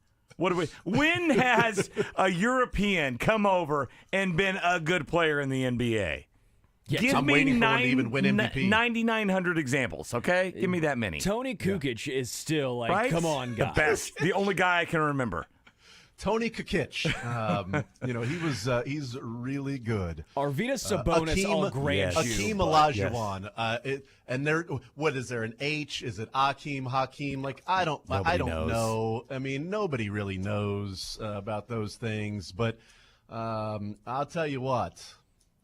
When has a European come over and been a good player in the NBA? Yes, Give I'm me waiting for one to even win MVP. 9,900 examples, okay? Give me that many. Tony Kukoc is still like, right? come on, guys. The best. The only guy I can remember. Tony Kukoc. He's really good. Arvydas Sabonis, all grant you. Akeem Olajuwon. And there, what is there, an H? Is it Akeem, Hakeem? Like, I don't know. I mean, nobody really knows about those things. But I'll tell you what.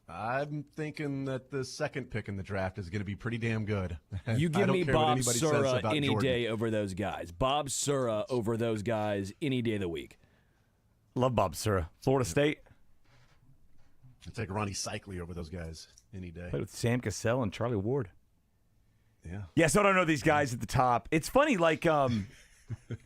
I'm thinking that the second pick in the draft is going to be pretty damn good. You give me Bob Sura any Jordan. day over those guys. Bob Sura over those guys any day of the week. Love Bob Sura. Florida State. I'll take Ronnie Cycli over those guys any day. Played with Sam Cassell and Charlie Ward. Yeah. Yeah, so I don't know these guys at the top. It's funny, like,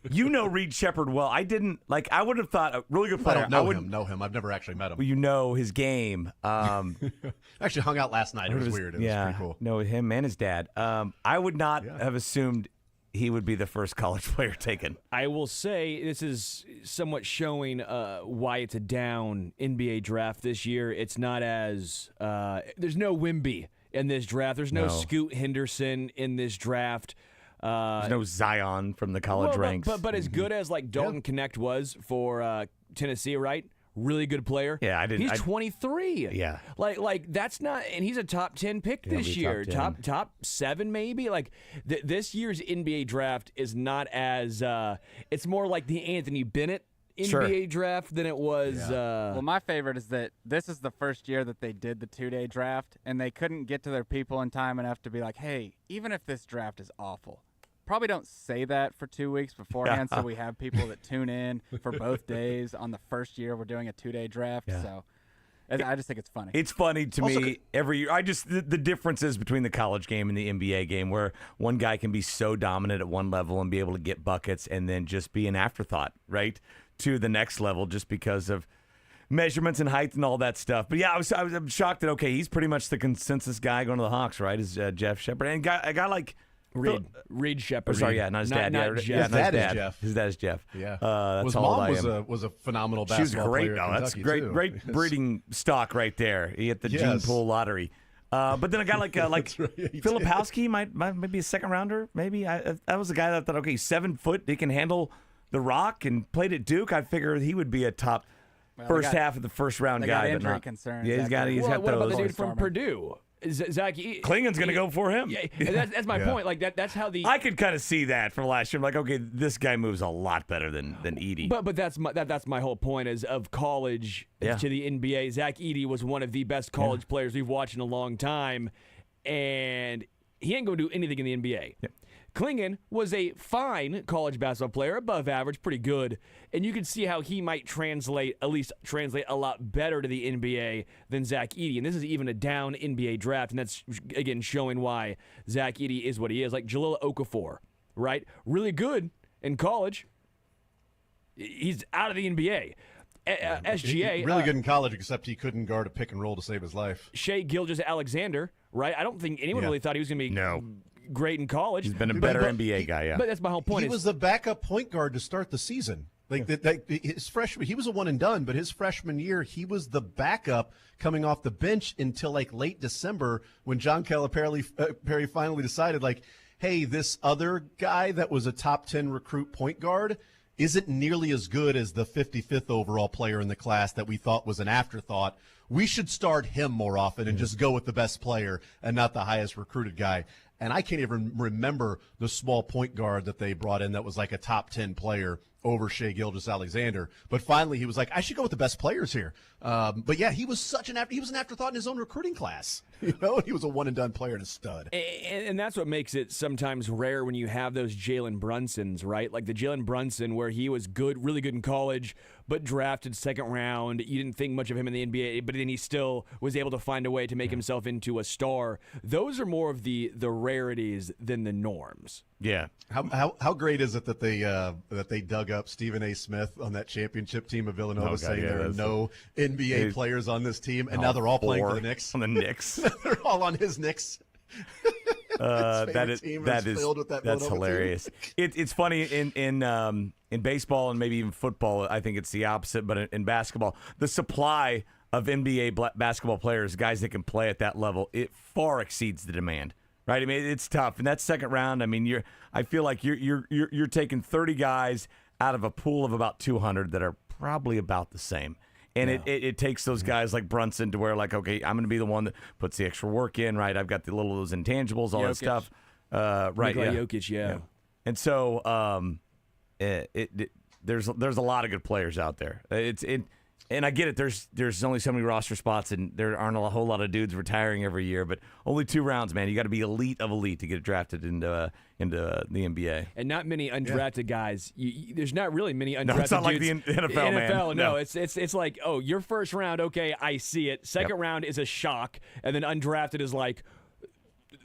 Reed Shepard well. I didn't, I would have thought a really good player. I don't know him. I've never actually met him. Well, you know his game. Actually hung out last night. It was weird. It was pretty cool. Know him and his dad. I would not have assumed he would be the first college player taken. I will say this is somewhat showing why it's a down NBA draft this year. It's not as there's no Wemby in this draft. There's no Scoot Henderson in this draft. There's no Zion from the college ranks. But as good as Dalton Connect was for Tennessee, right? Really good player. Yeah, He's 23. Yeah, like that's not, and he's a top 10 pick this year. Top 7 maybe. This year's NBA draft is not as. It's more like the Anthony Bennett NBA draft than it was. Well, my favorite is that this is the first year that they did the 2-day draft, and they couldn't get to their people in time enough to be like, hey, even if this draft is awful. Probably don't say that for 2 weeks beforehand, so we have people that tune in for both days on the first year we're doing a 2-day draft. Yeah. So I just think it's funny. It's funny to me every year. The differences between the college game and the NBA game, where one guy can be so dominant at one level and be able to get buckets, and then just be an afterthought, right, to the next level, just because of measurements and height and all that stuff. But yeah, I'm shocked that he's pretty much the consensus guy going to the Hawks, right? Is Jeff Shepard, and a guy like. Reed Shepard. Sorry, not his dad. Not Jeff. His dad is Jeff. His dad is Jeff. Yeah. That's his how old mom I am. was a phenomenal She was basketball great. player. Oh, that's Kentucky, great too. breeding stock right there. He hit the gene pool lottery. But then a guy like Filipowski might be a second rounder. Maybe that was a guy that thought, he's 7 foot. He can handle the rock and played at Duke. I figured he would be a top first half of the first round guy. Got injury concerns. Yeah, he's got those. What about the dude from Purdue? Zach Klingen's going to go for him. Yeah, that's my point. That's how I could kind of see that from last year. I'm like, this guy moves a lot better than Edey. But that's my whole point is of college to the NBA. Zach Edey was one of the best college players we've watched in a long time, and he ain't going to do anything in the NBA. Yep. Klingen was a fine college basketball player, above average, pretty good. And you can see how he might translate a lot better to the NBA than Zach Edey. And this is even a down NBA draft, and that's, again, showing why Zach Edey is what he is. Like Jahlil Okafor, right? Really good in college. He's out of the NBA. SGA. Really good in college, except he couldn't guard a pick and roll to save his life. Shai Gilgeous-Alexander, right? I don't think anyone really thought he was going to be great in college. He's been a better NBA guy, But that's my whole point. He was the backup point guard to start the season. His freshman, he was a one and done, but his freshman year, he was the backup coming off the bench until late December when John Calipari finally decided, hey, this other guy that was a top 10 recruit point guard isn't nearly as good as the 55th overall player in the class that we thought was an afterthought we should start him more often and just go with the best player and not the highest recruited guy. And I can't even remember the small point guard that they brought in that was like a top 10 player over Shea Gilgeous-Alexander. But finally, he was like, I should go with the best players here. But yeah, he was he was an afterthought in his own recruiting class. He was a one-and-done player and a stud. And that's what makes it sometimes rare when you have those Jalen Brunsons, right? Like the Jalen Brunson where he was good, really good in college, but drafted second round. You didn't think much of him in the NBA, but then he still was able to find a way to make himself into a star. Those are more of the rarities than the norms. Yeah. How great is it that they dug up Stephen A. Smith on that championship team of Villanova, saying there are no NBA players on this team, and now they're all playing for the Knicks. On the Knicks. They're all on his Knicks. That's hilarious. It's funny in baseball and maybe even football. I think it's the opposite, but in basketball, the supply of NBA basketball players, guys that can play at that level, it far exceeds the demand. Right? I mean, it's tough. In that second round, I mean, I feel like you're taking 30 guys out of a pool of about 200 that are probably about the same. And it takes those guys like Brunson to where, like, okay, I'm going to be the one that puts the extra work in, right? I've got the little those intangibles, all that stuff. Right, yeah. Jokic, yeah. And so there's a lot of good players out there. And I get it. There's only so many roster spots, and there aren't a whole lot of dudes retiring every year. But only 2 rounds, man. You got to be elite of elite to get drafted into the NBA. And not many undrafted guys. There's not really many undrafted dudes. No, it's not like the NFL, man. No, it's like, oh, your first round, okay, I see it. Second round is a shock, and then undrafted is like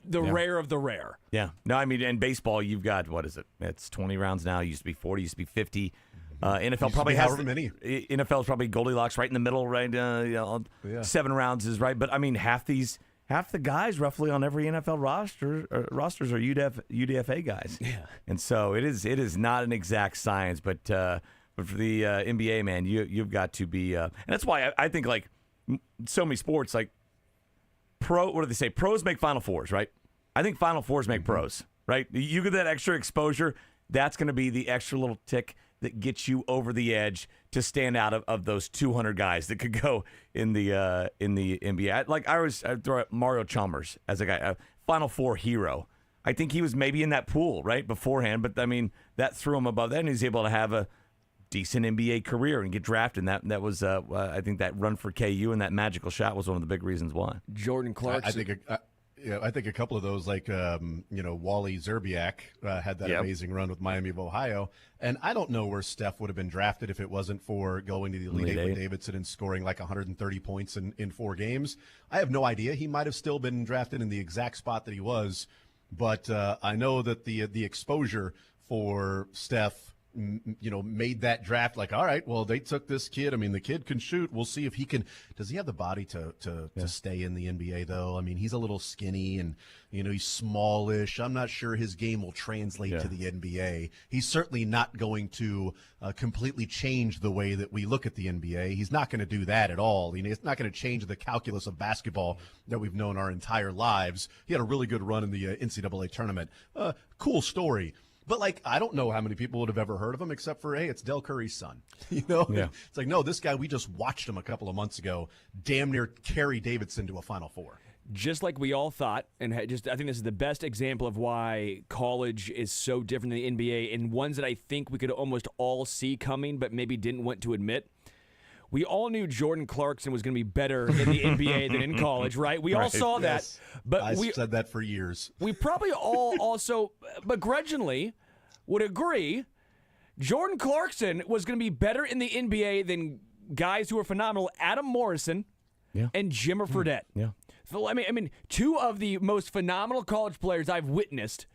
the rare of the rare. Yeah. No, I mean, in baseball, you've got, what is it? It's 20 rounds now. It used to be 40. Used to be 50. NFL probably has many. NFL is probably Goldilocks right in the middle, right? 7 rounds is right, but I mean half the guys roughly on every NFL rosters are UDFA guys. Yeah, and so it is not an exact science, but for the NBA, man, you've got to be, and that's why I think like so many sports like what do they say? Pros make Final Fours, right? I think Final Fours make pros, right? You get that extra exposure. That's going to be the extra little tick that gets you over the edge to stand out of those 200 guys that could go in the NBA. I throw out Mario Chalmers as a guy, a Final Four hero. I think he was maybe in that pool right beforehand, but I mean that threw him above that, and he's able to have a decent NBA career and get drafted. And that was I think that run for KU and that magical shot was one of the big reasons why. Jordan Clarkson. I think a couple of those, like Wally Zerbiak had that amazing run with Miami of Ohio, and I don't know where Steph would have been drafted if it wasn't for going to the Elite Eight with Davidson and scoring like 130 points in 4 games. I have no idea. He might have still been drafted in the exact spot that he was, but I know that the exposure for Steph made that draft like, all right, well, they took this kid. I mean, the kid can shoot. We'll see if he can. Does he have the body to stay in the NBA, though? I mean, he's a little skinny and, he's smallish. I'm not sure his game will translate to the NBA. He's certainly not going to completely change the way that we look at the NBA. He's not going to do that at all. It's not going to change the calculus of basketball that we've known our entire lives. He had a really good run in the NCAA tournament. Cool story. But, I don't know how many people would have ever heard of him except for, hey, it's Del Curry's son. It's like, no, this guy, we just watched him a couple of months ago damn near carry Davidson to a Final Four. Just like we all thought, and I think this is the best example of why college is so different than the NBA, and ones that I think we could almost all see coming but maybe didn't want to admit. We all knew Jordan Clarkson was going to be better in the NBA than in college, right? We all saw that. Yes. But I said that for years. We probably all also begrudgingly would agree Jordan Clarkson was going to be better in the NBA than guys who were phenomenal, Adam Morrison and Jimmer Fredette. Yeah. So, I mean, 2 of the most phenomenal college players I've witnessed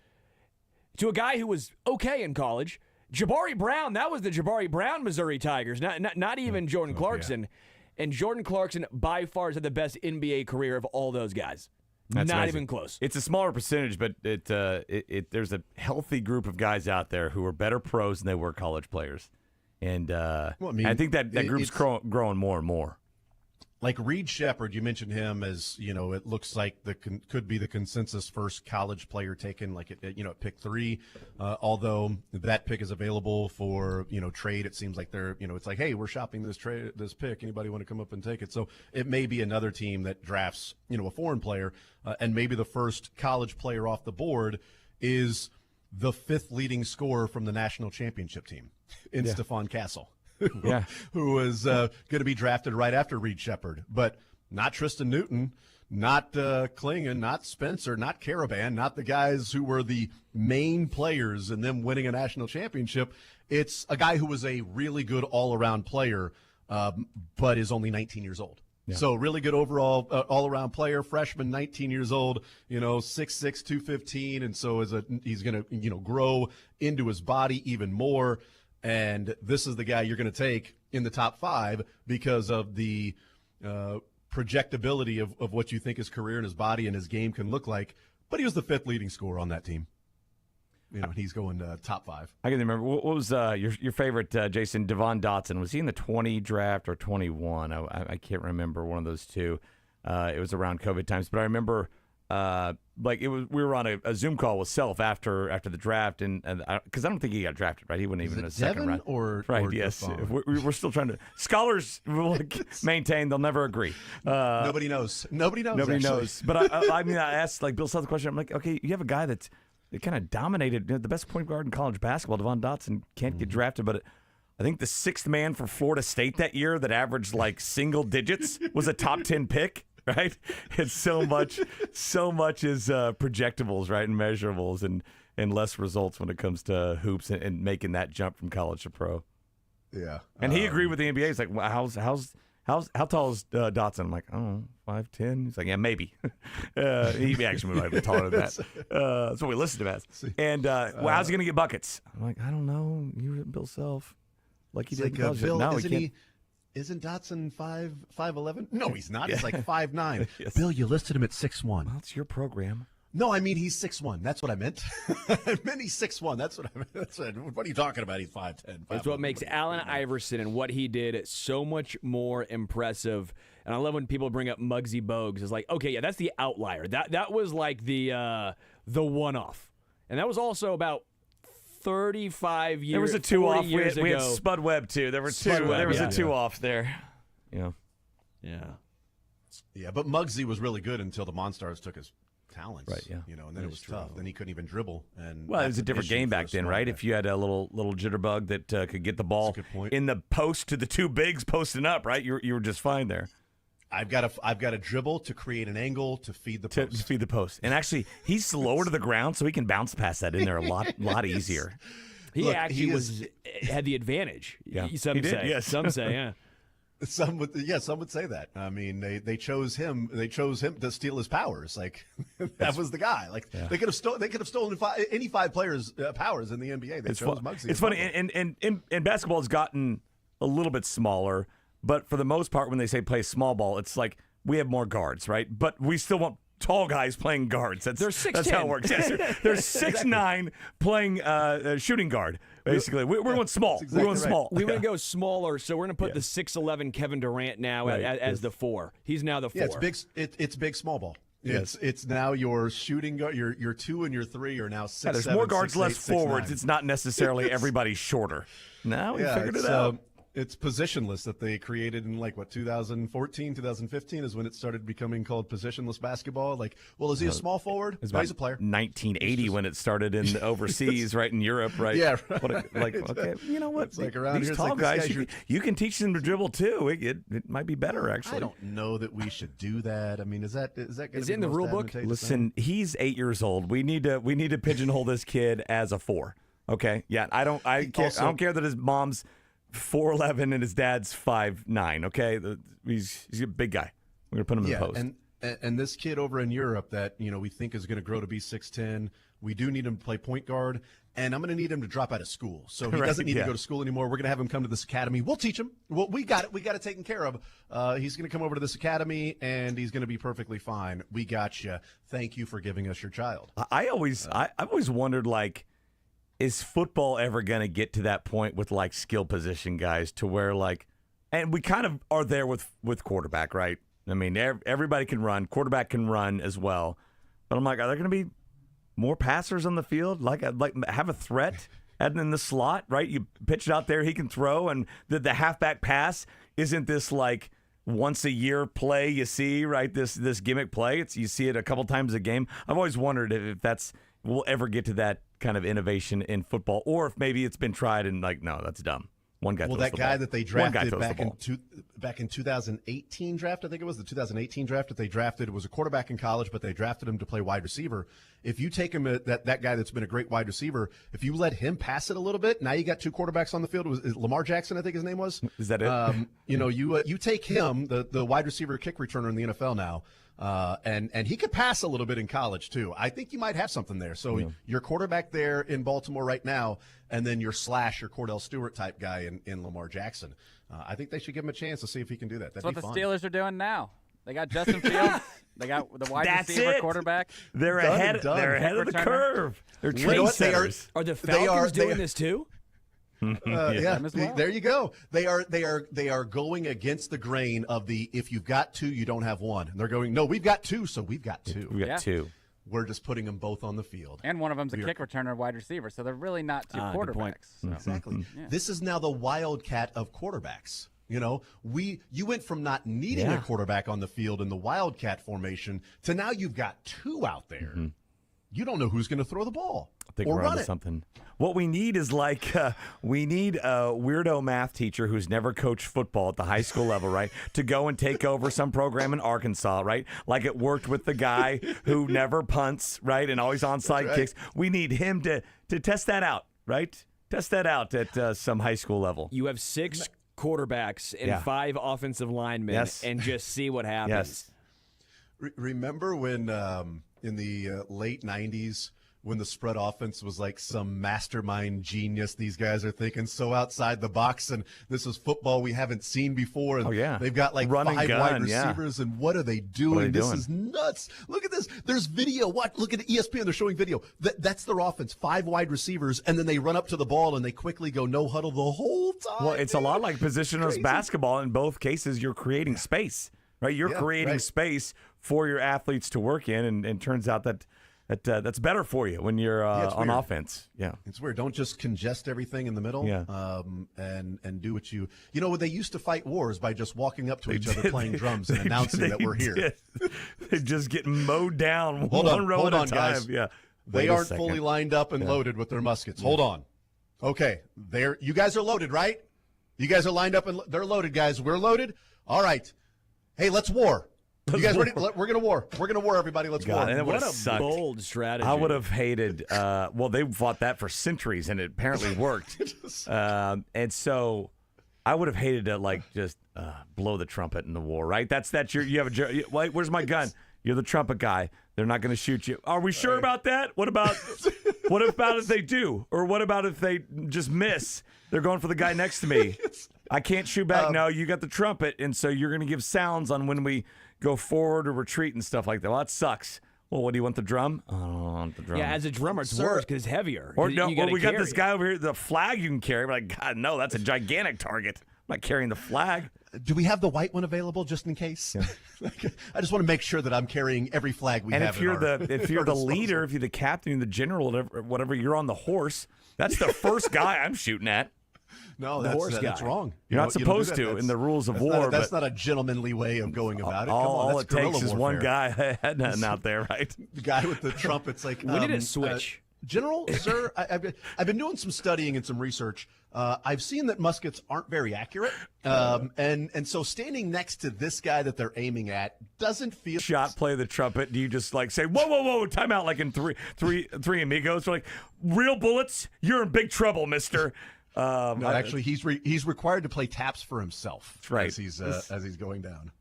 to a guy who was okay in college. Jabari Brown, that was the Jabari Brown Missouri Tigers, not even Jordan Clarkson. Yeah. And Jordan Clarkson by far has had the best NBA career of all those guys. That's not amazing. even close. It's a smaller percentage, but there's a healthy group of guys out there who are better pros than they were college players. And I think that group's growing more and more. like Reed Shepherd, you mentioned him as, it looks like could be the consensus first college player taken, like at pick 3. Although that pick is available for trade, it seems like they're it's like, hey, we're shopping this pick. Anybody want to come up and take it? So it may be another team that drafts a foreign player, and maybe the first college player off the board is the 5th leading scorer from the national championship team in Stephon Castle. Who was going to be drafted right after Reed Shepherd, but not Tristan Newton, not Klingon, not Spencer, not Caravan, not the guys who were the main players in them winning a national championship. It's a guy who was a really good all-around player, but is only 19 years old. Yeah. So really good overall all-around player, freshman, 19 years old, 6'6", 215, and so he's going to grow into his body even more. And this is the guy you're going to take in the top 5 because of the projectability of what you think his career and his body and his game can look like. But he was the 5th leading scorer on that team. He's going top 5. I can remember. What was your favorite, Jason? Devon Dotson. Was he in the 20 draft or 21? I can't remember, one of those two. It was around COVID times. But I remember we were on a Zoom call with Self after the draft, and because I don't think he got drafted, right? He wasn't even in a second round. Right? Yes, we're still trying to. Scholars will maintain they'll never agree. Nobody knows. Nobody knows. But I asked Bill Self the question. I'm like, okay, you have a guy that kind of dominated, the best point guard in college basketball. Devon Dotson can't get drafted, but I think the 6th man for Florida State that year that averaged single digits was a top 10 pick. Right? It's so much is projectables, right, and measurables, and less results when it comes to hoops and making that jump from college to pro. Yeah. And he agreed with the NBA. He's like, well, how tall is Dotson? I'm like, I don't know, 5'10". He's like, yeah, maybe. He actually might be taller than that. That's what we listened to as. And how's he going to get buckets? I'm like, I don't know. You Bill Self, like he did in college. Bill, no, he can't. Isn't Dotson 5'11"? No, he's not. He's like 5'9". Yes. Bill, you listed him at 6'1". Well, it's your program. No, I mean he's 6'1". That's what I meant. I meant he's 6'1". That's what I meant. What are you talking about? He's 5'10". That's what makes Allen Iverson and what he did so much more impressive. And I love when people bring up Muggsy Bogues. It's like, okay, yeah, that's the outlier. That was like the one-off. And that was also about 35 years. There was a 2-off. We had ago. Spud Webb too. There were two. There was a 2-off there. Yeah. But Muggsy was really good until the Monstars took his talents. Right. Yeah. And then it was tough. Then he couldn't even dribble. And it was a different game back then, right? Guy. If you had a little jitterbug that could get the ball in the post to the 2 bigs posting up, right? You were just fine there. I've got to dribble to create an angle to feed the post. To feed the post. And actually, he's lower to the ground, so he can bounce past that in there a lot easier. He had the advantage. Yeah, some say. Yes. Some say, yeah. Some would say that. I mean, they chose him. They chose him to steal his powers. Like that was the guy. Like they could have stolen any 5 players' powers in the NBA. They chose Muggsy. It's funny, and basketball has gotten a little bit smaller. But for the most part, when they say play small ball, it's like we have more guards, right? But we still want tall guys playing guards. That's how it works. Yes, they're 6'9" playing shooting guard. Basically, we're going small. We're going small. We want to go smaller, so we're going to put the 6'11" Kevin Durant now as the 4. He's now the 4. Yeah, it's big. It's big small ball. Yes. It's now your shooting guard. Your 2 and your 3 are now 6'7". There's more guards, 6'8", less forwards. 6'9". It's not necessarily everybody shorter. Now we figured it out. It's positionless that they created in 2014, 2015 is when it started becoming called positionless basketball. Like, well, is he a small forward? No, he's a player. 1980 when it started in overseas, right in Europe, right? Yeah. Okay, you know what? It's like around these here, tall guys, you can teach them to dribble too. It might be better actually. I don't know that we should do that. I mean, is that going to be in the rule book? Listen, he's 8 years old. We need to pigeonhole this kid as a 4. Okay, yeah. I don't care that his mom's 4'11" and his dad's 5'9". Okay, he's a big guy. We're gonna put him in the post. And this kid over in Europe that we think is going to grow to be 6'10". We do need him to play point guard, and I'm going to need him to drop out of school. So he doesn't need to go to school anymore. We're going to have him come to this academy. We'll teach him. Well, we got it. We got it taken care of. He's going to come over to this academy, and he's going to be perfectly fine. We got you. Thank you for giving us your child. I've always wondered, is football ever going to get to that point with skill position guys to where And we kind of are there with quarterback, right? I mean, everybody can run. Quarterback can run as well. But I'm like, are there going to be more passers on the field? Like have a threat in the slot, right? You pitch it out there, he can throw. And the halfback pass isn't this like once a year play you see, right? This gimmick play. You see it a couple times a game. I've always wondered if we'll ever get to that kind of innovation in football, or if maybe it's been tried and like, no, that's dumb. One guy. Well, throws that the guy ball. that they One guy drafted throws back in 2018 draft, I think it was the 2018 draft that they drafted. It was a quarterback in college, but they drafted him to play wide receiver. If you take him that guy that's been a great wide receiver, if you let him pass it a little bit, now you got two quarterbacks on the field. Is Lamar Jackson, I think his name was. Is that it? You take him, the wide receiver kick returner in the NFL now. And he could pass a little bit in college too. I think you might have something there. So your quarterback there in Baltimore right now, and then your Cordell Stewart type guy in Lamar Jackson. I think they should give him a chance to see if he can do that. That's what the Steelers are doing now. They got Justin Fields. They got the wide receiver quarterback. They're ahead of the curve. They're trendsetters. Are the Falcons doing this too? There you go. They are going against the grain of the if you've got two, you don't have one. And they're going, no, we've got two, so we've got two. We've got two. We're just putting them both on the field. And one of them's a kick returner, wide receiver, so they're really not two quarterbacks. So. Exactly. This is now the wildcat of quarterbacks. You know, you went from not needing a quarterback on the field in the wildcat formation to now you've got two out there. Mm-hmm. You don't know who's going to throw the ball. I think or we're run onto it. something. What we need is we need a weirdo math teacher who's never coached football at the high school level, right? To go and take over some program in Arkansas, right? Like it worked with the guy who never punts, right? And always onside kicks. We need him to test that out, right? Test that out at some high school level. You have 6 quarterbacks and 5 offensive linemen and just see what happens. Yes. Remember when in the late 90s when the spread offense was like some mastermind genius? These guys are thinking so outside the box, and this is football we haven't seen before. And they've got like 5 wide receivers, and what are they doing? This is nuts. Look at this. There's video. Look at ESPN. They're showing video. That's their offense. 5 wide receivers, and then they run up to the ball, and they quickly go no huddle the whole time. Well, it's a lot like positionless basketball. In both cases, you're creating space, right? You're creating space for your athletes to work in, and it turns out that's better for you when you're on offense. Yeah, it's weird. Don't just congest everything in the middle. Yeah. And do what you they used to fight wars by just walking up to each other, playing drums, and announcing that we're here. They just get mowed down one row at a time. Guys. Yeah, they aren't fully lined up and loaded with their muskets. Hold on. Okay, you guys are loaded, right? You guys are lined up and they're loaded, guys. We're loaded. All right. Hey, let's war. You guys ready? We're going to war. We're going to war, everybody. Let's war. And what a bold strategy. I would have hated they fought that for centuries, and it apparently worked. And so I would have hated to, just blow the trumpet in the war, right? You have where's my gun? You're the trumpet guy. They're not going to shoot you. Are we sure about that? What about if they do? Or what about if they just miss? They're going for the guy next to me. I can't shoot back. No, you got the trumpet, and so you're going to give sounds on when we go forward or retreat and stuff like that. Well, that sucks. Well, what do you want, the drum? I don't want the drum. Yeah, as a drummer, it's worse because it's heavier. Or no, we got this guy over here, the flag you can carry. We're like, God, no, that's a gigantic target. I'm not carrying the flag. Do we have the white one available just in case? Yeah. I just want to make sure that I'm carrying every flag we have. And if you're the leader, if you're the captain, the general, whatever, you're on the horse. That's the first guy I'm shooting at. No, that's wrong. You're not supposed to in the rules of war. That's not a gentlemanly way of going about it. All it takes is one guy had nothing out there, right? The guy with the trumpet's like, we need a switch. General, sir, I've been doing some studying and some research. I've seen that muskets aren't very accurate, and so standing next to this guy that they're aiming at doesn't feel. Play the trumpet. Do you just say whoa, time out? Like in three Amigos, we're like, real bullets, you're in big trouble, mister. No, actually, he's required to play taps for himself. That's right. As he's going down.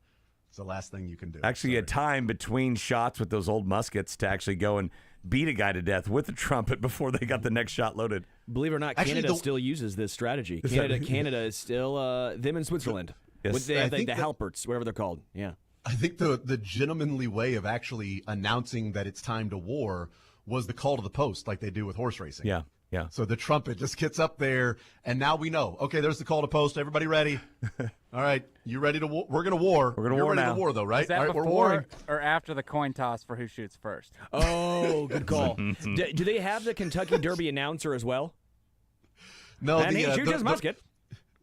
It's the last thing you can do. Actually, you had time between shots with those old muskets to actually go and beat a guy to death with a trumpet before they got the next shot loaded. Believe it or not, Canada still uses this strategy. Canada is still them in Switzerland. Yes. They have the Halperts, whatever they're called. Yeah. I think the gentlemanly way of actually announcing that it's time to war was the call to the post, like they do with horse racing. Yeah. Yeah. So the trumpet just gets up there, and now we know. Okay, there's the call to post. Everybody ready? All right, you ready to war? We're going to war. We're gonna You're war ready now. to war, though, right? Is that All right, we're before warring. or after the coin toss for who shoots first? Oh, good call. Do they have the Kentucky Derby announcer as well? No, And he shoots his musket.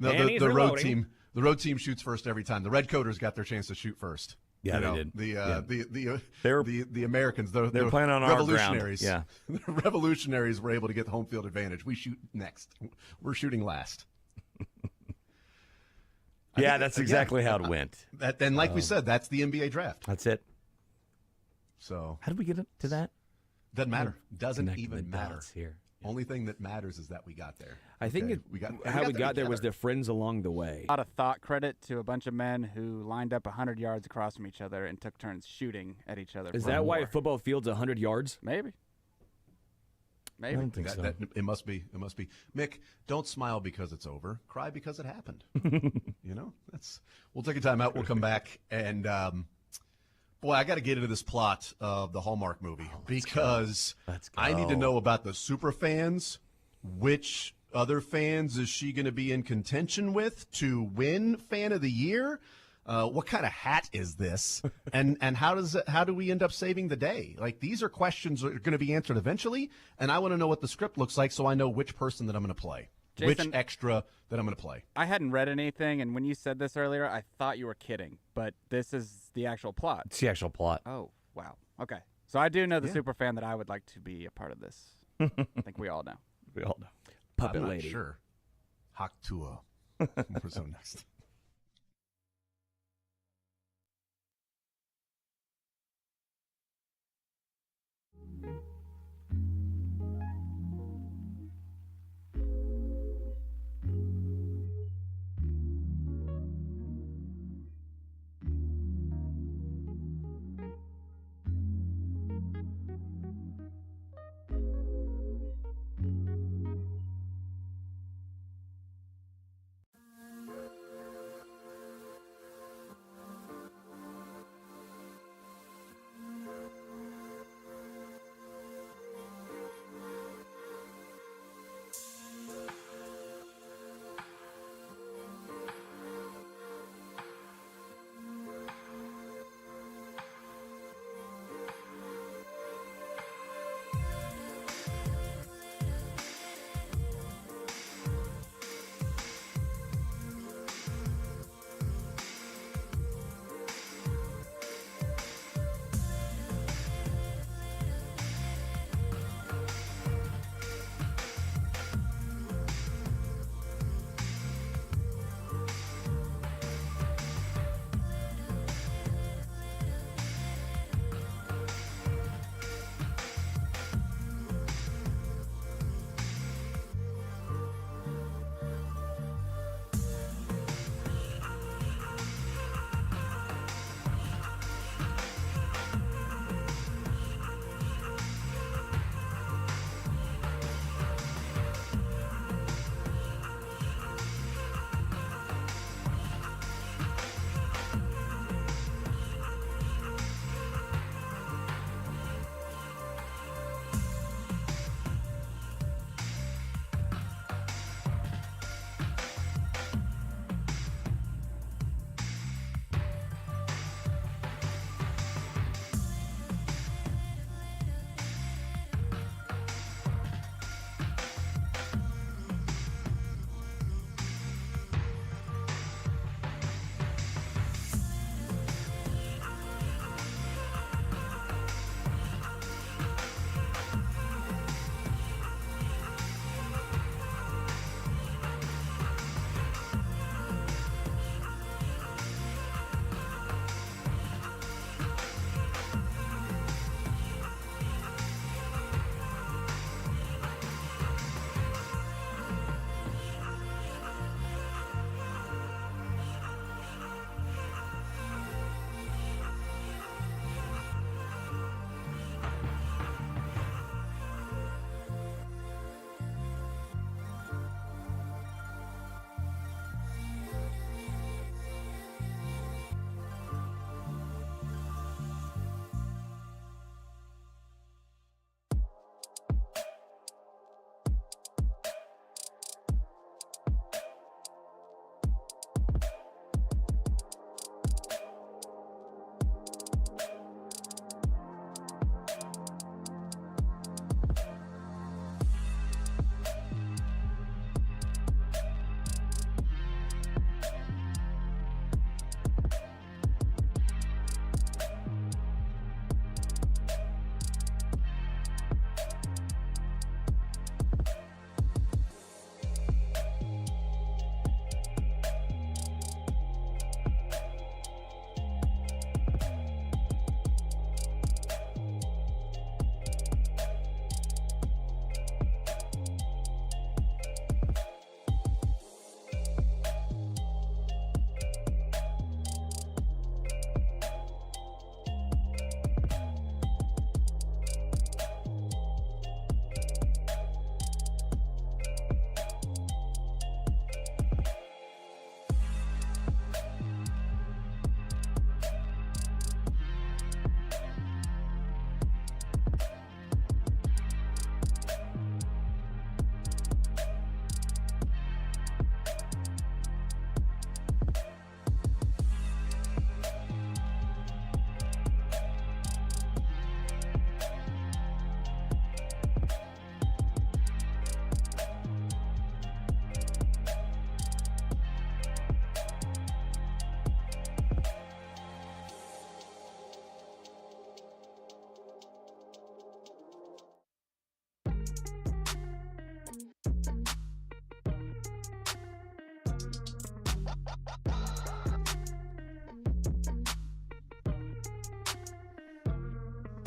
No, And he's the road reloading. team. The road team shoots first every time. The red coaters got their chance to shoot first. Yeah, You they know, did. They were- the Americans. they were the playing on our ground. revolutionaries. Yeah. The revolutionaries were able to get the home field advantage. We shoot next. We're shooting last. Yeah, that's exactly how it went. And like we said, that's the NBA draft. That's it. So How did we get to that? doesn't matter. Doesn't Connecting even the matter. dots here. Only thing that matters is that we got there. I think Okay, we got how we got there was together. the friends along the way. A lot of thought credit to a bunch of men who lined up 100 yards across from each other and took turns shooting at each other. Is for that why a war. football field's 100 yards? Maybe. I Maybe. don't think so. It must be. It must be. Mick, don't smile because it's over. Cry because it happened. You know, that's. We'll take a time out. We'll come back and, boy, I got to get into this plot of the Hallmark movie because Let's I need to go. know about the super fans. Which other fans is she going to be in contention with to win Fan of the Year? What kind of hat is this? And how do we end up saving the day? Like, these are questions that are going to be answered eventually, and I want to know what the script looks like so I know which person that I'm going to play, which Jason- extra that I'm going to play. I hadn't read anything, and when you said this earlier, I thought you were kidding, but this is the actual plot. It's the actual plot. Oh, wow. Okay. So I do know the Yeah. super fan that I would like to be a part of this. I think we all know. We all know. Puppet I'm not lady. sure. Hawk Tua. What's up next?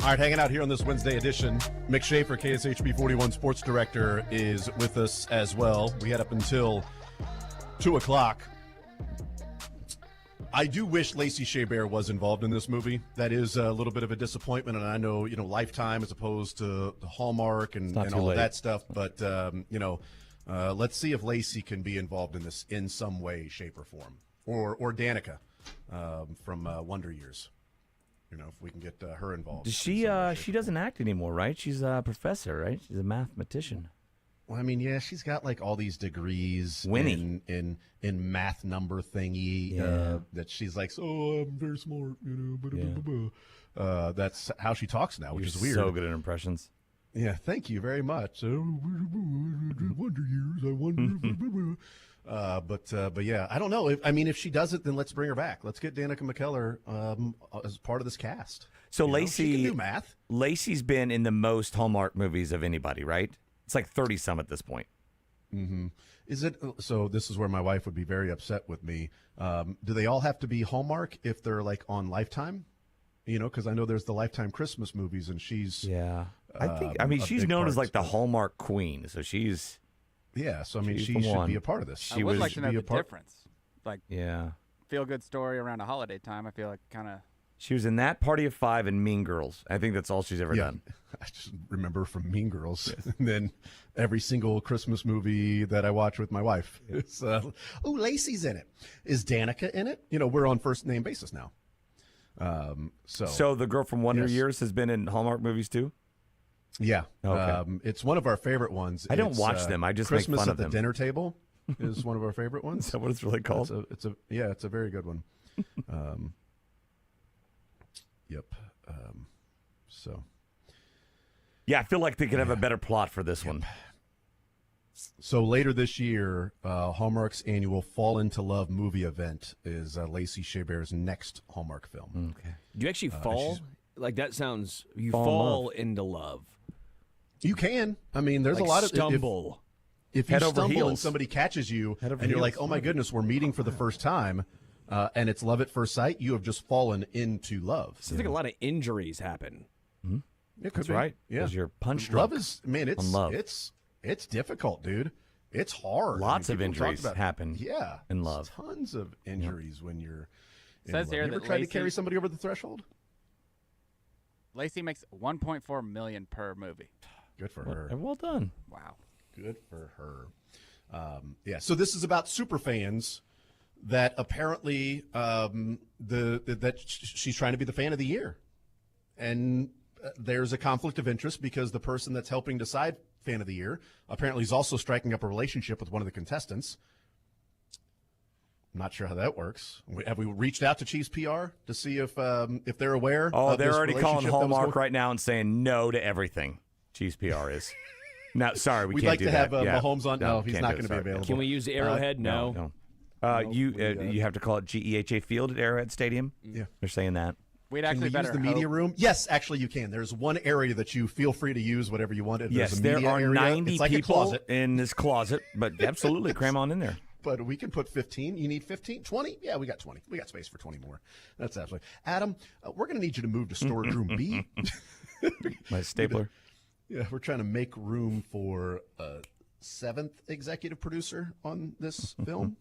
All right, hanging out here on this Wednesday edition. Mick Schaefer, KSHB 41 sports director, is with us as well. We had up until 2 o'clock. I do wish Lacey Chabert was involved in this movie. That is a little bit of a disappointment, and I know, Lifetime as opposed to Hallmark and all of that stuff. But, let's see if Lacey can be involved in this in some way, shape, or form. Or Danica from Wonder Years. If we can get her involved. Does she doesn't act anymore, right? She's a professor, right? She's a mathematician. Well, I mean, yeah, she's got like all these degrees Winnie. in math number thingy that she's like, I'm very smart, that's how she talks now, which is weird. So good at impressions. Yeah, thank you very much. Wonder Years, I wonder. But yeah, I don't know. If she does it, then let's bring her back. Let's get Danica McKellar as part of this cast. So Lacey, she can do math. Lacey's been in the most Hallmark movies of anybody, right? It's like 30 some at this point. Mm-hmm. Is it so? This is where my wife would be very upset with me. Do they all have to be Hallmark if they're like on Lifetime? Because I know there's the Lifetime Christmas movies, and she's I think. She's known as like the Hallmark Queen, so she's. Yeah, so she should be a part of this. I would like to know the difference. Like, yeah, feel good story around a holiday time. I feel like kind of. She was in That Party of Five and Mean Girls. I think that's all she's ever done. I just remember from Mean Girls, and then every single Christmas movie that I watch with my wife. It's Lacey's in it. Is Danica in it? We're on first name basis now. So the girl from Wonder Years has been in Hallmark movies too. Yeah, okay. It's one of our favorite ones. I don't watch them. I just Christmas make fun at of the them. Dinner Table is one of our favorite ones. Is that what it's really called? It's a very good one. Yep. Yeah, I feel like they could have a better plot for this one. So later this year, Hallmark's annual Fall into Love movie event is Lacey Chabert's next Hallmark film. Okay. Do you actually fall? Like that sounds. You Fall in fall love. into love. You can. There's Like a lot of stumble. If you Head over stumble and heels. somebody catches you, Head over and you're heels. like, "Oh my goodness, we're meeting for the first time," and it's love at first sight, you have just fallen into love. So I think a lot of injuries happen. It could That's be. right. Yeah, 'Cause you're punch Love drunk is it's on love. it's difficult, dude. It's hard. Lots of people talk injuries about- happen Yeah, in love. Tons of injuries when you're. In Says love. here You ever that tried to Lacey- carry somebody over the threshold? Lacey makes $1.4 million per movie. Good for her. Well done. Wow. Good for her. So this is about super fans that apparently she's trying to be the fan of the year, and there's a conflict of interest because the person that's helping decide fan of the year apparently is also striking up a relationship with one of the contestants. I'm not sure how that works. Have we reached out to Chiefs PR to see if they're aware? Oh, of they're this already calling relationship that was Hallmark going- right now and saying no to everything. Chiefs PR is. No, sorry, we We'd can't like do to that. have Mahomes on. No, he's can't not do going it. to be Sorry. available. Can we use Arrowhead? No. You have to call it GEHA Field at Arrowhead Stadium. Yeah. They're saying that. We'd Can actually we better use the media hope- room? Yes, actually you can. There's one area that you feel free to use whatever you want. If Yes, there's a there media are area, 90 it's like a people closet, in this closet, but absolutely cram on in there. but we can put 15. You need 15? 20? Yeah, we got 20. We got space for 20 more. That's absolutely. Adam, we're going to need you to move to storage room B. My stapler. Yeah, we're trying to make room for a 7th executive producer on this film.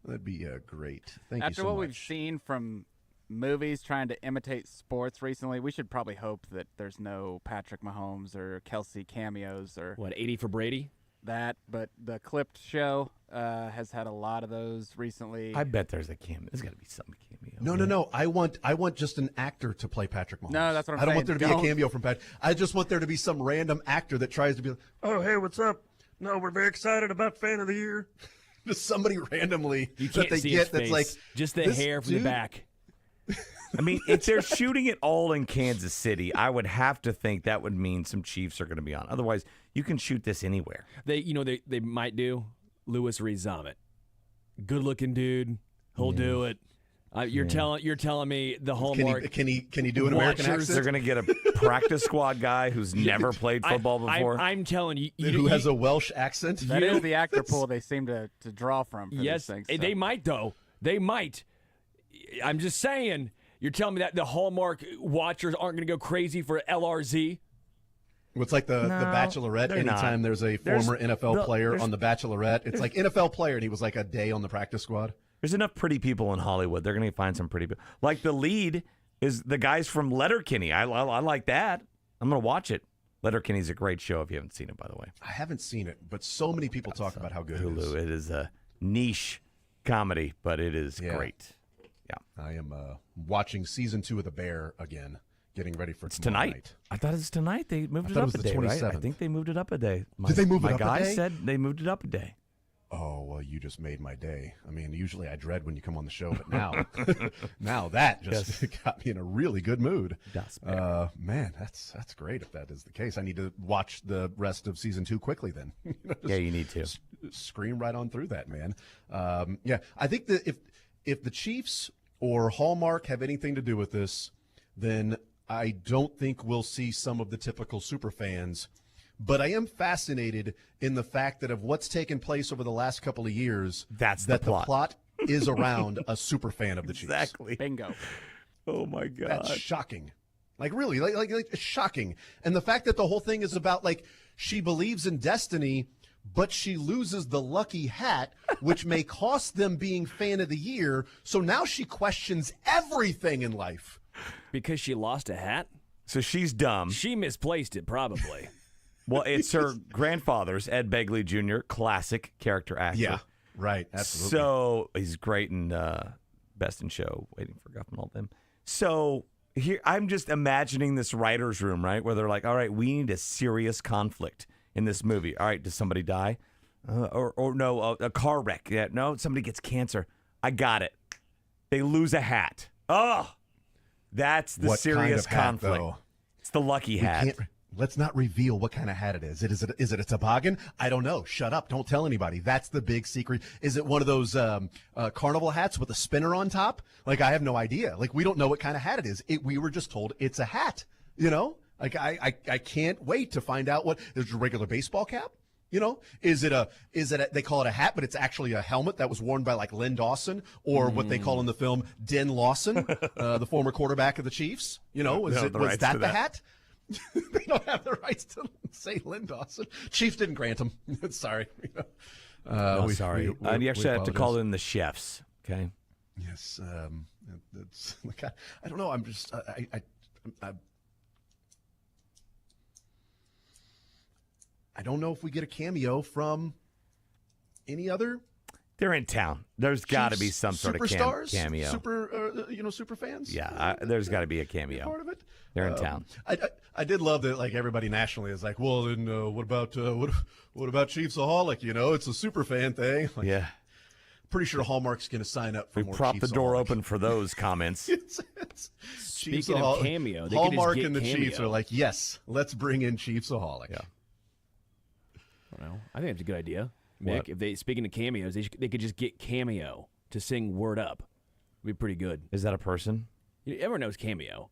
That'd be great. Thank After you so what much. we've seen from movies trying to imitate sports recently, we should probably hope that there's no Patrick Mahomes or Kelsey cameos or What, 80 for Brady? that. But the clipped show has had a lot of those recently. I bet there's a cameo. There's got to be some cameo. No. I want just an actor to play Patrick Mahomes. No, that's what I'm I don't want saying. there to be a Don't- cameo from Patrick. I just want there to be some random actor that tries to be like, "Oh, hey, what's up? No, we're very excited about Fan of the Year." Just somebody randomly You that can't they see get his that's face. like Just the this hair from dude- the back. I mean, if they're shooting it all in Kansas City, I would have to think that would mean some Chiefs are going to be on. Otherwise, you can shoot this anywhere. They might do Louis Rees-Zammit. Good looking dude. He'll do it. You're telling me the Hallmark. Can he do an American Watchers, They're accent? going to get a practice squad guy who's never played football before. I'm telling you, Who has a Welsh accent? that is the actor pool they seem to draw from for yes, these things. they might though. They might. I'm just saying. You're telling me that the Hallmark watchers aren't going to go crazy for LRZ? It's like the Bachelorette. they're Anytime not. there's a former NFL player on the Bachelorette, it's like NFL player, and he was like a day on the practice squad. There's enough pretty people in Hollywood. They're going to find some pretty people. Like the lead is the guys from Letterkenny. I like that. I'm going to watch it. Letterkenny's a great show if you haven't seen it, by the way. I haven't seen it, but so many people talk about how good Hulu. it is. It is a niche comedy, but it is great. Yeah. I am watching season 2 of The Bear again, getting ready for It's tomorrow tonight. night. I thought it's tonight. They moved I it thought up it was a the day, right? I 27th. think they moved it up a day. Did they move it my up a guy day? said they moved it up a day. Oh, well, you just made my day. I mean, usually I dread when you come on the show, but now, now that just got me in a really good mood. Man, that's great if that is the case. I need to watch the rest of season 2 quickly then. Yeah, you need to. Scream right on through that, man. Yeah, I think that if the Chiefs or Hallmark have anything to do with this, then I don't think we'll see some of the typical super fans. But I am fascinated in the fact that of what's taken place over the last couple of years, That's that the plot. is around a super fan of the Chiefs. Exactly. Bingo. Oh my God. That's shocking. Like really, like it's shocking. And the fact that the whole thing is about like she believes in destiny, but she loses the lucky hat, which may cost them being fan of the year. So now she questions everything in life. Because she lost a hat? So she's dumb. She misplaced it, probably. Well, it's her grandfather's, Ed Begley Jr., classic character actor. Yeah, right. Absolutely. So he's great in Best in Show, Waiting for Guffman, all of them. So here, I'm just imagining this writer's room, right, where they're like, all right, we need a serious conflict in this movie. All right, does somebody die? Or no, a car wreck. Yeah, no, somebody gets cancer. I got it. They lose a hat. Oh, that's the What serious kind of hat, conflict. though? It's the lucky hat. Let's not reveal what kind of hat it is. Is it a toboggan? I don't know. Shut up. Don't tell anybody. That's the big secret. Is it one of those carnival hats with a spinner on top? Like, I have no idea. Like, we don't know what kind of hat it is. We were just told it's a hat, you know? Like, I can't wait to find out what is it, a regular baseball cap? You know, is it they call it a hat, but it's actually a helmet that was worn by like Len Dawson or what they call in the film Den Lawson, the former quarterback of the Chiefs. You know, was that the hat? They don't have the rights to say Len Dawson. Chiefs didn't grant them. Sorry. Sorry. You actually have to call in the chefs. Okay. Yes. It's like I don't know. I'm just I don't know if we get a cameo from any other. They're in town. There's got to be some sort of superstars, cameo. Super fans. Yeah, there's got to be a cameo. Part of it. They're in town. I did love that. Like everybody nationally is like, well, then what about Chiefsaholic? You know, it's a super fan thing. Like, Yeah. Pretty sure Hallmark's going to sign up for We more. propped the door Chiefsaholic. open for those comments. Speaking of cameo, they could just Hallmark get and the cameo. Chiefs are like, yes, let's bring in Chiefsaholic. Yeah. I don't know. I think that's a good idea, What? Mick. If they speaking of cameos, they could just get Cameo to sing "Word Up." It'd be pretty good. Is that a person? Everyone knows Cameo.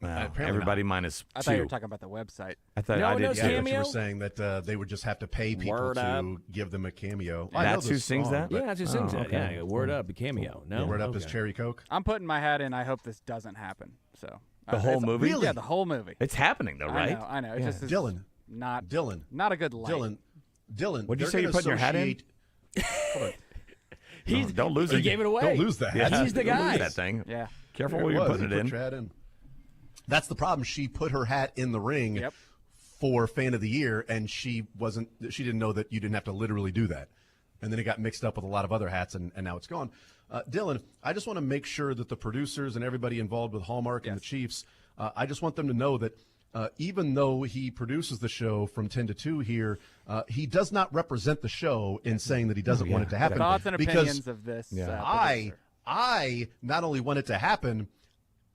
Well, apparently everybody minus I two. thought you were talking about the website. I thought No I one did knows too. Yeah, but you Cameo? were saying that they would just have to pay people Word to Up. give them a cameo. That's I know who the sings song, that? but Yeah, that's who sings that. okay. Yeah, "Word Up," a cameo. No, Word Up is Okay. Cherry Coke. I'm putting my hat in. I hope this doesn't happen. So The whole it's- movie? Really? Yeah, the whole movie. It's happening though, right? I know. It Yeah. just is Dylan. not Dylan. a good light. Dylan. What'd you they're say you're gonna putting your hat in? Hold on. No, don't lose He it. gave it away. Don't lose the hat. He's the Don't guy. lose that thing. Yeah. Careful There where you're was. putting He it put in. your hat in. That's the problem. She put her hat in the ring Yep. for fan of the year, and she didn't know that you didn't have to literally do that. And then it got mixed up with a lot of other hats, and now it's gone. Dylan, I just want to make sure that the producers and everybody involved with Hallmark and the Chiefs, I just want them to know that even though he produces the show from 10 to 2 here, he does not represent the show in saying that he doesn't want it to happen. Thoughts and Because opinions of this. producer. I not only want it to happen,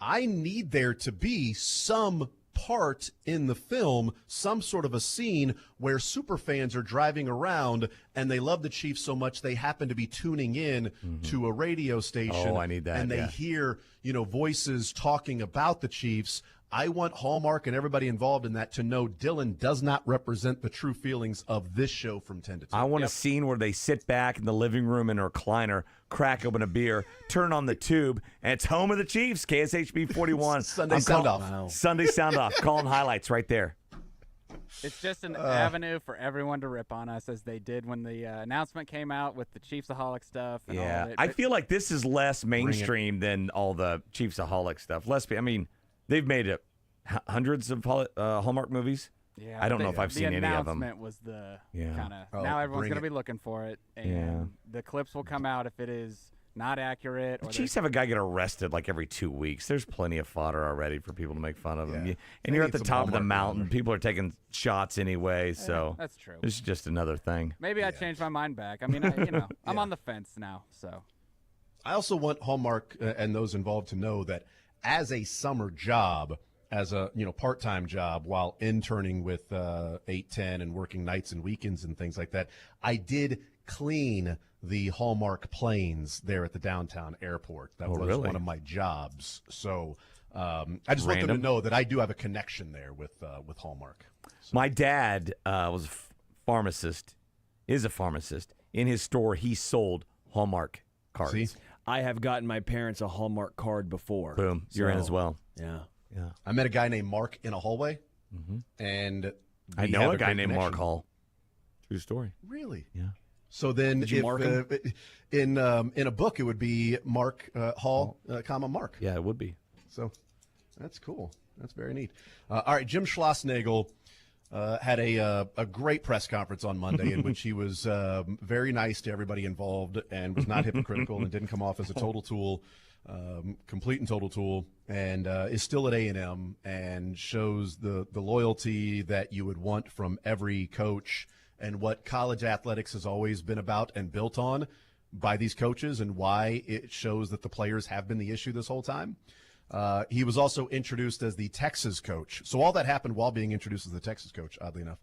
I need there to be some part in the film, some sort of a scene where super fans are driving around and they love the Chiefs so much they happen to be tuning in to a radio station. Oh, I need that, And they yeah. hear, voices talking about the Chiefs. I want Hallmark and everybody involved in that to know Dylan does not represent the true feelings of this show from 10 to 2. I want a scene where they sit back in the living room in a recliner, crack open a beer, turn on the tube, and it's home of the Chiefs, KSHB 41. Sunday sound off. Wow. Sunday sound off. Calling highlights right there. It's just an avenue for everyone to rip on us, as they did when the announcement came out with the Chiefsaholic stuff. And all of it. I feel like this is less mainstream than all the Chiefsaholic stuff. I mean, they've made hundreds of Hallmark movies. Yeah, I don't know if I've seen any of them. The announcement was the kind of now everyone's going to be looking for it, and the clips will come out if it is not accurate. The Chiefs have a guy get arrested like every 2 weeks. There's plenty of fodder already for people to make fun of him. And you're at the top of the mountain. People are taking shots anyway, so that's true. This is just another thing. Maybe I changed my mind back. I mean, I'm on the fence now. So I also want Hallmark and those involved to know that as a summer job, as a part-time job while interning with 810 and working nights and weekends and things like that, I did clean the Hallmark planes there at the downtown airport. That was really? one of my jobs. So I just want them to know that I do have a connection there with Hallmark. So. My dad was a pharmacist, is a pharmacist. In his store, he sold Hallmark cards. See? I have gotten my parents a Hallmark card before. Boom. You're in as well. Yeah. Yeah. I met a guy named Mark in a hallway, and I know a guy named Mark Hall. True story. Really? Yeah. So then, Did you mark him? in a book, it would be Mark Hall, comma Mark. Yeah, it would be. So that's cool. That's very neat. All right, Jim Schlossnagel had a great press conference on Monday in which he was very nice to everybody involved and was not hypocritical and didn't come off as a total tool. Complete and total tool, and is still at A&M and shows the loyalty that you would want from every coach and what college athletics has always been about and built on by these coaches, and why it shows that the players have been the issue this whole time. He was also introduced as the Texas coach. So all that happened while being introduced as the Texas coach, oddly enough.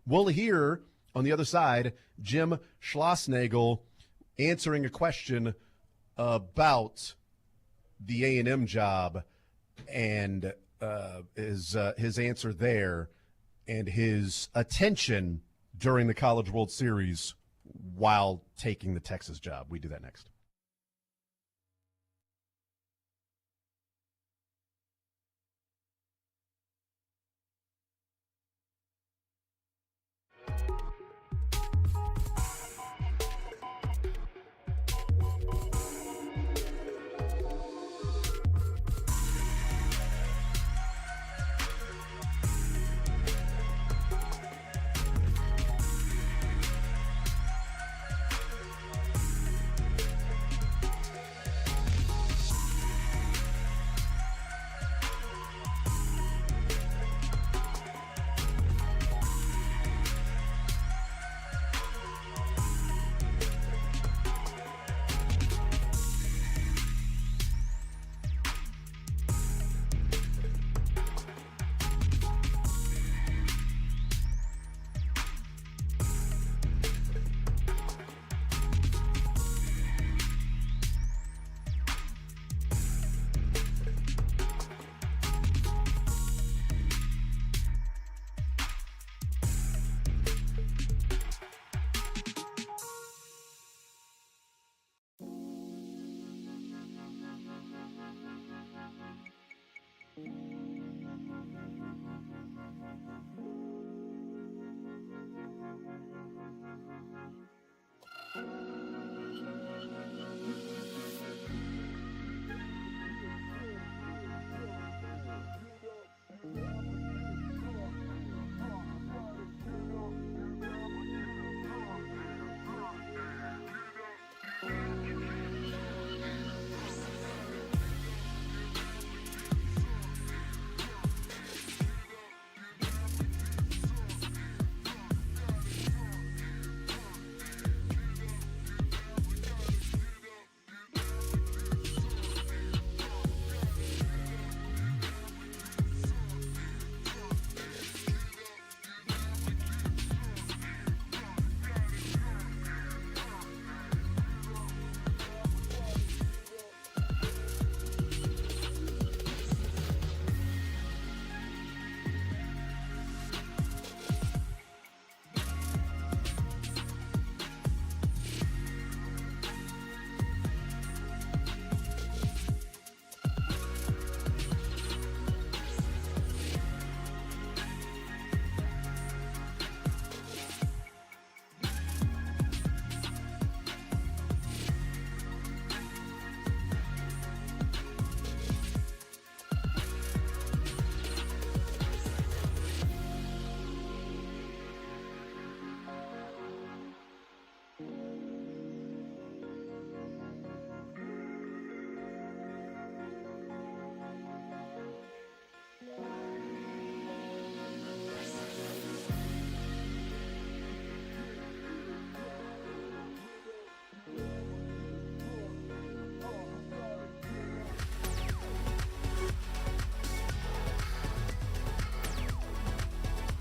We'll hear on the other side Jim Schlossnagel answering a question about the A&M job and his answer there and his attention during the College World Series while taking the Texas job. We do that next.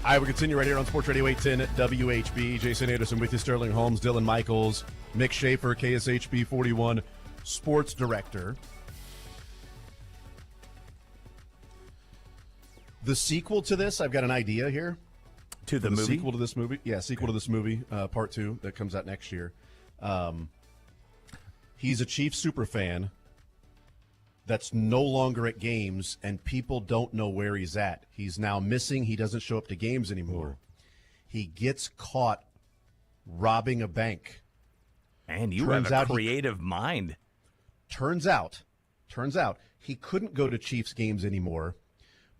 All right, we continue right here on Sports Radio 810 WHB. Jason Anderson with you, Sterling Holmes, Dylan Michaels, Mick Schaefer, KSHB 41 sports director. The sequel to this, I've got an idea here. To the movie? Sequel to this movie? Yeah, sequel to this movie, part 2, that comes out next year. He's a Chiefs super fan that's no longer at games, and people don't know where he's at. He's now missing. He doesn't show up to games anymore. He gets caught robbing a bank. Man, you have a creative mind. Turns out, he couldn't go to Chiefs games anymore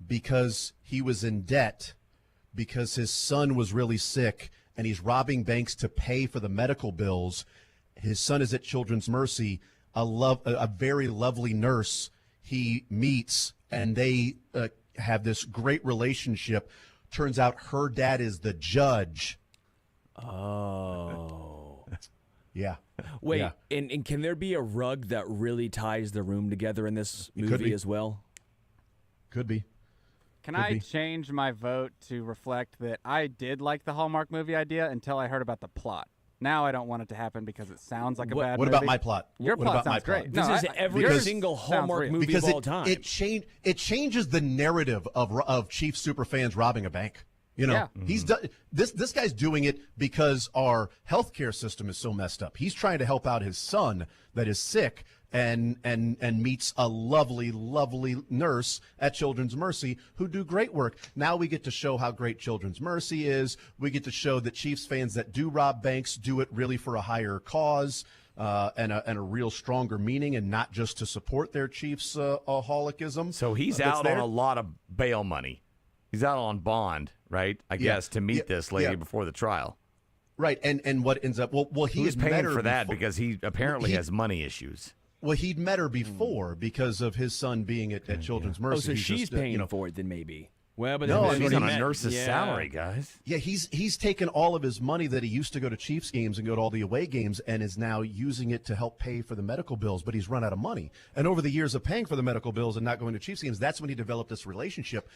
because he was in debt because his son was really sick, and he's robbing banks to pay for the medical bills. His son is at Children's Mercy. A very lovely nurse he meets, and they have this great relationship. Turns out her dad is the judge. Oh. Yeah. Wait, yeah. And can there be a rug that really ties the room together in this movie as well? Could be. Can I change my vote to reflect that I did like the Hallmark movie idea until I heard about the plot? Now I don't want it to happen because it sounds like a bad movie. What about my plot? Your What plot about my sounds great. This No, is every single Hallmark movie because of all time. It changes the narrative of Chiefs super fans robbing a bank. You know, Yeah. he's done this guy's doing it because our healthcare system is so messed up. He's trying to help out his son that is sick and meets a lovely nurse at Children's Mercy who do great work. Now we get to show how great Children's Mercy is. We get to show that Chiefs fans that do rob banks do it really for a higher cause and a real stronger meaning, and not just to support their Chiefs holicism. So he's out on a lot of bail money. He's out on bond, right? I guess to meet this lady before the trial. Right, and what ends up Who's had met paying her for that before. because he apparently has money issues. Well, he'd met her before because of his son being at Children's Mercy. Oh, so He's she's just, paying for it then maybe. Well, but No, then I mean, He's on a met- nurse's yeah. salary, guys. Yeah, he's taken all of his money that he used to go to Chiefs games and go to all the away games, and is now using it to help pay for the medical bills, but he's run out of money. And over the years of paying for the medical bills and not going to Chiefs games, that's when he developed this relationship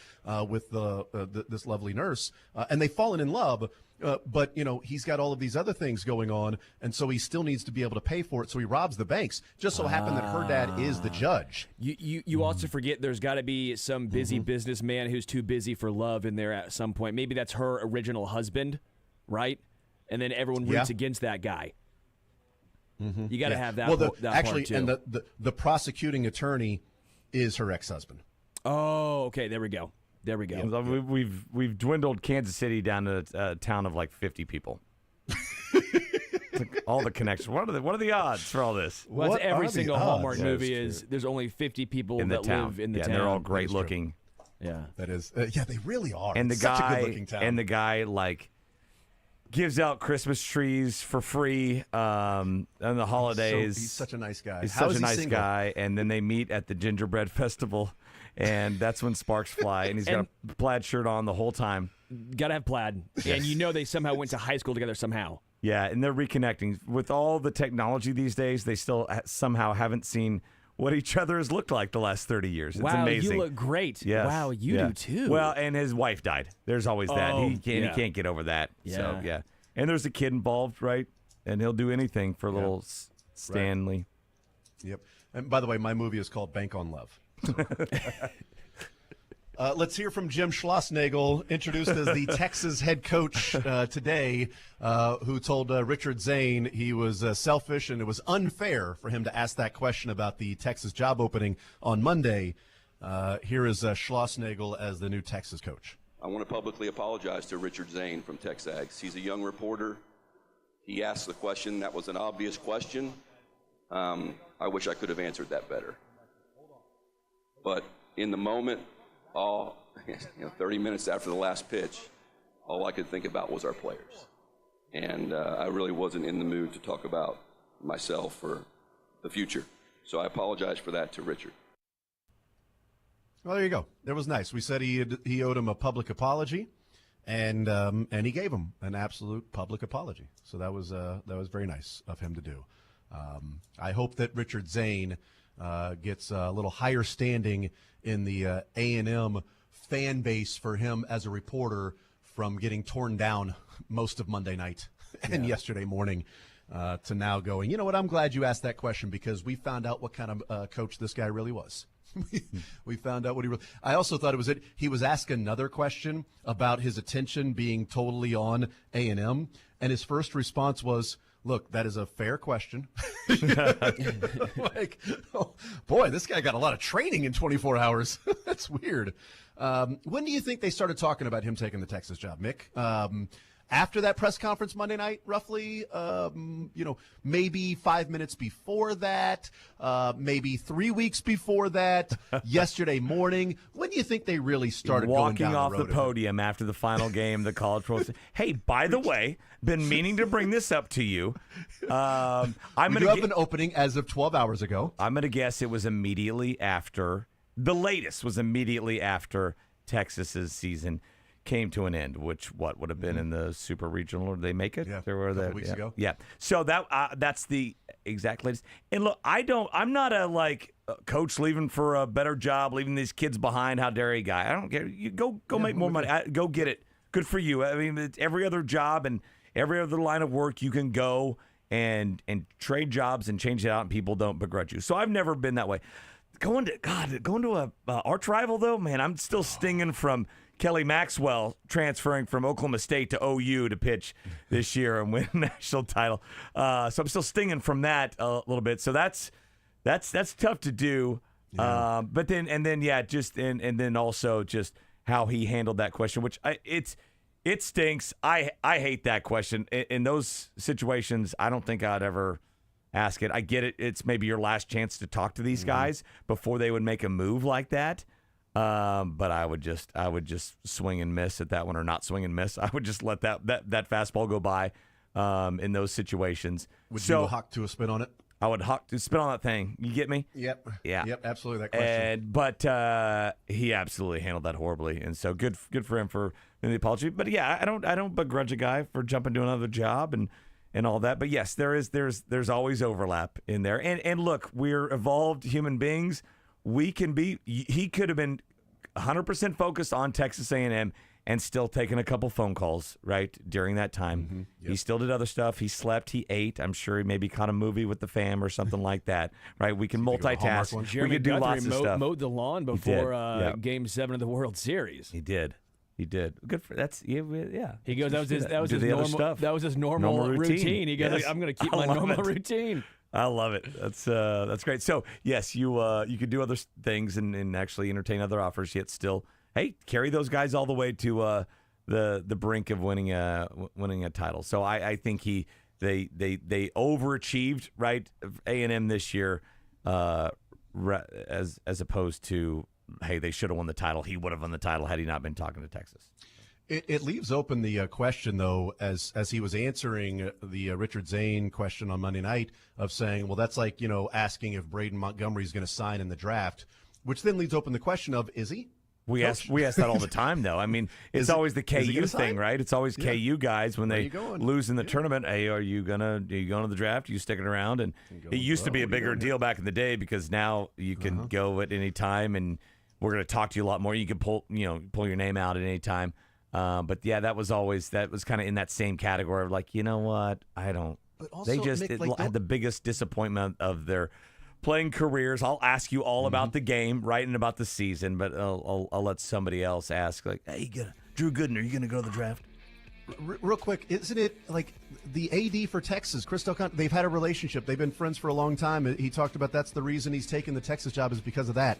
with this lovely nurse, and they've fallen in love. But, you know, he's got all of these other things going on, and so he still needs to be able to pay for it, so he robs the banks. Just so happened that her dad is the judge. You also forget there's got to be some busy businessman who's too busy for love in there at some point. Maybe that's her original husband, right? And then everyone roots against that guy. You got to have that, that actually, part too. and the prosecuting attorney is her ex-husband. Oh, okay. There we go. Yeah, we've dwindled Kansas City down to a town of like 50 people. Like all the connections. What are the odds for all this? Well, that's every are the single odds? Hallmark That movie is is there's only 50 people In the that town. live in the yeah, town. they're all great looking. Yeah. That is, yeah, they really are. And the It's such a guy good-looking town. and the guy like gives out Christmas trees for free on the holidays. He's such a nice guy. He's How such is a he nice single? guy, and then they meet at the gingerbread festival, and that's when sparks fly, and he's got a plaid shirt on the whole time. Got to have plaid. And you know they somehow went to high school together somehow. Yeah, and they're reconnecting. With all the technology these days, they still somehow haven't seen what each other has looked like the last 30 years. It's wow, amazing. you look great. Yes. Wow, you do too. Well, and his wife died. There's always that. Oh, He can't get over that. So, Yeah. yeah. And there's a kid involved, right? And he'll do anything for little Stanley. Yep. And by the way, my movie is called Bank on Love. Let's hear from Jim Schlossnagle, introduced as the Texas head coach today, who told Richard Zane he was selfish and it was unfair for him to ask that question about the Texas job opening on Monday. Here is Schlossnagle as the new Texas coach. I want to publicly apologize to Richard Zane from Texags. He's a young reporter. He asked the question. That was an obvious question. I wish I could have answered that better. But in the moment, 30 minutes after the last pitch, all I could think about was our players. And I really wasn't in the mood to talk about myself or the future. So I apologize for that to Richard. Well, there you go. That was nice. We said he owed him a public apology, and he gave him an absolute public apology. So that was very nice of him to do. I hope that Richard Zane gets a little higher standing in the A&M fan base for him as a reporter from getting torn down most of Monday night and yesterday morning to now going, you know what, I'm glad you asked that question because we found out what kind of coach this guy really was. We found out what he really – I also thought he was asked another question about his attention being totally on A&M, and his first response was, look, that is a fair question. Like, oh, boy, this guy got a lot of training in 24 hours. That's weird. When do you think they started talking about him taking the Texas job, Mick? After that press conference Monday night, roughly, maybe 5 minutes before that, maybe 3 weeks before that, yesterday morning. When do you think they really started walking going down off the the podium after the final game, the college pro? Hey, by the way, been meaning to bring this up to you. We do have an opening as of 12 hours ago. I'm going to guess it was immediately after. The latest was immediately after Texas's season came to an end, which would have been in the Super Regional? Did they make it? Yeah, There were a couple weeks ago. Yeah. So that's the exact latest. And look, I'm not a coach leaving for a better job, leaving these kids behind. How dare you, guy? I don't care. You go make more money. Go get it. Good for you. I mean, it's every other job and every other line of work you can go and trade jobs and change it out, and people don't begrudge you. So I've never been that way. Going to a arch rival though, man, I'm still stinging from Kelly Maxwell transferring from Oklahoma State to OU to pitch this year and win a national title. So I'm still stinging from that a little bit. So that's tough to do. Yeah. But then also just how he handled that question, which it stinks. I hate that question. In those situations, I don't think I'd ever ask it. I get it. It's maybe your last chance to talk to these guys before they would make a move like that. But I would just swing and miss at that one, or not swing and miss. I would just let that fastball go by in those situations. Would you hawk to a spin on it? I would hawk to spin on that thing. You get me? Yep. Yeah. Yep. Absolutely. That question. But he absolutely handled that horribly, and so good for him for the apology. But yeah, I don't begrudge a guy for jumping to another job and all that. But yes, there's always overlap in there. And look, we're evolved human beings. He could have been 100% focused on Texas A&M and still taking a couple phone calls, right, during that time. Mm-hmm. Yep. He still did other stuff. He slept. He ate. I'm sure he maybe caught a movie with the fam or something like that, right? We can multitask. We Jeremy could do lots of stuff. Mowed the lawn before Game 7 of the World Series. He did. Good for that's yeah. He goes. That was his normal routine. He goes, Yes. I'm going to keep my normal routine. I love it. That's great. So yes, you could do other things and actually entertain other offers, yet still, hey, carry those guys all the way to the brink of winning a title. So I think they overachieved, right? A&M this year, as opposed to, hey, they should have won the title. He would have won the title had he not been talking to Texas. It leaves open the question, though, as he was answering the Richard Zane question on Monday night of saying, well, that's like, asking if Braden Montgomery's going to sign in the draft, which then leaves open the question of, is he? We ask that all the time, though. I mean, it's always the KU thing, right? It's always KU guys when they lose in the tournament. Hey, are you going to the draft? Are you sticking around? And it used to be a bigger deal back in the day because now you can go at any time, and we're going to talk to you a lot more. You can pull your name out at any time. But yeah, that was kind of in that same category of like, you know what? I don't. They just had the biggest disappointment of their playing careers. I'll ask you all about the game, right, and about the season, but I'll let somebody else ask. Like, hey, Drew Gooden, are you going to go to the draft? Real quick, isn't it like the AD for Texas, Chris Del Conte? They've had a relationship. They've been friends for a long time. He talked about that's the reason he's taken the Texas job is because of that.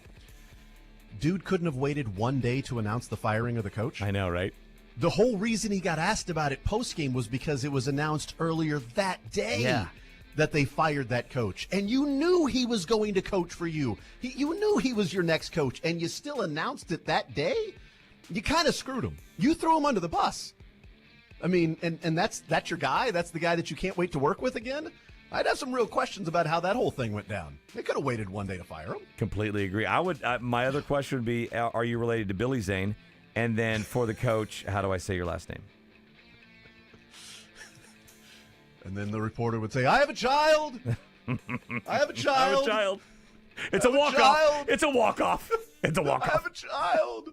Dude couldn't have waited one day to announce the firing of the coach. I know, right? The whole reason he got asked about it post-game was because it was announced earlier that day that they fired that coach. And you knew he was going to coach for you. You knew he was your next coach, and you still announced it that day? You kind of screwed him. You threw him under the bus. I mean, and that's your guy? That's the guy that you can't wait to work with again? I'd have some real questions about how that whole thing went down. They could have waited one day to fire him. Completely agree. I would. My other question would be, are you related to Billy Zane? And then for the coach, how do I say your last name? And then the reporter would say, I have a child. I have a child. I have a child. It's a walk-off. It's a walk-off. It's a walk-off. I have a child.